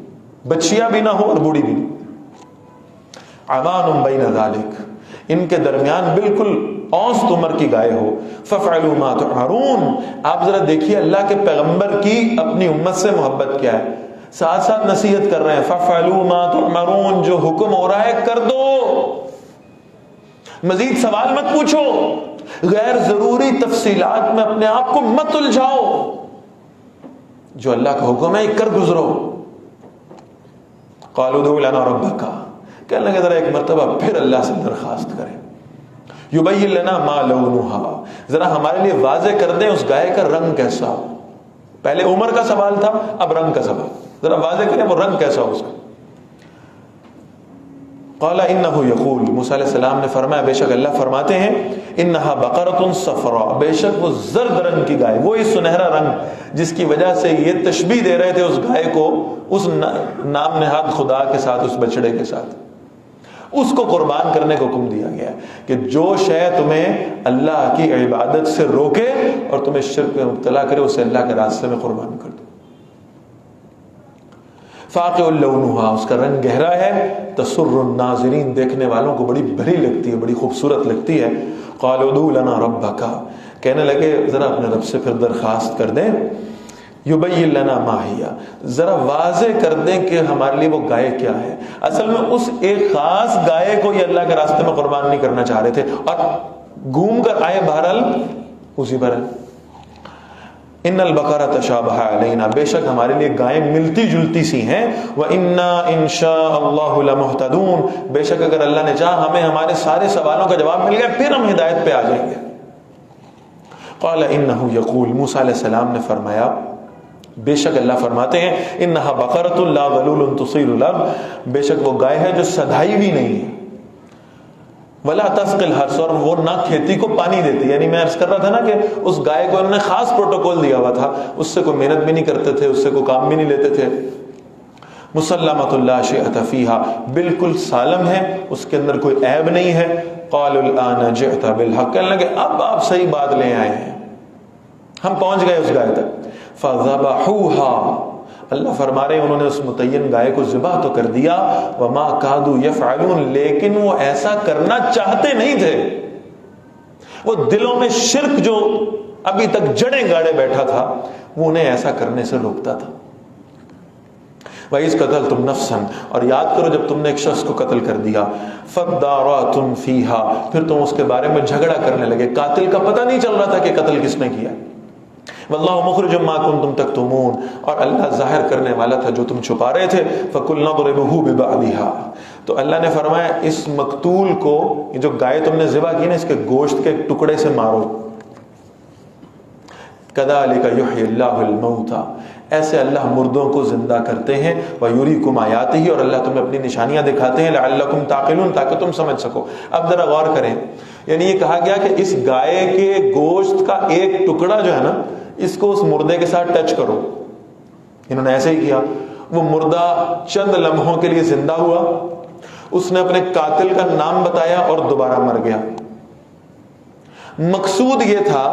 بچیاں بھی نہ ہو اور بوڑھی بھی نہیں. عوان بین ذالک، ان کے درمیان بالکل اوسط عمر کی گائے ہو. ففعلوا ما تؤمرون، آپ ذرا دیکھیے اللہ کے پیغمبر کی اپنی امت سے محبت کیا ہے، ساتھ ساتھ نصیحت کر رہے ہیں. ففعلوا ما تؤمرون، جو حکم ہو رہا ہے کر دو، مزید سوال مت پوچھو، غیر ضروری تفصیلات میں اپنے آپ کو مت الجھاؤ، جو اللہ کا حکم ہے یہ کر گزرو. قالوا ادع لنا ربک، کہنے لگے ذرا ایک مرتبہ پھر اللہ سے درخواست کریں. یبین لنا ما لونھا، ذرا ہمارے لیے واضح کر دیں اس گائے کا رنگ کیسا ہو. پہلے عمر کا سوال تھا، اب رنگ کا سوال، ذرا واضح کریں وہ رنگ کیسا ہو اس کا. قال انہ یقول، موسیٰ علیہ السلام نے فرمایا بے شک اللہ فرماتے ہیں انہا بقرۃ صفراء، بے شک وہ زرد رنگ کی گائے، وہی سنہرا رنگ جس کی وجہ سے یہ تشبیہ دے رہے تھے اس گائے کو اس نام نہاد خدا کے ساتھ، اس بچڑے کے ساتھ. اس کو قربان کرنے کا حکم دیا گیا کہ جو شے تمہیں اللہ کی عبادت سے روکے اور تمہیں شرک میں مبتلا کرے اسے اللہ کے راستے میں قربان کر دو. فاقع لونھا، اس کا رنگ گہرا ہے، تسر الناظرین، دیکھنے والوں کو بڑی بھلی لگتی ہے، بڑی خوبصورت لگتی ہے. قالوا ادع لنا ربک، کہنے لگے ذرا اپنے رب سے پھر درخواست کر دیں. یبین لنا ما ہی، ذرا واضح کر دیں کہ ہمارے لیے وہ گائے کیا ہے. اصل میں اس ایک خاص گائے کو یہ اللہ کے راستے میں قربان نہیں کرنا چاہ رہے تھے، اور گھوم کر آئے بہرحال اسی پر ہے. ان البقرۃ تشابہ علینا، بے شک ہمارے لیے گائیں ملتی جلتی سی ہیں. وَإِنَّا إِن شَاءَ اللَّهُ لَمُهْتَدُونَ، بے شک اگر اللہ نے چاہا ہمیں ہمارے سارے سوالوں کا جواب مل گیا پھر ہم ہدایت پہ آ جائیں گے. قال انہ یقول، موسیٰ علیہ السلام نے فرمایا بے شک اللہ فرماتے ہیں انہا بقرۃ لا ذلول تصیر الارض، بے شک وہ گائے ہے جو سدھائی بھی نہیں ہے. ولا تسقی الحرث، اور وہ نہ کھیتی کو پانی دیتی. یعنی میں عرض کر رہا تھا نا کہ اس گائے کو انہوں نے خاص پروٹوکول دیا ہوا تھا، اس سے کوئی محنت بھی نہیں کرتے تھے، اس سے کوئی کام بھی نہیں لیتے تھے. مسلمۃ لا شیء فیہا، بالکل سالم ہے، اس کے اندر کوئی عیب نہیں ہے. قالوا الآن جئت بالحق، کہنے لگے اب آپ صحیح بات لے آئے ہیں، ہم پہنچ گئے اس گائے تک. فذبحوها، اللہ فرما رہے ہیں انہوں نے اس متعین گائے کو ذبح تو کر دیا. وما کادوا یفعلون، لیکن وہ ایسا کرنا چاہتے نہیں تھے. وہ دلوں میں شرک جو ابھی تک جڑیں گاڑے بیٹھا تھا وہ انہیں ایسا کرنے سے روکتا تھا. وَإِذْ قَتَلْتُمْ نَفْسًا، اور یاد کرو جب تم نے ایک شخص کو قتل کر دیا. فَادَّارَأْتُمْ فِيهَا، پھر تم اس کے بارے میں جھگڑا کرنے لگے. قاتل کا پتہ نہیں چل رہا تھا کہ قتل کس نے کیا. واللہ مخرج ما کنتم تکتمون، اور اللہ ظاہر کرنے والا تھا جو تم چھپا رہے تھے. فقلنا اضربوه ببعضها، تو اللہ نے فرمایا اس مقتول کو، یہ جو گائے تم نے ذبح کی نا، اس کے گوشت کے ٹکڑے سے مارو. کذالک یحیی اللہ الموتى، ایسے اللہ مردوں کو زندہ کرتے ہیں. ویریکم آیاتہ، اور اللہ تمہیں اپنی نشانیاں دکھاتے ہیں. لعلکم تعقلون، تاکہ تم سمجھ سکو. اب ذرا غور کریں، یعنی یہ کہا گیا کہ اس گائے کے گوشت کا ایک ٹکڑا جو ہے نا، اس کو اس مردے کے ساتھ ٹچ کرو. انہوں نے ایسے ہی کیا. وہ مردہ چند لمحوں کے لیے زندہ ہوا، اس نے اپنے قاتل کا نام بتایا اور دوبارہ مر گیا. مقصود یہ تھا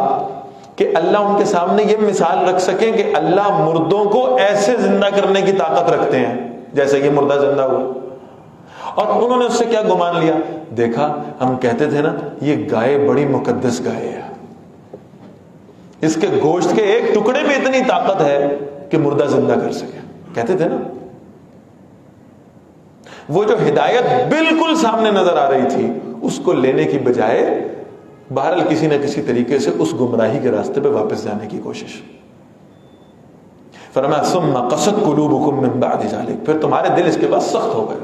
کہ اللہ ان کے سامنے یہ مثال رکھ سکے کہ اللہ مردوں کو ایسے زندہ کرنے کی طاقت رکھتے ہیں جیسے یہ مردہ زندہ ہوا. اور انہوں نے اس سے کیا گمان لیا، دیکھا ہم کہتے تھے نا یہ گائے بڑی مقدس گائے ہے، اس کے گوشت کے ایک ٹکڑے میں اتنی طاقت ہے کہ مردہ زندہ کر سکے. کہتے تھے نا. وہ جو ہدایت بالکل سامنے نظر آ رہی تھی اس کو لینے کی بجائے بہرحال کسی نہ کسی طریقے سے اس گمراہی کے راستے پہ واپس جانے کی کوشش. فرمایا ثم قست قلوبکم من بعد ذلک، پھر تمہارے دل اس کے بعد سخت ہو گئے.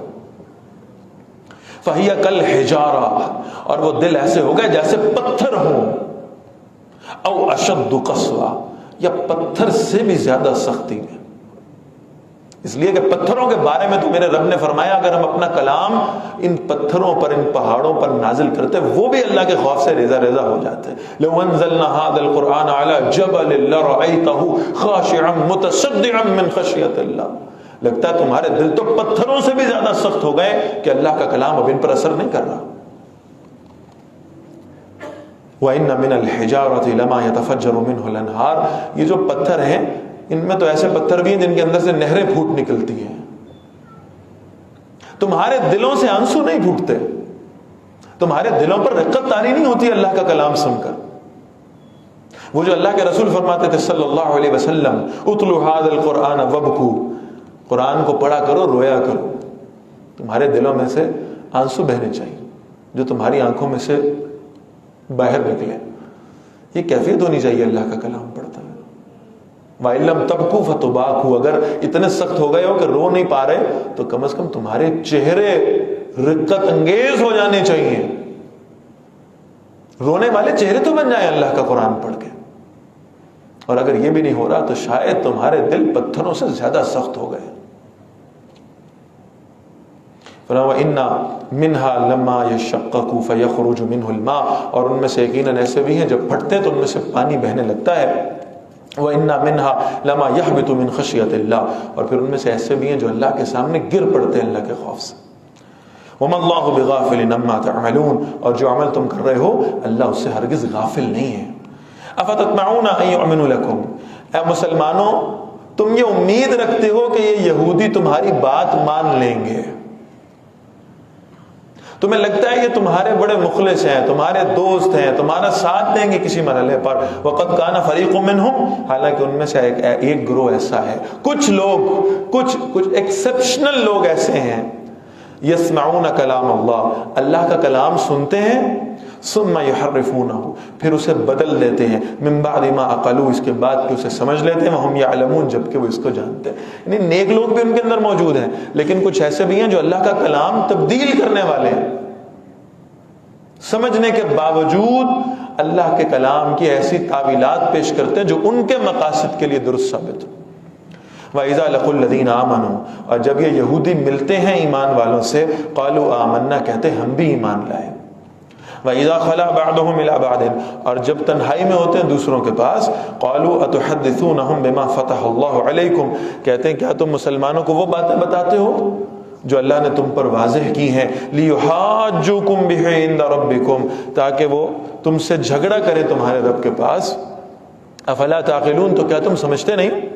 فہی کالحجارہ، اور وہ دل ایسے ہو گئے جیسے پتھر ہوں. او اشد قسوہ، یا پتھر سے بھی زیادہ سختی میں. اس لیے کہ پتھروں کے بارے میں تو میرے رب نے فرمایا اگر ہم اپنا کلام ان پتھروں پر، ان پہاڑوں پر نازل کرتے وہ بھی اللہ کے خوف سے ریزہ ریزہ ہو جاتے. لو انزلنا هذا القرآن على جبل لرأيته خاشعا متصدعا من خشیۃ اللہ. لگتا ہے تمہارے دل تو پتھروں سے بھی زیادہ سخت ہو گئے کہ اللہ کا کلام اب ان پر اثر نہیں کر رہا. وَإِنَّ مِنَ الْحِجَارَةِ لَمَا يَتَفَجَّرُ مِنْهُ الْأَنْهَارُ، یہ جو پتھر ہیں ان میں تو ایسے پتھر بھی ہیں جن کے اندر سے نہریں پھوٹ نکلتی ہیں. تمہارے دلوں سے آنسو نہیں پھوٹتے، تمہارے دلوں پر رقت طاری نہیں ہوتی اللہ کا کلام سن کر. وہ جو اللہ کے رسول فرماتے تھے صلی اللہ علیہ وسلم اتلوا هذا القرآن وابکوا، قرآن کو پڑھا کرو رویا کرو. تمہارے دلوں میں سے آنسو بہنے چاہیے جو تمہاری آنکھوں میں سے باہر نکلے. یہ کیفیت ہونی چاہیے اللہ کا کلام پڑھتا ہے. وَإِن لَّمْ تَبْكُوا فَتُبَاكُوا، اگر اتنے سخت ہو گئے ہو کہ رو نہیں پا رہے تو کم از کم تمہارے چہرے رقت انگیز ہو جانے چاہیے. رونے والے چہرے تو بن جائیں اللہ کا قرآن پڑھ کے. اور اگر یہ بھی نہیں ہو رہا تو شاید تمہارے دل پتھروں سے زیادہ سخت ہو گئے. وَإِنَّ مِنْهَا لَمَّا يَشَّقَّقُ فَيَخْرُجُ مِنْهُ الْمَاءُ، اور ان میں سے یقیناً ایسے بھی ہیں جب پھٹتے ہیں تو ان میں سے پانی بہنے لگتا ہے. وَإِنَّ مِنْهَا لَمَا يَحْبِطُ مِنْ خَشْيَةِ اللَّهِ، اور پھر ان میں سے ایسے بھی ہیں جو اللہ کے سامنے گر پڑتے ہیں اللہ کے خوف سے. وَمَا اللَّهُ بِغَافِلٍ عَمَّا تَعْمَلُونَ، اور جو عمل تم کر رہے ہو اللہ اس سے ہرگز غافل نہیں ہے. أَفَتَطْمَعُونَ أَن يُؤْمِنُوا لَكُمْ، اے مسلمانوں تم یہ امید رکھتے ہو کہ یہ یہودی تمہاری بات مان لیں گے. تمہیں لگتا ہے یہ تمہارے بڑے مخلص ہیں، تمہارے دوست ہیں، تمہارا ساتھ دیں گے کسی مرحلے پر. وَقَدْ كَانَ فَرِيقٌ مِّنْهُمْ، حالانکہ ان میں سے ایک گروہ ایسا ہے، کچھ لوگ، کچھ ایکسپشنل لوگ ایسے ہیں، يَسْمَعُونَ كَلَامَ اللَّهِ، اللہ کا کلام سنتے ہیں، ثُمَّ يُحَرِّفُونَهُ، پھر اسے بدل دیتے ہیں، مِن بَعْدِ مَا عَقَلُوا، اس کے بعد کہ اسے سمجھ لیتے ہیں، وَهُمْ يَعْلَمُونَ، جبکہ وہ اس کو جانتے ہیں. یعنی نیک لوگ بھی ان کے اندر موجود ہیں لیکن کچھ ایسے بھی ہیں جو اللہ کا کلام تبدیل کرنے والے ہیں، سمجھنے کے باوجود اللہ کے کلام کی ایسی تعویلات پیش کرتے ہیں جو ان کے مقاصد کے لیے درست ثابت ہو. وَإِذَا لَقُوا الَّذِينَ آمَنُوا، اور جب یہ یہودی ملتے ہیں ایمان والوں سے، قَالُوا آمَنَّا، کہتے ہم بھی ایمان لائے. وَإِذَا خَلَا بَعْضُهُمْ إِلَىٰ بَعْضٍ، اور جب تنہائی میں ہوتے ہیں دوسروں کے پاس، قَالُوا أَتُحَدِّثُونَهُمْ بِمَا فَتَحَ اللَّهُ عَلَيْكُمْ، کہتے ہیں کیا تم مسلمانوں کو وہ باتیں بتاتے ہو جو اللہ نے تم پر واضح کی ہیں، لِيُحَاجُّوكُمْ بِهِ عِندَ رَبِّكُمْ، تاکہ وہ تم سے جھگڑا کرے تمہارے رب کے پاس. أَفَلَا تَعْقِلُونَ، تو کیا تم سمجھتے نہیں؟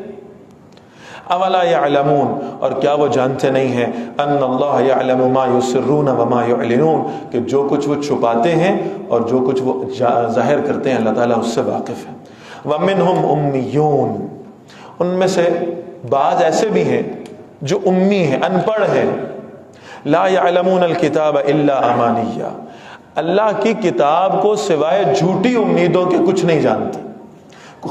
اولا یعلمون، اور کیا وہ جانتے نہیں ہیں، ان اللہ یعلم ما یسرون وما یعلنون، کہ جو کچھ وہ چھپاتے ہیں اور جو کچھ وہ ظاہر کرتے ہیں اللہ تعالیٰ اس سے واقف ہے. ومنہم امیون، ان میں سے بعض ایسے بھی ہیں جو امی ہیں، ان پڑھ ہیں. لا یعلمون الکتاب الا امانیہ، اللہ کی کتاب کو سوائے جھوٹی امیدوں کے کچھ نہیں جانتے.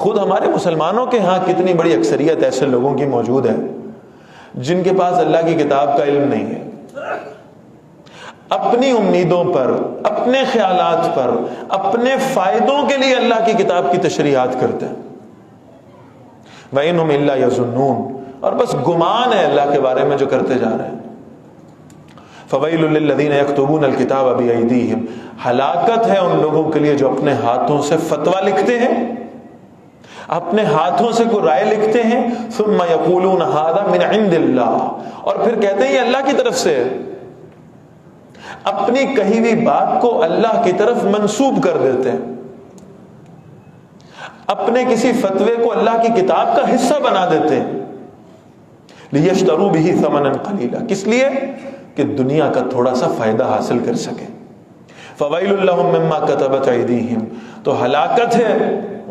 خود ہمارے مسلمانوں کے ہاں کتنی بڑی اکثریت ایسے لوگوں کی موجود ہے جن کے پاس اللہ کی کتاب کا علم نہیں ہے، اپنی امیدوں پر، اپنے خیالات پر، اپنے فائدوں کے لیے اللہ کی کتاب کی تشریحات کرتے ہیں. وَإِنْهُمْ إِلَّا يَظُنُّونَ، اور بس گمان ہے اللہ کے بارے میں جو کرتے جا رہے ہیں. فَوَيْلٌ لِّلَّذِينَ يَكْتُبُونَ الْكِتَابَ بِأَيْدِيهِمْ، ہلاکت ہے ان لوگوں کے لیے جو اپنے ہاتھوں سے فتویٰ لکھتے ہیں، اپنے ہاتھوں سے کوئی رائے لکھتے ہیں. ثم یقولون ھذا من عند اللہ، اور پھر کہتے ہیں یہ اللہ کی طرف سے، اپنی کہی ہوئی بات کو اللہ کی طرف منسوب کر دیتے ہیں، اپنے کسی فتوے کو اللہ کی کتاب کا حصہ بنا دیتے ہیں. لیشتروا به ثمنا قلیلا، کس لیے کہ دنیا کا تھوڑا سا فائدہ حاصل کر سکیں. فویل لهم مما كتبت ایدیہم، تو ہلاکت ہے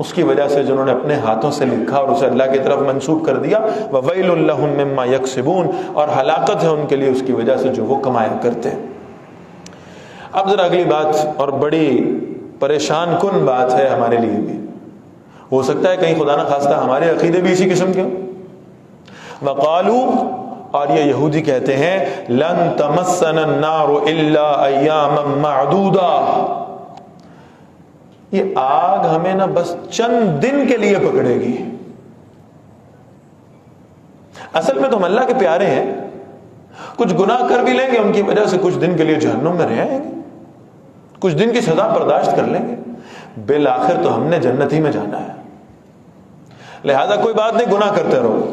اس کی وجہ سے جنہوں نے اپنے ہاتھوں سے لکھا اور اسے اللہ کی طرف منسوب کر دیا. وَوَيْلٌ لَّهُم مِّمَّا يَكْسِبُونَ، اور ہلاکت ہے ان کے لیے اس کی وجہ سے جو وہ کمایا کرتے ہیں. اب ذرا اگلی بات اور بڑی پریشان کن بات ہے ہمارے لیے بھی. ہو سکتا ہے کہیں خدا نہ خواستہ ہمارے عقیدے بھی اسی قسم کے ہوں. وقالوا، اور یہ یہودی کہتے ہیں، لن تمسنا النار الا ایاما معدودا، یہ آگ ہمیں نہ بس چند دن کے لیے پکڑے گی. اصل میں تو ہم اللہ کے پیارے ہیں، کچھ گناہ کر بھی لیں گے ان کی وجہ سے، کچھ دن کے لیے جہنم میں رہیں گے، کچھ دن کی سزا برداشت کر لیں گے، بالآخر تو ہم نے جنت ہی میں جانا ہے. لہذا کوئی بات نہیں، گناہ کرتے رہو.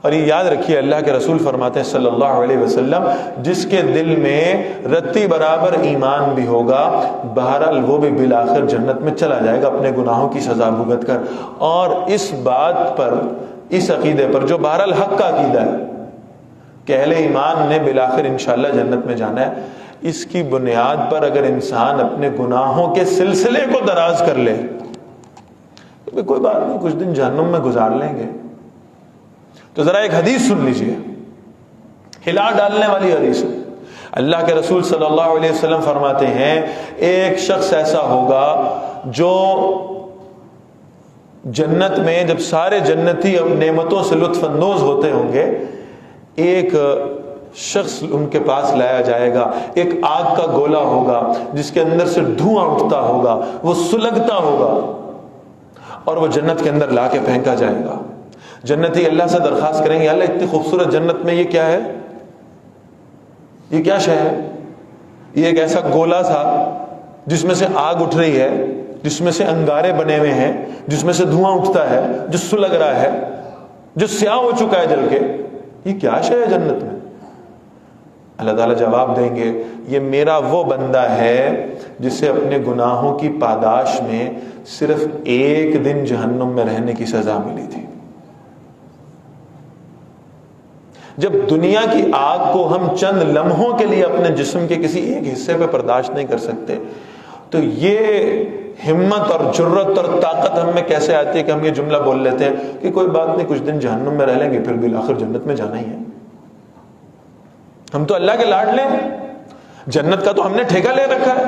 اور یہ یاد رکھیے اللہ کے رسول فرماتے ہیں صلی اللہ علیہ وسلم، جس کے دل میں رتی برابر ایمان بھی ہوگا بہرحال وہ بھی بالآخر جنت میں چلا جائے گا اپنے گناہوں کی سزا بھگت کر. اور اس بات پر، اس عقیدے پر جو بہرحال حق کا عقیدہ ہے کہ اہل ایمان نے بالآخر انشاءاللہ جنت میں جانا ہے، اس کی بنیاد پر اگر انسان اپنے گناہوں کے سلسلے کو دراز کر لے تو کوئی بات نہیں، کچھ دن جہنم میں گزار لیں گے. تو ذرا ایک حدیث سن لیجئے، ہلا ڈالنے والی حدیث. اللہ کے رسول صلی اللہ علیہ وسلم فرماتے ہیں ایک شخص ایسا ہوگا جو جنت میں جب سارے جنتی اب نعمتوں سے لطف اندوز ہوتے ہوں گے، ایک شخص ان کے پاس لایا جائے گا، ایک آگ کا گولا ہوگا جس کے اندر سے دھواں اٹھتا ہوگا، وہ سلگتا ہوگا اور وہ جنت کے اندر لا کے پھینکا جائے گا. جنتی اللہ سے درخواست کریں گے، اللہ اتنی خوبصورت جنت میں یہ کیا ہے، یہ کیا شے ہے؟ یہ ایک ایسا گولا تھا جس میں سے آگ اٹھ رہی ہے، جس میں سے انگارے بنے ہوئے ہیں، جس میں سے دھواں اٹھتا ہے، جو سلگ رہا ہے، جو سیاہ ہو چکا ہے جل کے، یہ کیا شے ہے جنت میں؟ اللہ تعالیٰ جواب دیں گے یہ میرا وہ بندہ ہے جسے اپنے گناہوں کی پاداش میں صرف ایک دن جہنم میں رہنے کی سزا ملی تھی. جب دنیا کی آگ کو ہم چند لمحوں کے لیے اپنے جسم کے کسی ایک حصے پہ برداشت نہیں کر سکتے تو یہ ہمت اور جرت اور طاقت ہم میں کیسے آتی ہے کہ ہم یہ جملہ بول لیتے ہیں کہ کوئی بات نہیں، کچھ دن جہنم میں رہ لیں گے، پھر بالآخر جنت میں جانا ہی ہے. ہم تو اللہ کے لاڈلے ہیں، جنت کا تو ہم نے ٹھیکہ لے رکھا ہے.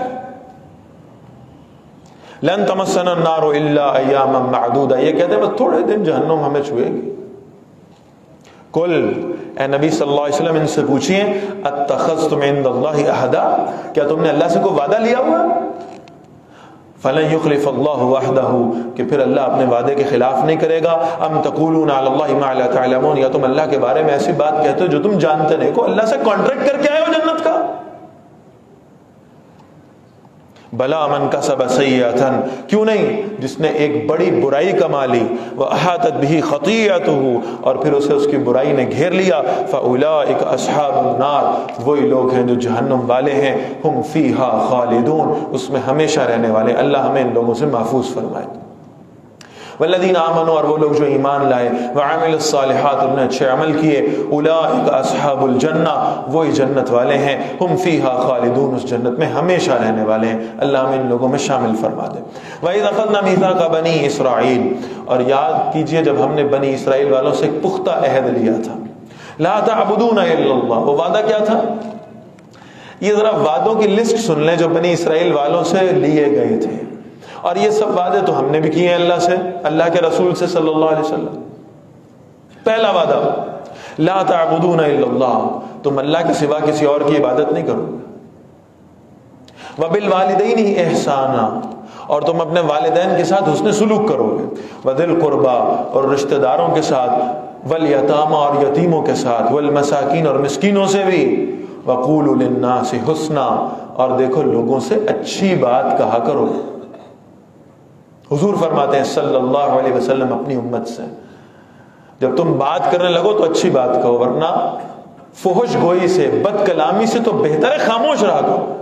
لن تمسنا النار الا ایاما معدودا، یہ کہتے ہیں بس تھوڑے دن جہنم ہمیں چھوئے گی. کل، اے نبی صلی اللہ علیہ وسلم ان سے پوچھئے اتخذتم عند اللہ عہدا، کیا تم نے اللہ سے کوئی وعدہ لیا ہوا؟ فلن یخلف اللہ وعدہ، کہ پھر اللہ اپنے وعدے کے خلاف نہیں کرے گا. ام تقولون علی اللہ ما لا تعلمون، یا تم اللہ کے بارے میں ایسی بات کہتے ہو جو تم جانتے نہیں. کو اللہ سے کانٹریکٹ کر کے آئے ہو جنت کا؟ بلا من کسب سیئۃ، کیوں نہیں، جس نے ایک بڑی برائی کما لی، واحاطت به خطیئته، اور پھر اسے اس کی برائی نے گھیر لیا. فاولئک اصحاب النار، وہی لوگ ہیں جو جہنم والے ہیں. ہم فیہا خالدون، اس میں ہمیشہ رہنے والے. اللہ ہمیں ان لوگوں سے محفوظ فرمائے. والذین آمنوا، اور وہ لوگ جو ایمان لائے، وعملوا الصالحات، انہوں نے اچھے عمل کیے، اولئک اصحاب الجنہ، وہی جنت والے ہیں. ہم فیہا خالدون، اس جنت میں ہمیشہ رہنے والے ہیں. اللہ ہمیں ان لوگوں میں شامل فرما دے. وَإِذْ أَخَذْنَا مِيثَاقَ بَنِي إِسْرَائِيلَ، اور یاد کیجئے جب ہم نے بنی اسرائیل والوں سے ایک پختہ عہد لیا تھا. لا تعبدون الا اللہ، وہ وعدہ کیا تھا؟ یہ ذرا وعدوں کی لسٹ سن لیں جو بنی اسرائیل والوں سے لیے گئے تھے. اور یہ سب وعدے تو ہم نے بھی کیے ہیں اللہ سے، اللہ کے رسول سے صلی اللہ علیہ وسلم. پہلا وعدہ لا تعبدون الا اللہ، تم اللہ کے سوا کسی اور کی عبادت نہیں کرو گے. وبالوالدین احسانا، اور تم اپنے والدین کے ساتھ حسن سلوک کرو گے. وذی القربى، اور رشتہ داروں کے ساتھ. والیتامى، اور یتیموں کے ساتھ. والمساکین، اور مسکینوں سے بھی. وقولوا للناس حسنا، اور دیکھو لوگوں سے اچھی بات کہا کرو. حضور فرماتے ہیں صلی اللہ علیہ وسلم اپنی امت سے جب تم بات کرنے لگو تو اچھی بات کہو، ورنہ فحش گوئی سے، بد کلامی سے تو بہتر ہے خاموش رہا کرو.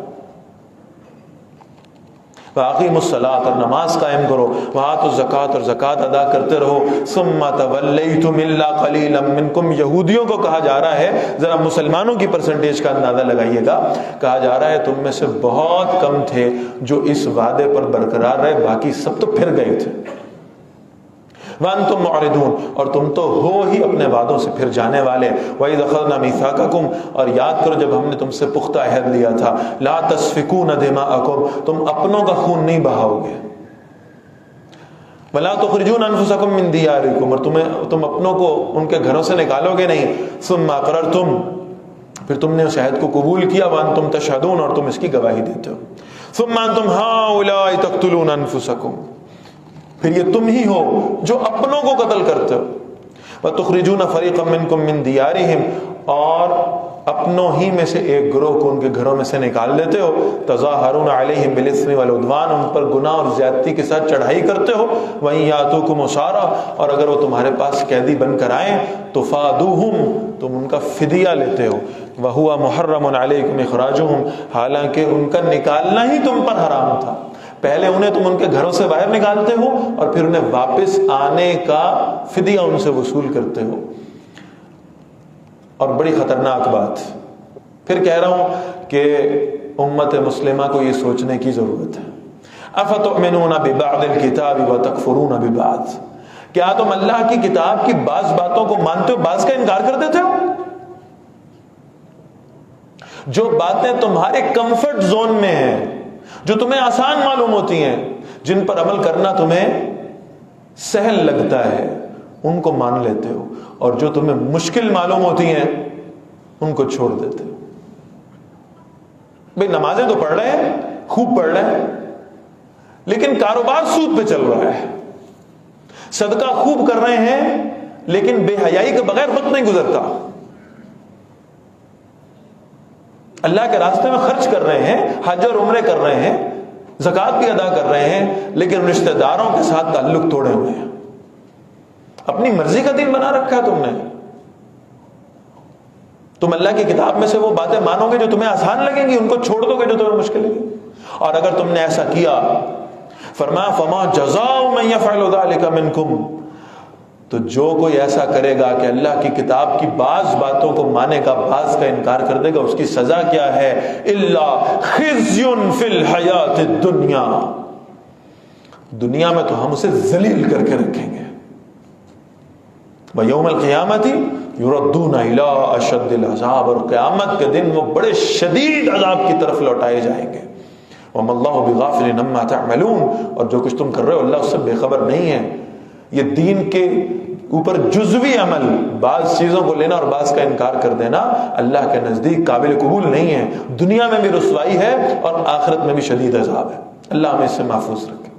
وَأَقِيمُوا الصَّلَاةَ، اور نماز قائم کرو. وَآتُوا الزَّكَاةَ، اور زکوٰۃ ادا کرتے رہو. ثُمَّ تَوَلَّيْتُمْ إِلَّا قَلِيلًا مِّنكُمْ، یہودیوں کو کہا جا رہا ہے، ذرا مسلمانوں کی پرسنٹیج کا اندازہ لگائیے گا. کہا جا رہا ہے تم میں سے بہت کم تھے جو اس وعدے پر برقرار رہے، باقی سب تو پھر گئے تھے. وَأَنْتُمْ مُعْرِضُونَ، اور تم تو ہو ہی اپنے وعدوں سے پھر جانے والے. وَإِذْ أَخَذْنَا مِيثَاقَكُمْ، اور یاد کرو جب ہم نے تم سے پختہ عہد لیا تھا. لَا تَسْفِكُونَ دِمَاءَكُمْ، تم اپنوں کا خون نہیں بہاؤ گے. وَلَا تُخْرِجُونَ أَنفُسَكُم مِّن دِيَارِكُمْ، اور تم اپنوں کو ان کے گھروں سے نکالو گے نہیں. ثُمَّ أَقْرَرْتُمْ، پھر تم نے اس عہد کو قبول کیا. وَأَنْتُمْ تَشْهَدُونَ، اور تم اس کی گواہی دیتے ہو. ثُمَّ أَنْتُمْ هَؤُلَاءِ تَقْتُلُونَ أَنفُسَكُمْ، پھر یہ تم ہی ہو جو اپنوں کو قتل کرتے ہو. وَتُخْرِجُونَ فَرِيقًا مِّنكُم مِّن دِيَارِهِمْ، اور اپنوں ہی میں سے ایک گروہ کو ان کے گھروں میں سے نکال دیتے ہو. تظاہرون علیہم بالاسم والعدوان، ان پر گناہ اور زیادتی کے ساتھ چڑھائی کرتے ہو. وَإِن يَأْتُوكُمْ أُسَارَىٰ، اور اگر وہ تمہارے پاس قیدی بن کر آئیں تُفَادُوهُمْ، تم ان کا فدیہ لیتے ہو. وَهُوَ مُحَرَّمٌ عَلَيْكُمْ إِخْرَاجُهُمْ، حالانکہ ان کا نکالنا ہی تم پر حرام تھا. پہلے انہیں تم ان کے گھروں سے باہر نکالتے ہو اور پھر انہیں واپس آنے کا فدیہ ان سے وصول کرتے ہو. اور بڑی خطرناک بات پھر کہہ رہا ہوں کہ امت مسلمہ کو یہ سوچنے کی ضرورت ہے. افتؤمنون ببعض الکتاب وتکفرون ببعض، کیا تم اللہ کی کتاب کی بعض باتوں کو مانتے ہو، بعض کا انکار کر دیتے ہو؟ جو باتیں تمہارے کمفرٹ زون میں ہیں، جو تمہیں آسان معلوم ہوتی ہیں، جن پر عمل کرنا تمہیں سہل لگتا ہے، ان کو مان لیتے ہو، اور جو تمہیں مشکل معلوم ہوتی ہیں ان کو چھوڑ دیتے ہو. بھئی نمازیں تو پڑھ رہے ہیں، خوب پڑھ رہے ہیں، لیکن کاروبار سود پہ چل رہا ہے. صدقہ خوب کر رہے ہیں لیکن بے حیائی کے بغیر وقت نہیں گزرتا. اللہ کے راستے میں خرچ کر رہے ہیں، حج اور عمرے کر رہے ہیں، زکوٰۃ بھی ادا کر رہے ہیں، لیکن رشتہ داروں کے ساتھ تعلق توڑے ہوئے ہیں. اپنی مرضی کا دین بنا رکھا ہے تم نے. تم اللہ کی کتاب میں سے وہ باتیں مانو گے جو تمہیں آسان لگیں گی، ان کو چھوڑ دو گے جو تمہیں مشکل لگیں گی. اور اگر تم نے ایسا کیا، فرمایا فما جزاء من يفعل ذلك منكم، تو جو کوئی ایسا کرے گا کہ اللہ کی کتاب کی بعض باتوں کو مانے گا، بعض کا انکار کر دے گا، اس کی سزا کیا ہے؟ الا خزي في الحیات الدنیا، دنیا میں تو ہم اسے ذلیل کر کے رکھیں گے. وَيَوْمَ الْقِيَامَةِ يُرَدُّونَ إِلَىٰ أَشَدِّ الْعَذَابِ، اور قیامت کے دن وہ بڑے شدید عذاب کی طرف لوٹائے جائیں گے. وَمَا اللَّهُ بِغَافِلٍ عَمَّا تَعْمَلُونَ، اور جو کچھ تم کر رہے ہو اللہ اس سے بے خبر نہیں ہے. یہ دین کے اوپر جزوی عمل، بعض چیزوں کو لینا اور بعض کا انکار کر دینا اللہ کے نزدیک قابل قبول نہیں ہے. دنیا میں بھی رسوائی ہے اور آخرت میں بھی شدید عذاب ہے. اللہ ہمیں اس سے محفوظ رکھے.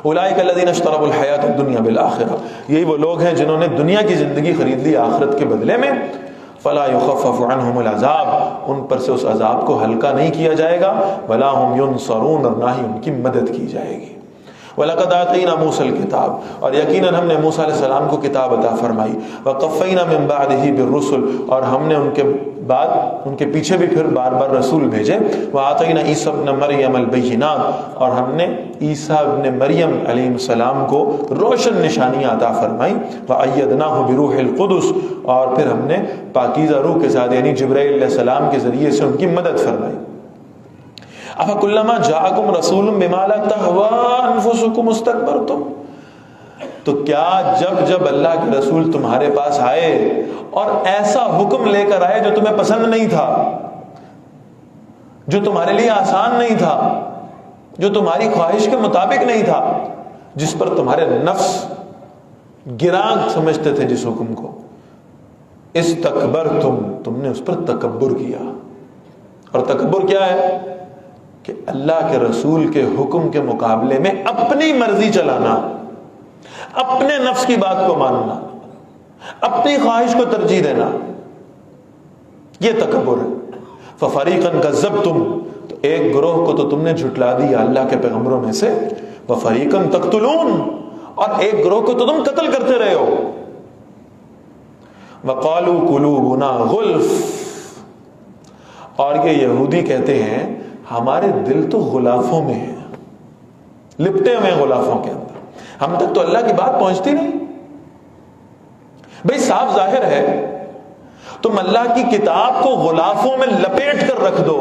اولئک الذین اشتروا الحیاۃ الدنیا بالآخرہ، یہی وہ لوگ ہیں جنہوں نے دنیا کی زندگی خرید لی آخرت کے بدلے میں. فلا یخفف عنہم العذاب، ان پر سے اس عذاب کو ہلکا نہیں کیا جائے گا. ولا هم ینصرون، اور نہ ہی ان کی مدد کی جائے گی. وَلَقَدْ آتَيْنَا مُوسَى الْكِتَابَ، اور یقیناً ہم نے موسیٰ علیہ السلام کو کتاب عطا فرمائی. وَقَفَّيْنَا مِن بَعْدِهِ بِالرُّسُلِ، اور ہم نے ان کے بعد ان کے پیچھے بھی پھر بار بار رسول بھیجے. وَآتَيْنَا عِیسَىٰ ابْنَ مَرْیَمَ الْبَیِّنَاتِ، اور ہم نے عیسیٰ ابن مریم علیہ السلام کو روشن نشانیاں عطا فرمائی. وَأَيَّدْنَاهُ بِرُوحِ الْقُدُسِ، اور پھر ہم نے پاکیزہ روح کے ساتھ یعنی جبرائیل علیہ السلام کے ذریعے سے ان کی مدد فرمائی. أَفَكُلَّمَا جَاءَكُمْ رَسُولٌ بِمَا لَا تَهْوَىٰ أَنفُسُكُمُ اسْتَكْبَرْتُمْ، تو کیا جب اللہ کے رسول تمہارے پاس آئے اور ایسا حکم لے کر آئے جو تمہیں پسند نہیں تھا، جو تمہارے لیے آسان نہیں تھا، جو تمہاری خواہش کے مطابق نہیں تھا، جس پر تمہارے نفس گراں سمجھتے تھے جس حکم کو، استکبرتم، تم نے اس پر تکبر کیا. اور تکبر کیا ہے؟ کہ اللہ کے رسول کے حکم کے مقابلے میں اپنی مرضی چلانا، اپنے نفس کی بات کو ماننا، اپنی خواہش کو ترجیح دینا، یہ تکبر ہے. فَفَرِيقًا كَذَّبْتُمْ، تو ایک گروہ کو تو تم نے جھٹلا دیا اللہ کے پیغمبروں میں سے. وَفَرِيقًا تَقْتُلُونَ، اور ایک گروہ کو تو تم قتل کرتے رہے ہو. وَقَالُوا قُلُوبُنَا غُلْفٌ، اور یہ یہودی کہتے ہیں ہمارے دل تو غلافوں میں ہیں، لپٹے ہوئے غلافوں کے اندر، ہم تک تو اللہ کی بات پہنچتی نہیں. بھئی صاف ظاہر ہے تم اللہ کی کتاب کو غلافوں میں لپیٹ کر رکھ دو،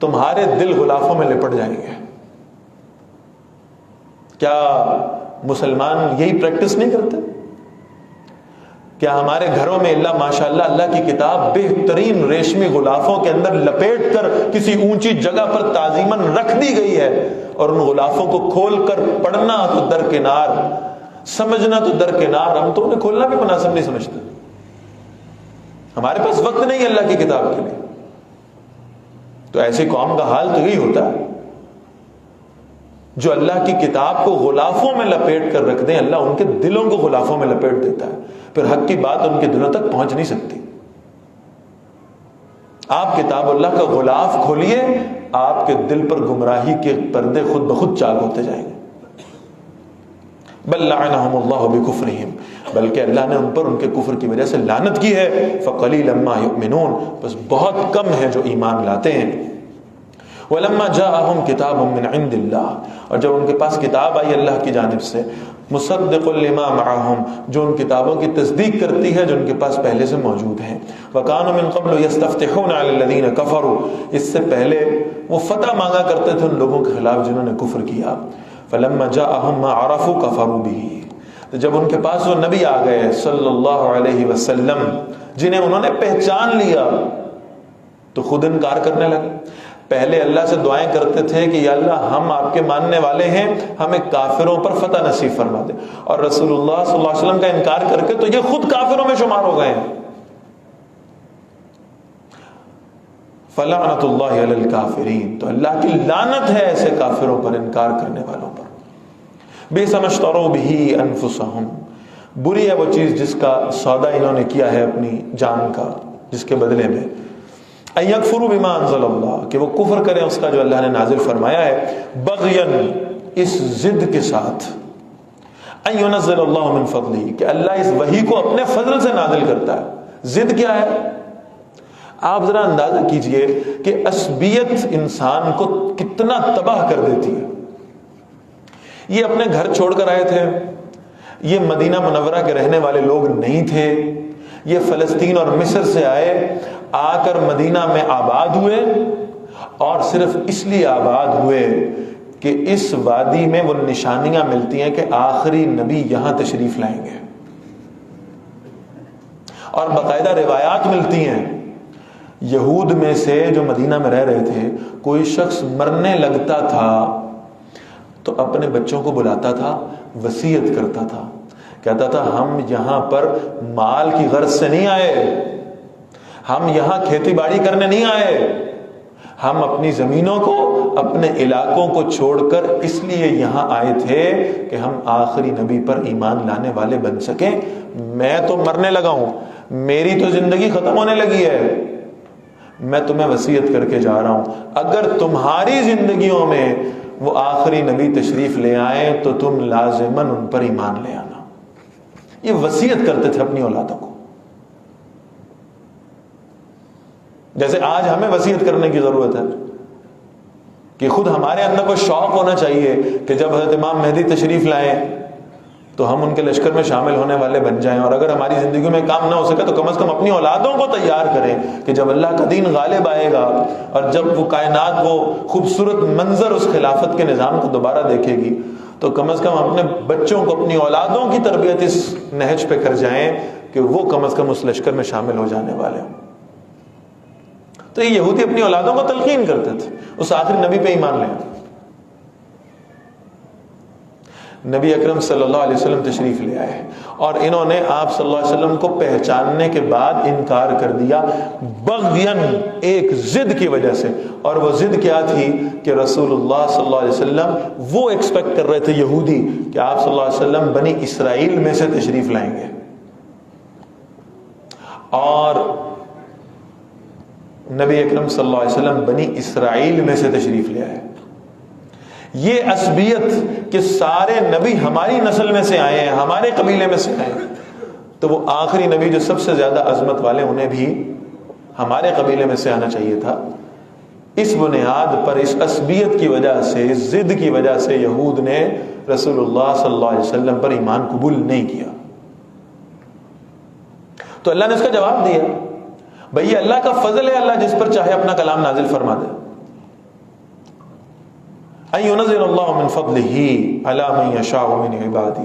تمہارے دل غلافوں میں لپٹ جائیں گے. کیا مسلمان یہی پریکٹس نہیں کرتے؟ کیا ہمارے گھروں میں اللہ ماشاءاللہ اللہ کی کتاب بہترین ریشمی غلافوں کے اندر لپیٹ کر کسی اونچی جگہ پر تعظیماً رکھ دی گئی ہے، اور ان غلافوں کو کھول کر پڑھنا تو درکنار، سمجھنا تو درکنار، ہم تو انہیں کھولنا بھی مناسب نہیں سمجھتے. ہمارے پاس وقت نہیں ہے اللہ کی کتاب کے لیے. تو ایسی قوم کا حال تو یہی ہوتا ہے جو اللہ کی کتاب کو غلافوں میں لپیٹ کر رکھ دیں، اللہ ان کے دلوں کو غلافوں میں لپیٹ دیتا ہے، پھر حق کی بات ان کے دلوں تک پہنچ نہیں سکتی. آپ کتاب اللہ کا غلاف کھولیے، آپ کے دل پر گمراہی کے پردے خود بخود چاک ہوتے جائیں گے. بل لعنہم اللہ بکفرہم، بلکہ اللہ نے ان پر ان کے کفر کی وجہ سے لعنت کی ہے. فقلیلا ما یؤمنون، بس بہت کم ہیں جو ایمان لاتے ہیں. وَلَمَّا جَاءَهُمْ كِتَابٌ مِّنْ عِنْدِ اللَّهِ، اور جب ان کے پاس کتاب آئی اللہ کی جانب سے، مُصَدِّقٌ لِمَا مَعَهُمْ، جو ان کتابوں کی تصدیق کرتی ہے جو ان کے پاس پہلے سے موجود ہیں. وَكَانُوا مِن قَبْلُ يَسْتَفْتِحُونَ عَلَى الَّذِينَ كَفَرُوا، اس سے پہلے وہ فتح مانگا کرتے تھے ان لوگوں کے خلاف جنہوں نے کفر کیا. فَلَمَّا جَاءَهُمْ مَا عَرَفُوا كَفَرُوا بِهِ، تو جب ان کے پاس وہ نبی آ گئے صلی اللہ علیہ وسلم جنہیں انہوں نے پہچان لیا تو خود انکار کرنے لگے. پہلے اللہ سے دعائیں کرتے تھے کہ یا اللہ ہم آپ کے ماننے والے ہیں، ہمیں کافروں پر فتح نصیب فرما دے، اور رسول اللہ صلی اللہ علیہ وسلم کا انکار کر کے تو یہ خود کافروں میں شمار ہو گئے ہیں. فلعنت اللہ علی الکافرین، تو اللہ کی لعنت ہے ایسے کافروں پر، انکار کرنے والوں پر. بئس ما اشتروا بہ انفسہم، بری ہے وہ چیز جس کا سودا انہوں نے کیا ہے اپنی جان کا، جس کے بدلے میں ان یکفروا بما انزل اللہ، کہ وہ کفر کریں اس کا جو اللہ نے نازل فرمایا ہے. بغیاً، اس ضد کے ساتھ، ان ینزل اللہ من فضلہ، کہ اللہ اس وحی کو اپنے فضل سے نازل کرتا ہے. ضد کیا ہے؟ آپ ذرا اندازہ کیجئے کہ عصبیت انسان کو کتنا تباہ کر دیتی ہے. یہ اپنے گھر چھوڑ کر آئے تھے، یہ مدینہ منورہ کے رہنے والے لوگ نہیں تھے، یہ فلسطین اور مصر سے آئے، آ کر مدینہ میں آباد ہوئے، اور صرف اس لیے آباد ہوئے کہ اس وادی میں وہ نشانیاں ملتی ہیں کہ آخری نبی یہاں تشریف لائیں گے، اور باقاعدہ روایات ملتی ہیں یہود میں سے جو مدینہ میں رہ رہے تھے، کوئی شخص مرنے لگتا تھا تو اپنے بچوں کو بلاتا تھا، وصیت کرتا تھا، کہتا تھا ہم یہاں پر مال کی غرض سے نہیں آئے، ہم یہاں کھیتی باڑی کرنے نہیں آئے، ہم اپنی زمینوں کو، اپنے علاقوں کو چھوڑ کر اس لیے یہاں آئے تھے کہ ہم آخری نبی پر ایمان لانے والے بن سکیں. میں تو مرنے لگا ہوں، میری تو زندگی ختم ہونے لگی ہے، میں تمہیں وصیت کر کے جا رہا ہوں، اگر تمہاری زندگیوں میں وہ آخری نبی تشریف لے آئیں تو تم لازماً ان پر ایمان لے آنا. یہ وصیت کرتے تھے اپنی اولادوں کو. جیسے آج ہمیں وصیت کرنے کی ضرورت ہے کہ خود ہمارے اندر کوئی شوق ہونا چاہیے کہ جب حضرت امام مہدی تشریف لائیں تو ہم ان کے لشکر میں شامل ہونے والے بن جائیں، اور اگر ہماری زندگی میں کام نہ ہو سکے تو کم از کم اپنی اولادوں کو تیار کریں کہ جب اللہ کا دین غالب آئے گا اور جب وہ کائنات وہ خوبصورت منظر اس خلافت کے نظام کو دوبارہ دیکھے گی تو کم از کم اپنے بچوں کو، اپنی اولادوں کی تربیت اس نہج پہ کر جائیں کہ وہ کم از کم اس لشکر میں شامل ہو جانے والے ہوں. تو یہ یہودی اپنی اولادوں کو تلقین کرتے تھے اس آخری نبی پہ ایمان لیں. نبی اکرم صلی اللہ علیہ وسلم تشریف لے آئے اور انہوں نے آپ صلی اللہ علیہ وسلم کو پہچاننے کے بعد انکار کر دیا، بغیاً، ایک ضد کی وجہ سے. اور وہ ضد کیا تھی کہ رسول اللہ صلی اللہ علیہ وسلم وہ ایکسپیکٹ کر رہے تھے یہودی کہ آپ صلی اللہ علیہ وسلم بنی اسرائیل میں سے تشریف لائیں گے، اور نبی اکرم صلی اللہ علیہ وسلم بنی اسرائیل میں سے تشریف لے آئے. یہ عصبیت کہ سارے نبی ہماری نسل میں سے آئے ہیں، ہمارے قبیلے میں سے آئے ہیں، تو وہ آخری نبی جو سب سے زیادہ عظمت والے انہیں بھی ہمارے قبیلے میں سے آنا چاہیے تھا. اس بنیاد پر، اس عصبیت کی وجہ سے، اس ضد کی وجہ سے یہود نے رسول اللہ صلی اللہ علیہ وسلم پر ایمان قبول نہیں کیا. تو اللہ نے اس کا جواب دیا، بھئی یہ اللہ کا فضل ہے، اللہ جس پر چاہے اپنا کلام نازل فرما دے. ان ينزل اللہ من فضلہ علی من یشاء من عبادہ،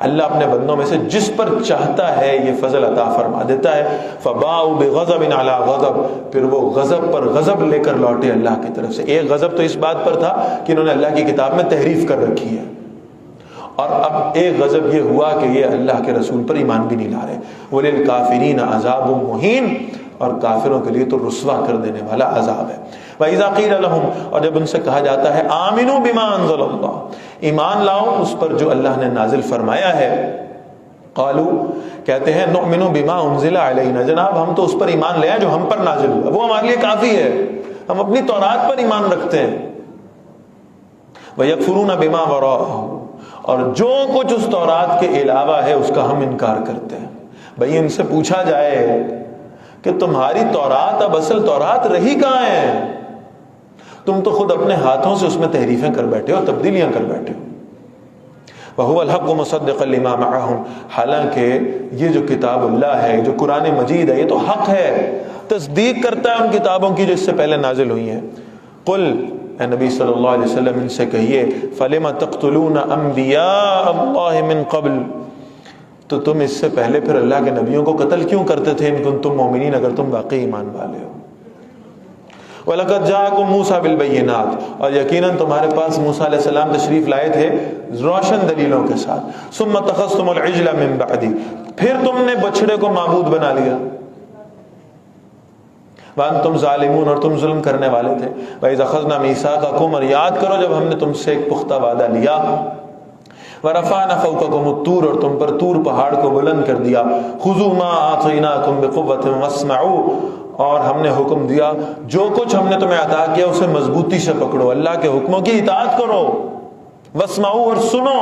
اللہ اپنے بندوں میں سے جس پر چاہتا ہے یہ فضل عطا فرما دیتا ہے. فباؤوا بغضب علی غضب، پھر وہ غضب پر غضب لے کر لوٹے اللہ کی طرف سے. ایک غضب تو اس بات پر تھا کہ انہوں نے اللہ کی کتاب میں تحریف کر رکھی ہے، اور اب ایک غضب یہ ہوا کہ یہ اللہ کے رسول پر ایمان بھی نہیں لا رہے. وَلِلْكَافِرِينَ عَذَابٌ مُّهِينٌ، اور کافروں کے لیے تو رسوا کر دینے والا عذاب ہے. وَإِذَا قِيلَ لَهُمْ، اور جب ان سے کہا جاتا ہے آمنوا بما انزل اللہ، ایمان لاؤ اس پر جو اللہ نے نازل فرمایا ہے. قالوا، کہتے ہیں نؤمن بما انزل علینا، جناب ہم تو اس پر ایمان لے آئے جو ہم پر نازل ہوا، وہ ہمارے لیے کافی ہے، ہم اپنی تورات پر ایمان رکھتے ہیں. وَيَكْفُرُونَ بِمَا وَرَاءَهُ، اور جو کچھ اس تورات کے علاوہ ہے اس کا ہم انکار کرتے ہیں. بھئی ان سے پوچھا جائے کہ تمہاری تورات اب اصل تورات رہی کہاں ہے؟ تم تو خود اپنے ہاتھوں سے اس میں تحریفیں کر بیٹھے ہو، تبدیلیاں کر بیٹھے ہو. وَهُوَ الْحَقُّ مُصَدِّقًا لِمَا مَعَهُمْ، حالانکہ یہ جو کتاب اللہ ہے، جو قرآن مجید ہے، یہ تو حق ہے، تصدیق کرتا ہے ان کتابوں کی جو اس سے پہلے نازل ہوئی ہیں. قل، اے نبی صلی اللہ علیہ وسلم ان سے کہیے فَلِمَ تَقْتُلُونَ أَنْبِيَاءَ اللَّهِ مِنْ قَبْلِ، تو تم اس سے پہلے پھر اللہ کے نبیوں کو قتل کیوں کرتے تھے؟ ان کنتم مومنین، اگر تم واقعی ایمان والے ہو. وَلَقَدْ جَاءَكُم مُوسَىٰ بِالْبَيِّنَاتِ، اور یقیناً تمہارے پاس موسیٰ علیہ السلام تشریف لائے تھے روشن دلیلوں کے ساتھ. ثُمَّ اتَّخَذْتُمُ الْعِجْلَ مِن بَعْدِي، پھر تم نے بچڑے کو معبود بنا لیا. وَأَنْتُمْ ظَالِمُونَ، اور تم ظلم کرنے والے تھے. وَإِذْ أَخَذْنَا مِيثَاقَكُمْ، اور یاد کرو جب ہم نے تم سے ایک پختہ وعدہ لیا. وَرَفَعْنَا فَوْقَكُمُ الطُّورَ، اور تم پر طور پہاڑ کو بلند کر دیا. خُذُوا مَا آتَيْنَاكُمْ بِقُوَّةٍ وَاسْمَعُوا، اور ہم نے حکم دیا جو کچھ ہم نے تمہیں عطا کیا اسے مضبوطی سے پکڑو، اللہ کے حکموں کی اطاعت کرو. وَاسْمَعُوا، اور سنو.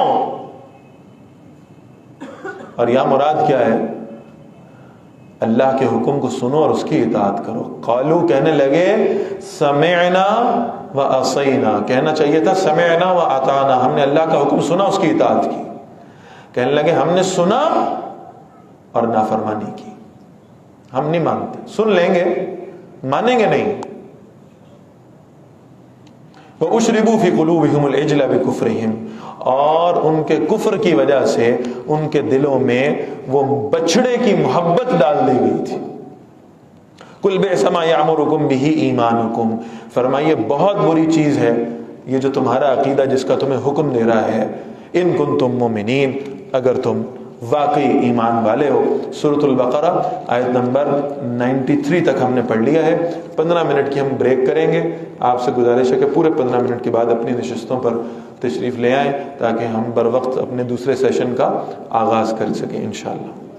اور یہاں مراد کیا ہے؟ اللہ کے حکم کو سنو اور اس کی اطاعت کرو. قالو، کہنے لگے سمعنا وعصینا، کہنا چاہیے تھا سمعنا واطعنا، ہم نے اللہ کا حکم سنا اس کی اطاعت کی. کہنے لگے ہم نے سنا اور نافرمانی کی. ہم نہیں مانتے، سن لیں گے مانیں گے نہیں. وَأُشْرِبُوا فِي قُلُوبِهِمُ الْعِجْلَ بِكُفْرِهِمْ، اور ان کے کفر کی وجہ سے ان کے دلوں میں وہ بچڑے کی محبت ڈال دی گئی تھی. قُلْ بِئْسَ مَا يَعْمُرُكُمْ بِهِ إِيمَانُكُمْ، فرمائیے بہت بری چیز ہے یہ جو تمہارا عقیدہ جس کا تمہیں حکم دے رہا ہے. ان کنتم مومنین، اگر تم واقعی ایمان والے ہو. سورۃ البقرہ آیت نمبر 93 تک ہم نے پڑھ لیا ہے. 15 منٹ کی ہم بریک کریں گے. آپ سے گزارش ہے کہ پورے 15 منٹ کے بعد اپنی نشستوں پر تشریف لے آئیں تاکہ ہم بر وقت اپنے دوسرے سیشن کا آغاز کر سکیں انشاءاللہ.